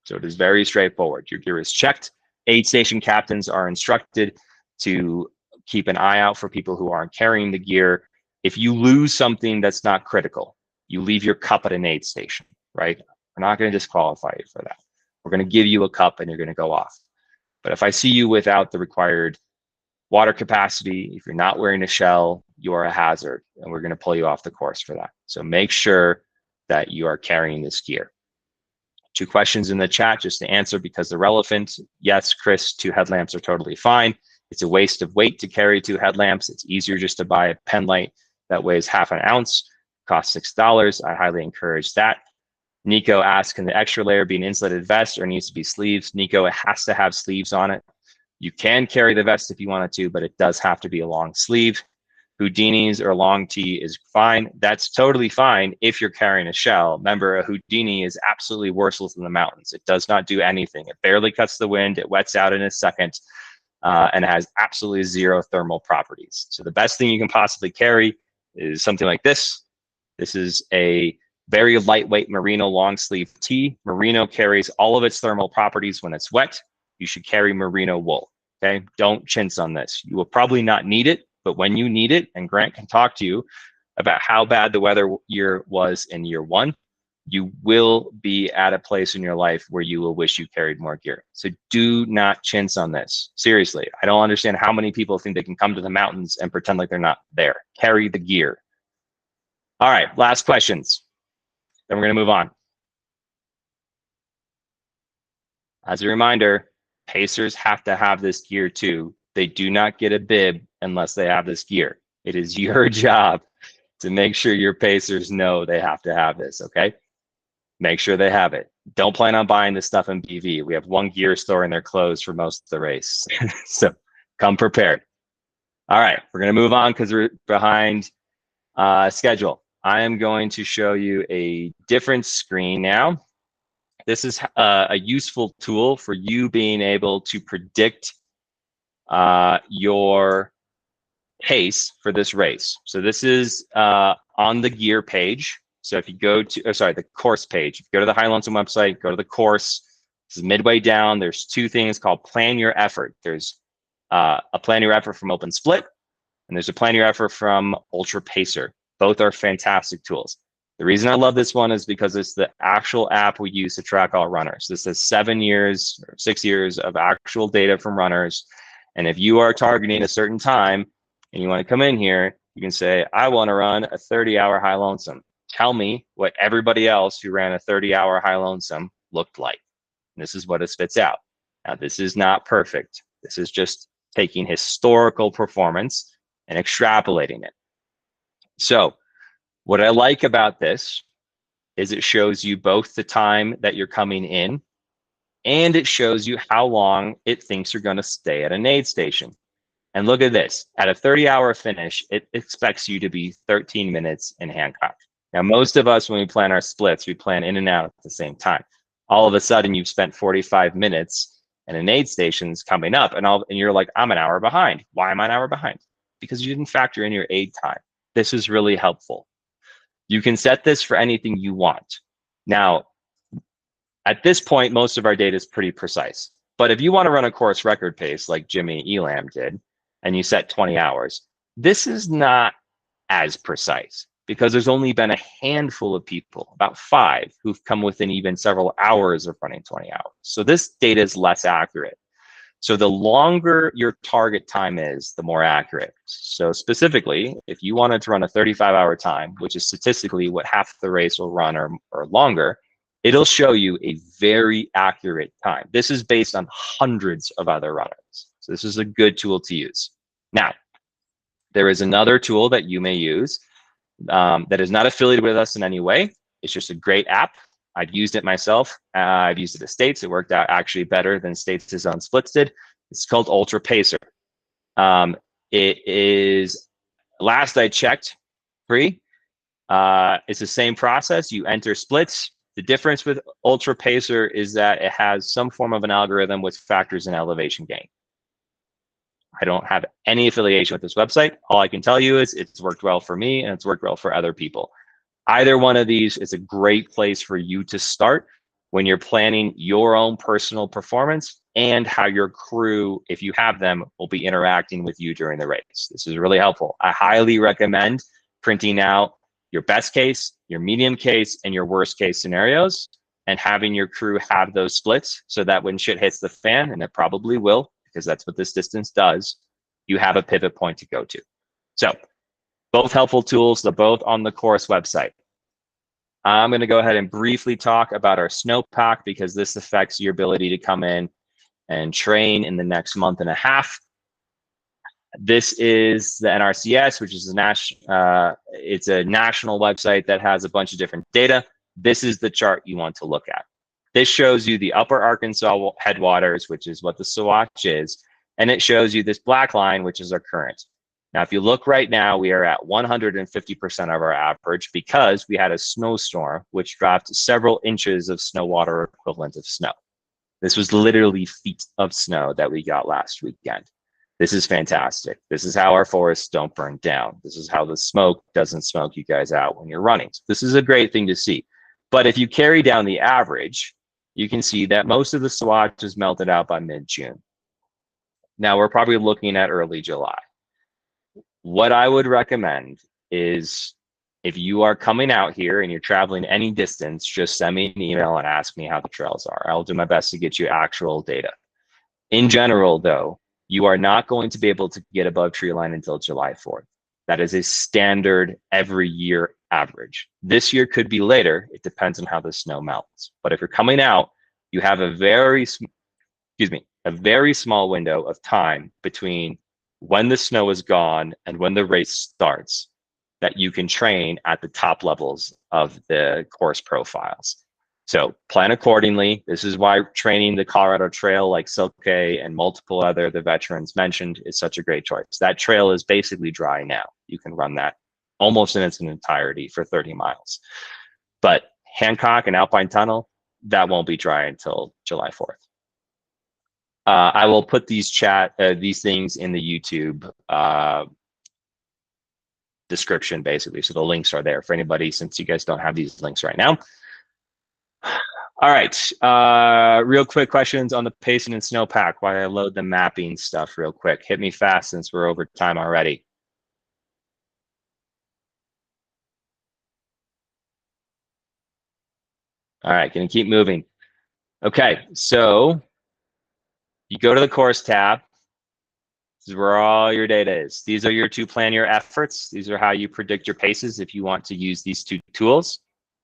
So it is very straightforward. Your gear is checked. Aid station captains are instructed to keep an eye out for people who aren't carrying the gear. If you lose something that's not critical, you leave your cup at an aid station, right? We're not going to disqualify you for that. We're going to give you a cup and you're going to go off. But if I see you without the required water capacity, if you're not wearing a shell, you are a hazard, and we're going to pull you off the course for that. So make sure that you are carrying this gear. 2 questions in the chat just to answer because they're relevant. Yes, Chris, 2 headlamps are totally fine. It's a waste of weight to carry 2 headlamps. It's easier just to buy a pen light that weighs ½ an ounce, costs $6. I highly encourage that. Nico asks, can the extra layer be an insulated vest or needs to be sleeves? Nico, it has to have sleeves on it. You can carry the vest if you wanted to, but it does have to be a long sleeve. Houdinis or long tee is fine. That's totally fine if you're carrying a shell. Remember, a Houdini is absolutely worthless in the mountains. It does not do anything. It barely cuts the wind. It wets out in a second, and it has absolutely 0 thermal properties. So the best thing you can possibly carry is something like this. This is a very lightweight merino long sleeve tee. Merino carries all of its thermal properties when it's wet. You should carry merino wool, okay? Don't chintz on this. You will probably not need it, but when you need it, and Grant can talk to you about how bad the weather year was in year 1, you will be at a place in your life where you will wish you carried more gear. So do not chintz on this. Seriously, I don't understand how many people think they can come to the mountains and pretend like they're not there. Carry the gear. All right, last questions. Then we're gonna move on. As a reminder, Pacers have to have this gear too. They do not get a bib unless they have this gear. It is your job to make sure your pacers know they have to have this, okay? Make sure they have it. Don't plan on buying this stuff in BV. We have one gear store and they're closed for most of the race. So come prepared. All right, we're gonna move on because we're behind schedule. I am going to show you a different screen now. This is a useful tool for you being able to predict your pace for this race. So this is on the gear page. So if you go to, the course page, if you go to the High Lonesome website, go to the course. This is midway down. There's two things called Plan Your Effort. There's a Plan Your Effort from Open Split, and there's a Plan Your Effort from Ultra Pacer. Both are fantastic tools. The reason I love this one is because it's the actual app we use to track all runners. This is 7 years or 6 years of actual data from runners. And if you are targeting a certain time and you want to come in here, you can say, I want to run a 30-hour High Lonesome. Tell me what everybody else who ran a 30-hour High Lonesome looked like. And this is what it spits out. Now, this is not perfect. This is just taking historical performance and extrapolating it. So what I like about this is it shows you both the time that you're coming in, and it shows you how long it thinks you're going to stay at an aid station. And look at this. At a 30-hour finish, it expects you to be 13 minutes in Hancock. Now, most of us, when we plan our splits, we plan in and out at the same time. All of a sudden, you've spent 45 minutes and an aid station's coming up, and you're like, I'm an hour behind. Why am I an hour behind? Because you didn't factor in your aid time. This is really helpful. You can set this for anything you want. Now, at this point, most of our data is pretty precise. But if you want to run a course record pace like Jimmy Elam did, and you set 20 hours, this is not as precise because there's only been a handful of people, about 5, who've come within even several hours of running 20 hours. So this data is less accurate. So the longer your target time is, the more accurate. So specifically, if you wanted to run a 35-hour time, which is statistically what half the race will run or longer, it'll show you a very accurate time. This is based on hundreds of other runners. So this is a good tool to use. Now, there is another tool that you may use that is not affiliated with us in any way. It's just a great app. I've used it myself. I've used it at States. It worked out actually better than States' own splits did. It's called Ultra Pacer. It is, last I checked, free. It's the same process. You enter splits. The difference with Ultra Pacer is that it has some form of an algorithm which factors in elevation gain. I don't have any affiliation with this website. All I can tell you is it's worked well for me and it's worked well for other people. Either one of these is a great place for you to start when you're planning your own personal performance and how your crew, if you have them, will be interacting with you during the race. This is really helpful. I highly recommend printing out your best case, your medium case, and your worst case scenarios, and having your crew have those splits so that when shit hits the fan, and it probably will, because that's what this distance does, you have a pivot point to go to. So both helpful tools. They're both on the course website. I'm going to go ahead and briefly talk about our snowpack because this affects your ability to come in and train in the next month and a half. This is the NRCS, which is it's a national website that has a bunch of different data. This is the chart you want to look at. This shows you the upper Arkansas headwaters, which is what the Sawatch is, and it shows you this black line, which is our current. Now, if you look right now, we are at 150% of our average because we had a snowstorm, which dropped several inches of snow water equivalent of snow. This was literally feet of snow that we got last weekend. This is fantastic. This is how our forests don't burn down. This is how the smoke doesn't smoke you guys out when you're running. So this is a great thing to see. But if you carry down the average, you can see that most of the Sawatch is melted out by mid-June. Now, we're probably looking at early July. What I would recommend is if you are coming out here and you're traveling any distance, just send me an email and ask me how the trails are. I'll do my best to get you actual data. In general, though, you are not going to be able to get above tree line until July 4th. That is a standard every year average. This year could be later. It depends on how the snow melts. But if you're coming out, you have a very small window of time between when the snow is gone and when the race starts, that you can train at the top levels of the course profiles. So plan accordingly. This is why training the Colorado Trail like Silke and multiple other the veterans mentioned is such a great choice. That trail is basically dry now. You can run that almost in its entirety for 30 miles. But Hancock and Alpine Tunnel, that won't be dry until July 4th. I will put these things in the YouTube description, basically. So the links are there for anybody, since you guys don't have these links right now. All right, real quick questions on the pacing and snowpack while I load the mapping stuff real quick. Hit me fast since we're over time already. All right, gonna keep moving. Okay, so you go to the course tab. This is where all your data is. These are your to plan your efforts. These are how you predict your paces if you want to use these two tools.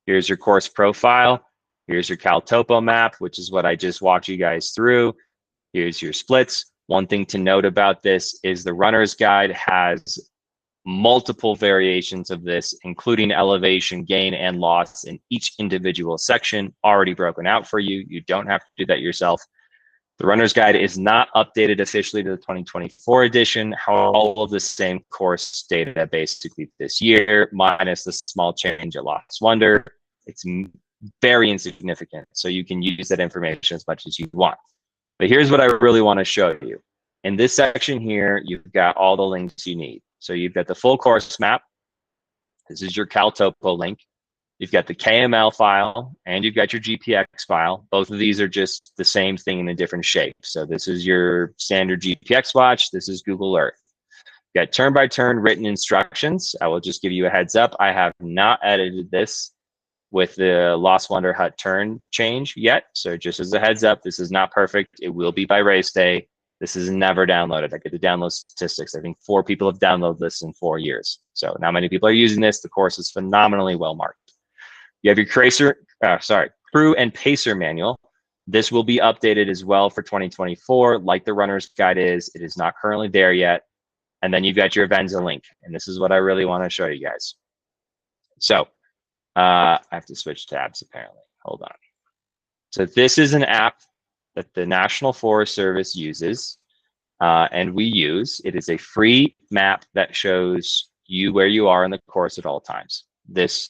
Here's your course profile. Here's your CalTopo map, which is what I just walked you guys through. Here's your splits. One thing to note about this is the runner's guide has multiple variations of this, including elevation gain and loss in each individual section already broken out for you. You don't have to do that yourself. The runner's guide is not updated officially to the 2024 edition. However, all of the same course data basically this year, minus the small change at Lost Wonder. It's very insignificant, so you can use that information as much as you want. But here's what I really want to show you. In this section here, you've got all the links you need. So you've got the full course map. This is your CalTopo link. You've got the KML file and you've got your GPX file. Both of these are just the same thing in a different shape. So this is your standard GPX watch. This is Google Earth. You've got turn-by-turn written instructions. I will just give you a heads up. I have not edited this with the Lost Wonder Hut turn change yet. So just as a heads up, this is not perfect. It will be by race day. This is never downloaded. I get the download statistics. I think 4 people have downloaded this in 4 years. So not many people are using this. The course is phenomenally well marked. You have your crew and pacer manual. This will be updated as well for 2024, like the runner's guide is. It is not currently there yet. And then you've got your Avenza link. And this is what I really want to show you guys. So I have to switch tabs apparently. Hold on. So this is an app that the National Forest Service uses and we use. It is a free map that shows you where you are in the course at all times. This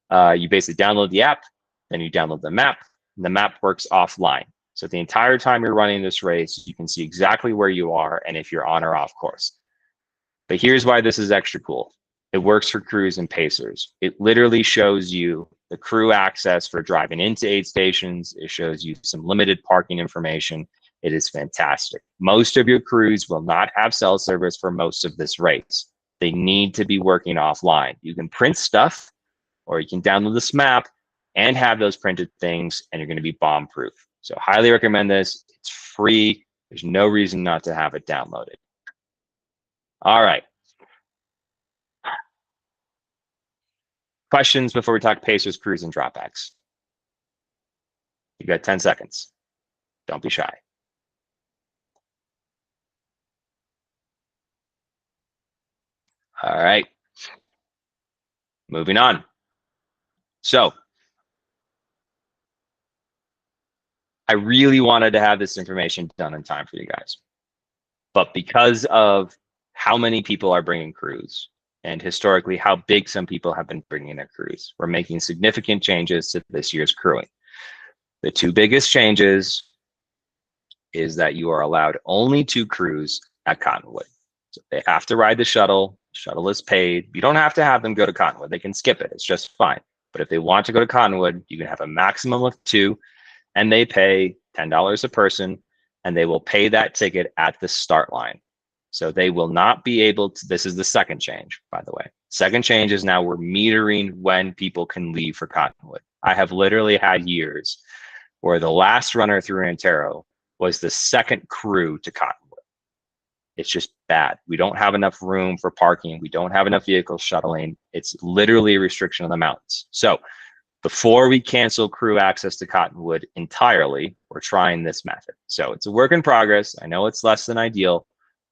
you basically download the app, then you download the map, and the map works offline. So the entire time you're running this race, you can see exactly where you are and if you're on or off course. But here's why this is extra cool. It works for crews and pacers. It literally shows you the crew access for driving into aid stations. It shows you some limited parking information. It is fantastic. Most of your crews will not have cell service for most of this race. They need to be working offline. You can print stuff, or you can download this map and have those printed things, and you're going to be bomb proof. So highly recommend this. It's free. There's no reason not to have it downloaded. All right. Questions before we talk pacers, crews, and dropbacks? You got 10 seconds. Don't be shy. All right. Moving on. So I really wanted to have this information done in time for you guys. But because of how many people are bringing crews and historically how big some people have been bringing their crews, we're making significant changes to this year's crewing. The 2 biggest changes is that you are allowed only 2 crews at Cottonwood. So they have to ride the shuttle. Shuttle is paid. You don't have to have them go to Cottonwood. They can skip it. It's just fine. But if they want to go to Cottonwood, you can have a maximum of 2, and they pay $10 a person, and they will pay that ticket at the start line. So they will not be able to, this is the second change, by the way. Second change is now we're metering when people can leave for Cottonwood. I have literally had years where the last runner through Antero was the second crew to Cottonwood. It's just bad. We don't have enough room for parking. We don't have enough vehicles shuttling. It's literally a restriction on the mountains. So before we cancel crew access to Cottonwood entirely, we're trying this method. So it's a work in progress. I know it's less than ideal,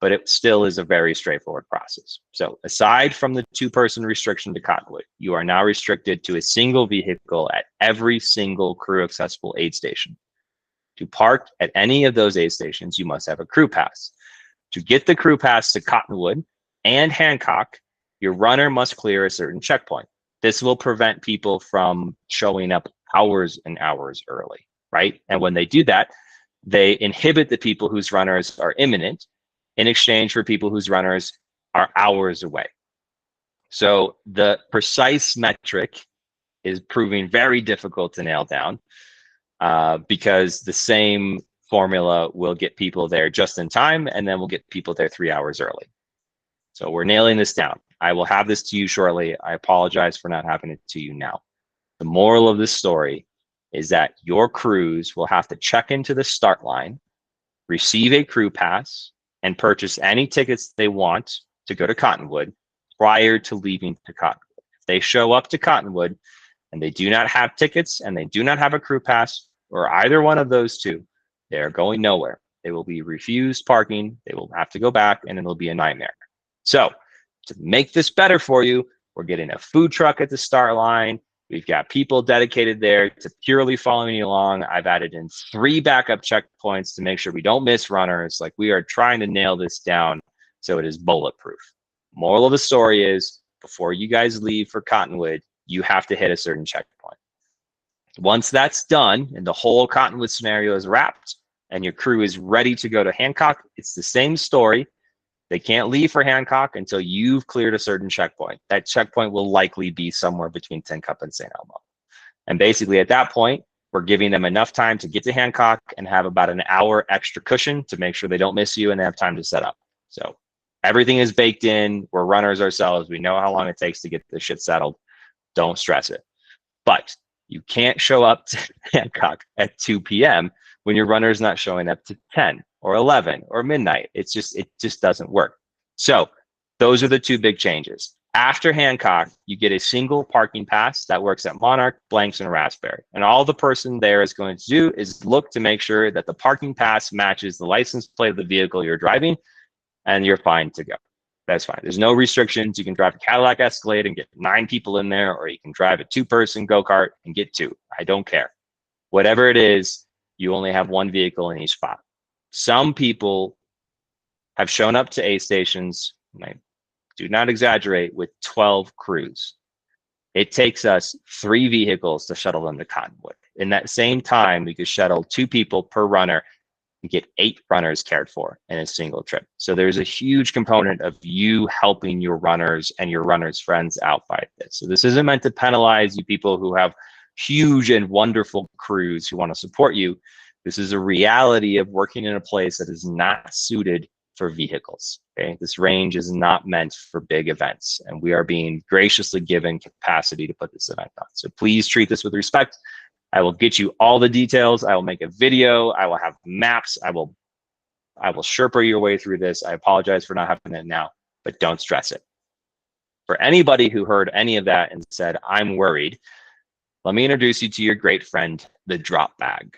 but it still is a very straightforward process. So aside from the 2-person restriction to Cottonwood, you are now restricted to a single vehicle at every single crew accessible aid station. To park at any of those aid stations, you must have a crew pass. To get the crew pass to Cottonwood and Hancock, your runner must clear a certain checkpoint. This will prevent people from showing up hours and hours early, right? And when they do that, they inhibit the people whose runners are imminent in exchange for people whose runners are hours away. So the precise metric is proving very difficult to nail down because the same formula will get people there just in time, and then we'll get people there 3 hours early. So we're nailing this down. I will have this to you shortly. I apologize for not having it to you now. The moral of this story is that your crews will have to check into the start line, receive a crew pass, and purchase any tickets they want to go to Cottonwood prior to leaving to Cottonwood. If they show up to Cottonwood and they do not have tickets and they do not have a crew pass, or either one of those two, they are going nowhere. They will be refused parking, they will have to go back, and it'll be a nightmare. So to make this better for you, we're getting a food truck at the start line. We've got people dedicated there to purely following you along. I've added in 3 backup checkpoints to make sure we don't miss runners. Like, we are trying to nail this down so it is bulletproof. Moral of the story is, before you guys leave for Cottonwood, you have to hit a certain checkpoint. Once that's done and the whole Cottonwood scenario is wrapped and your crew is ready to go to Hancock, it's the same story. They can't leave for Hancock until you've cleared a certain checkpoint. That checkpoint will likely be somewhere between Tin Cup and St. Elmo. And basically at that point, we're giving them enough time to get to Hancock and have about an hour extra cushion to make sure they don't miss you and they have time to set up. So everything is baked in. We're runners ourselves. We know how long it takes to get this shit settled. Don't stress it. But you can't show up to Hancock at 2 p.m. when your runner's not showing up to 10 or 11 or midnight. It just doesn't work. So those are the 2 big changes. After Hancock, you get a single parking pass that works at Monarch, Blanks, and Raspberry. And all the person there is going to do is look to make sure that the parking pass matches the license plate of the vehicle you're driving, and you're fine to go. That's fine. There's no restrictions. You can drive a Cadillac Escalade and get 9 people in there, or you can drive a 2-person go-kart and get 2. I don't care. Whatever it is, you only have 1 vehicle in each spot. Some people have shown up to aid stations, and I do not exaggerate, with 12 crews. It takes us 3 vehicles to shuttle them to Cottonwood. In that same time, we could shuttle 2 people per runner and get 8 runners cared for in a single trip. So there's a huge component of you helping your runners and your runners' friends out by this. So this isn't meant to penalize you people who have huge and wonderful crews who want to support you. This is a reality of working in a place that is not suited for vehicles. Okay, this range is not meant for big events, and we are being graciously given capacity to put this event on. So please treat this with respect. I will get you all the details. I will make a video. I will have maps. I will Sherpa your way through this. I apologize for not having it now, but don't stress it. For anybody who heard any of that and said, I'm worried, let me introduce you to your great friend, the drop bag.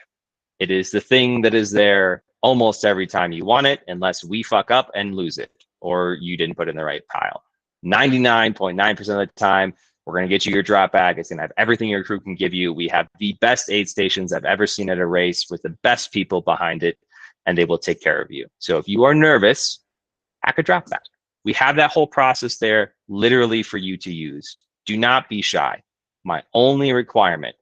It is the thing that is there almost every time you want it, unless we fuck up and lose it, or you didn't put it in the right pile. 99.9% of the time, we're going to get you your drop bag. It's going to have everything your crew can give you. We have the best aid stations I've ever seen at a race with the best people behind it, and they will take care of you. So if you are nervous, pack a drop bag. We have that whole process there literally for you to use. Do not be shy. My only requirement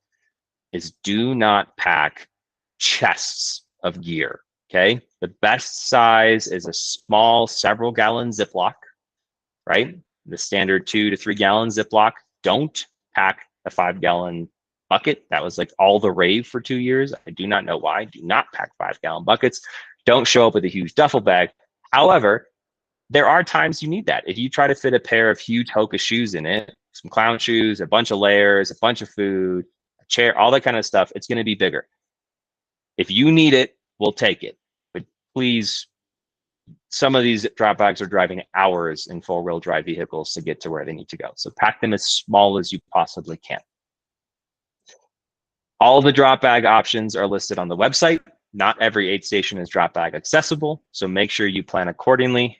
is do not pack chests of gear, okay? The best size is a small several gallon Ziploc, right? The standard 2 to 3 gallon Ziploc. Don't pack a 5-gallon bucket. That was like all the rave for 2 years. I do not know why. Do not pack 5-gallon buckets. Don't show up with a huge duffel bag. However, there are times you need that. If you try to fit a pair of huge Hoka shoes in it, some clown shoes, a bunch of layers, a bunch of food, a chair, all that kind of stuff, it's going to be bigger. If you need it, we'll take it. But please, some of these drop bags are driving hours in 4-wheel drive vehicles to get to where they need to go. So pack them as small as you possibly can. All the drop bag options are listed on the website. Not every aid station is drop bag accessible, so make sure you plan accordingly.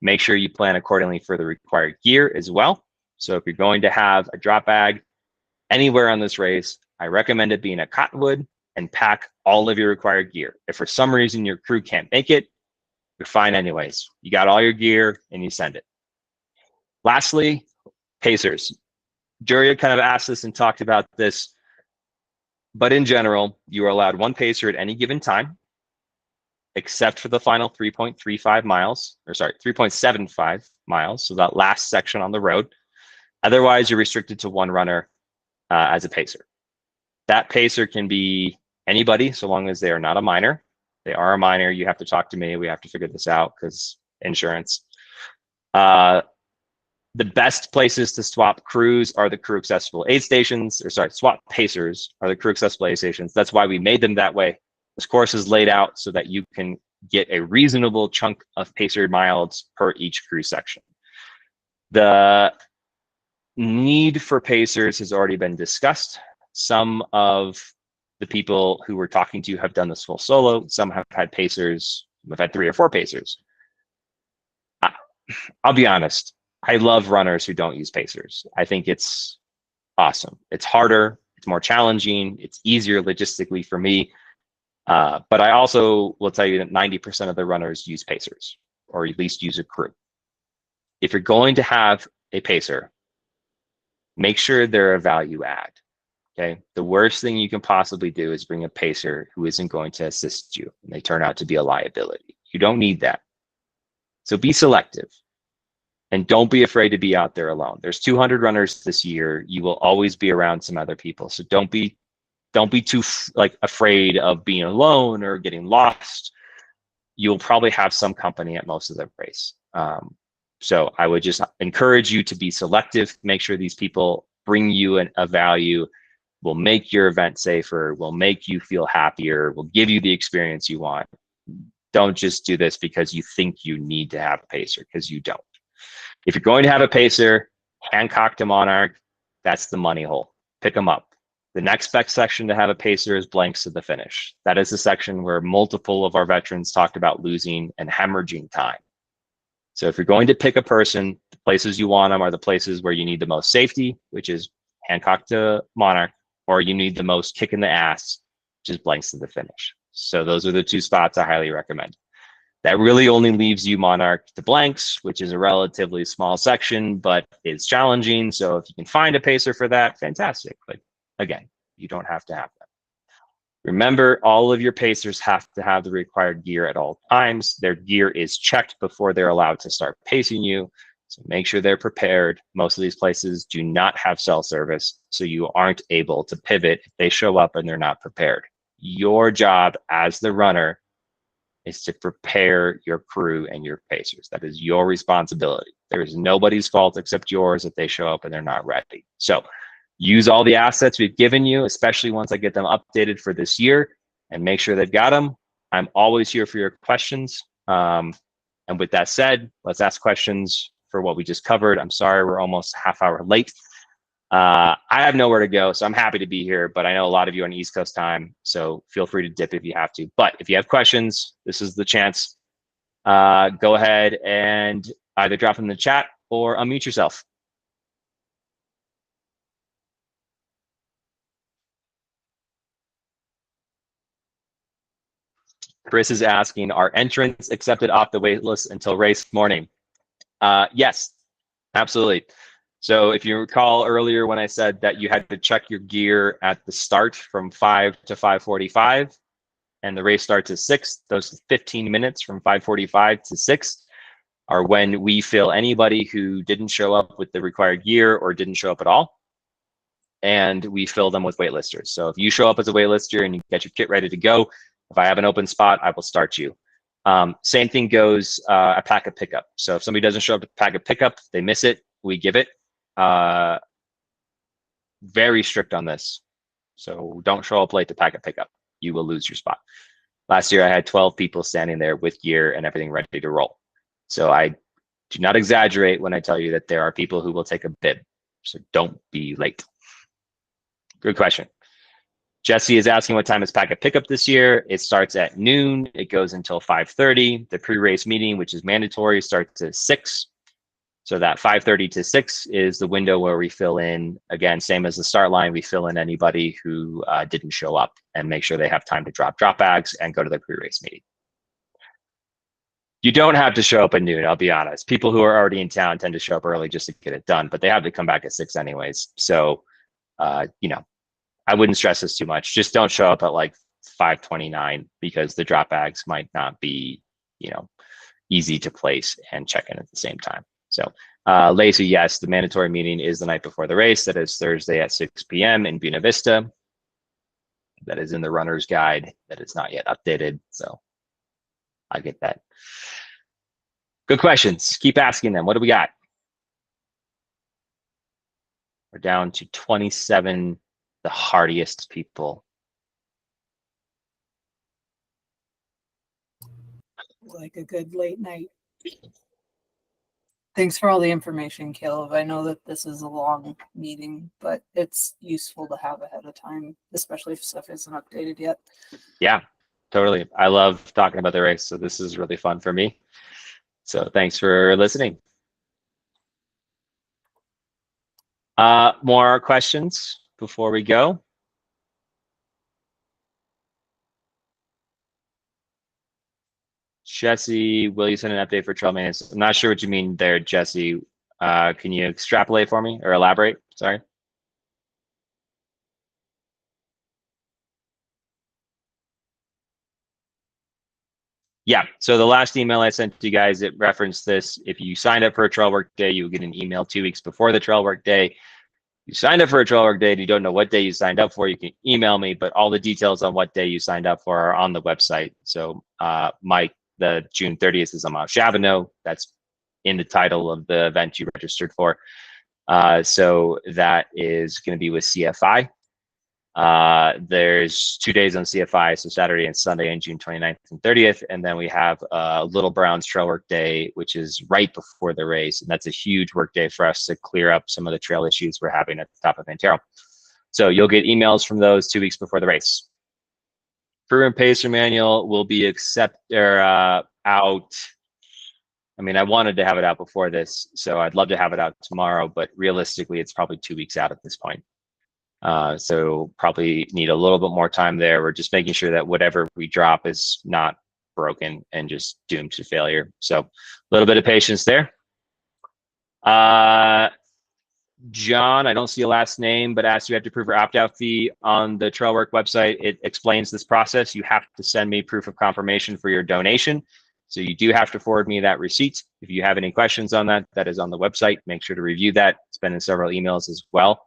Make sure you plan accordingly for the required gear as well. So if you're going to have a drop bag anywhere on this race, I recommend it being at Cottonwood and pack all of your required gear. If for some reason your crew can't make it, you're fine anyways. You got all your gear and you send it. Lastly, pacers. Juria kind of asked this and talked about this, but in general, you are allowed one pacer at any given time, except for the final 3.35 miles, or sorry, 3.75 miles, so that last section on the road. Otherwise, you're restricted to one runner as a pacer. That pacer can be anybody, so long as they are not a minor. They are a minor, you have to talk to me. We have to figure this out because insurance. The best places to swap crews are the crew accessible aid stations, or sorry, swap pacers are the crew accessible aid stations. That's why we made them that way. This course is laid out so that you can get a reasonable chunk of pacer miles per each crew section. The need for pacers has already been discussed. Some of the people who we're talking to have done this full solo. Some have had pacers, have had 3 or 4 pacers. I'll be honest. I love runners who don't use pacers. I think it's awesome. It's harder, it's more challenging, it's easier logistically for me. But I also will tell you that 90% of the runners use pacers, or at least use a crew. If you're going to have a pacer, make sure they're a value add. Okay. The worst thing you can possibly do is bring a pacer who isn't going to assist you and they turn out to be a liability. You don't need that. So be selective. And don't be afraid to be out there alone. There's 200 runners this year. You will always be around some other people. So don't be too afraid of being alone or getting lost. You'll probably have some company at most of the race. So I would just encourage you to be selective. Make sure these people bring you a value, will make your event safer, will make you feel happier, will give you the experience you want. Don't just do this because you think you need to have a pacer, because you don't. If you're going to have a pacer, Hancock to Monarch, that's the money hole. Pick them up. The next best section to have a pacer is blanks to the finish. That is the section where multiple of our veterans talked about losing and hemorrhaging time. So if you're going to pick a person, the places you want them are the places where you need the most safety, which is Hancock to Monarch, or you need the most kick in the ass, which is blanks to the finish. So those are the 2 spots I highly recommend. That really only leaves you Monarch to blanks, which is a relatively small section, but it's challenging. So if you can find a pacer for that, fantastic. But again, you don't have to have that. Remember, all of your pacers have to have the required gear at all times. Their gear is checked before they're allowed to start pacing you. So make sure they're prepared. Most of these places do not have cell service, so you aren't able to pivot if they show up and they're not prepared. Your job as the runner is to prepare your crew and your pacers. That is your responsibility. There is nobody's fault except yours if they show up and they're not ready. So use all the assets we've given you, especially once I get them updated for this year, and make sure they've got them. I'm always here for your questions. And with that said, let's ask questions for what we just covered. I'm sorry, we're almost a half hour late. I have nowhere to go, so I'm happy to be here, but I know a lot of you on East Coast time, so feel free to dip if you have to. But if you have questions, this is the chance. Go ahead and either drop them in the chat or unmute yourself. Chris is asking, are entrants accepted off the wait list until race morning? Yes, absolutely. So if you recall earlier when I said that you had to check your gear at the start from 5 to 5:45, and the race starts at 6, those 15 minutes from 5:45 to 6 are when we fill anybody who didn't show up with the required gear or didn't show up at all. And we fill them with waitlisters. So if you show up as a waitlister and you get your kit ready to go, if I have an open spot, I will start you. Same thing goes at packet pickup. So if somebody doesn't show up to packet pickup, they miss it, we give it. Very strict on this. So don't show up late to packet pickup. You will lose your spot. Last year, I had 12 people standing there with gear and everything ready to roll. So I do not exaggerate when I tell you that there are people who will take a bib. So don't be late. Good question. Jesse is asking what time is packet pickup this year. It starts at noon. It goes until 5:30. The pre-race meeting, which is mandatory, starts at 6. So that 5:30 to 6 is the window where we fill in, again, same as the start line, we fill in anybody who didn't show up and make sure they have time to drop bags and go to the pre-race meeting. You don't have to show up at noon, I'll be honest. People who are already in town tend to show up early just to get it done, but they have to come back at 6 anyways. So, I wouldn't stress this too much. Just don't show up at like 5:29 because the drop bags might not be, easy to place and check in at the same time. So, Lacey, yes, the mandatory meeting is the night before the race. That is Thursday at 6 p.m. in Buena Vista. That is in the runner's guide. That is not yet updated. So I get that. Good questions. Keep asking them. What do we got? We're down to 27, the hardiest people. Like a good late night. Thanks for all the information, Caleb. I know that this is a long meeting, but it's useful to have ahead of time, especially if stuff isn't updated yet. Yeah, totally. I love talking about the race, so this is really fun for me. So thanks for listening. More questions before we go? Jesse, will you send an update for trail maintenance? I'm not sure what you mean there, Jesse. Can you extrapolate for me or elaborate? Sorry. Yeah, so the last email I sent to you guys, it referenced this. If you signed up for a trail work day, you will get an email 2 weeks before the trail work day. You signed up for a trail work day and you don't know what day you signed up for, you can email me, but all the details on what day you signed up for are on the website. So Mike, the June 30th is on Mount Chavano. That's in the title of the event you registered for. So that is going to be with CFI. There's 2 days on CFI, so Saturday and Sunday on June 29th and 30th. And then we have Little Brown's Trail Work Day, which is right before the race. And that's a huge work day for us to clear up some of the trail issues we're having at the top of Antero. So you'll get emails from those 2 weeks before the race. Crew and Pacer Manual will be out. I mean, I wanted to have it out before this, so I'd love to have it out tomorrow, but realistically, it's probably 2 weeks out at this point. So probably need a little bit more time there. We're just making sure that whatever we drop is not broken and just doomed to failure. So a little bit of patience there. John, I don't see a last name, but asked you have to prove your opt-out fee on the Trailwork website. It explains this process. You have to send me proof of confirmation for your donation. So you do have to forward me that receipt. If you have any questions on that, that is on the website. Make sure to review that. It's been in several emails as well.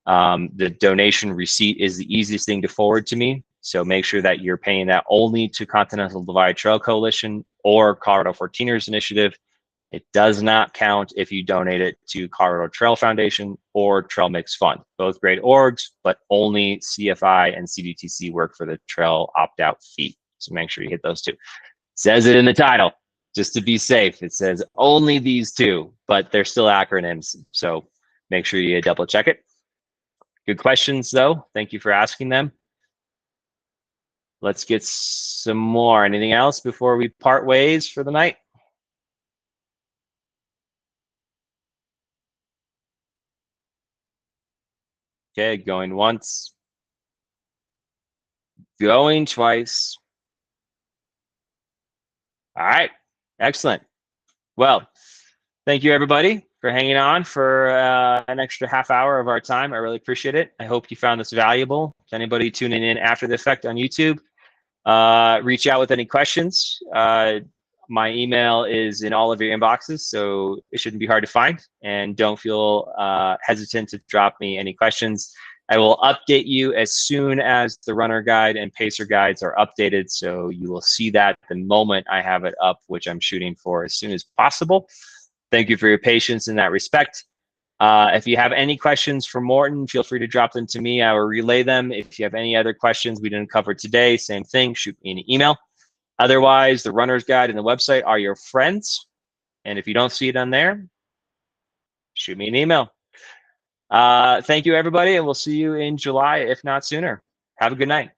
The donation receipt is the easiest thing to forward to me. So make sure that you're paying that only to Continental Divide Trail Coalition or Colorado 14ers Initiative. It does not count if you donate it to Colorado Trail Foundation or Trail Mix Fund. Both great orgs, but only CFI and CDTC work for the trail opt-out fee. So make sure you hit those two. It says it in the title, just to be safe. It says only these two, but they're still acronyms. So make sure you double check it. Good questions, though. Thank you for asking them. Let's get some more. Anything else before we part ways for the night? Okay, going once. Going twice. All right, excellent. Well, thank you everybody for hanging on for an extra half hour of our time. I really appreciate it. I hope you found this valuable. If anybody tuning in after the effect on YouTube, reach out with any questions. My email is in all of your inboxes, so it shouldn't be hard to find. And don't feel hesitant to drop me any questions. I will update you as soon as the runner guide and pacer guides are updated. So you will see that the moment I have it up, which I'm shooting for as soon as possible. Thank you for your patience in that respect. If you have any questions for Maurten, feel free to drop them to me. I will relay them. If you have any other questions we didn't cover today, same thing, shoot me an email. Otherwise, the runner's guide and the website are your friends. And if you don't see it on there, shoot me an email. Thank you, everybody, and we'll see you in July, if not sooner. Have a good night.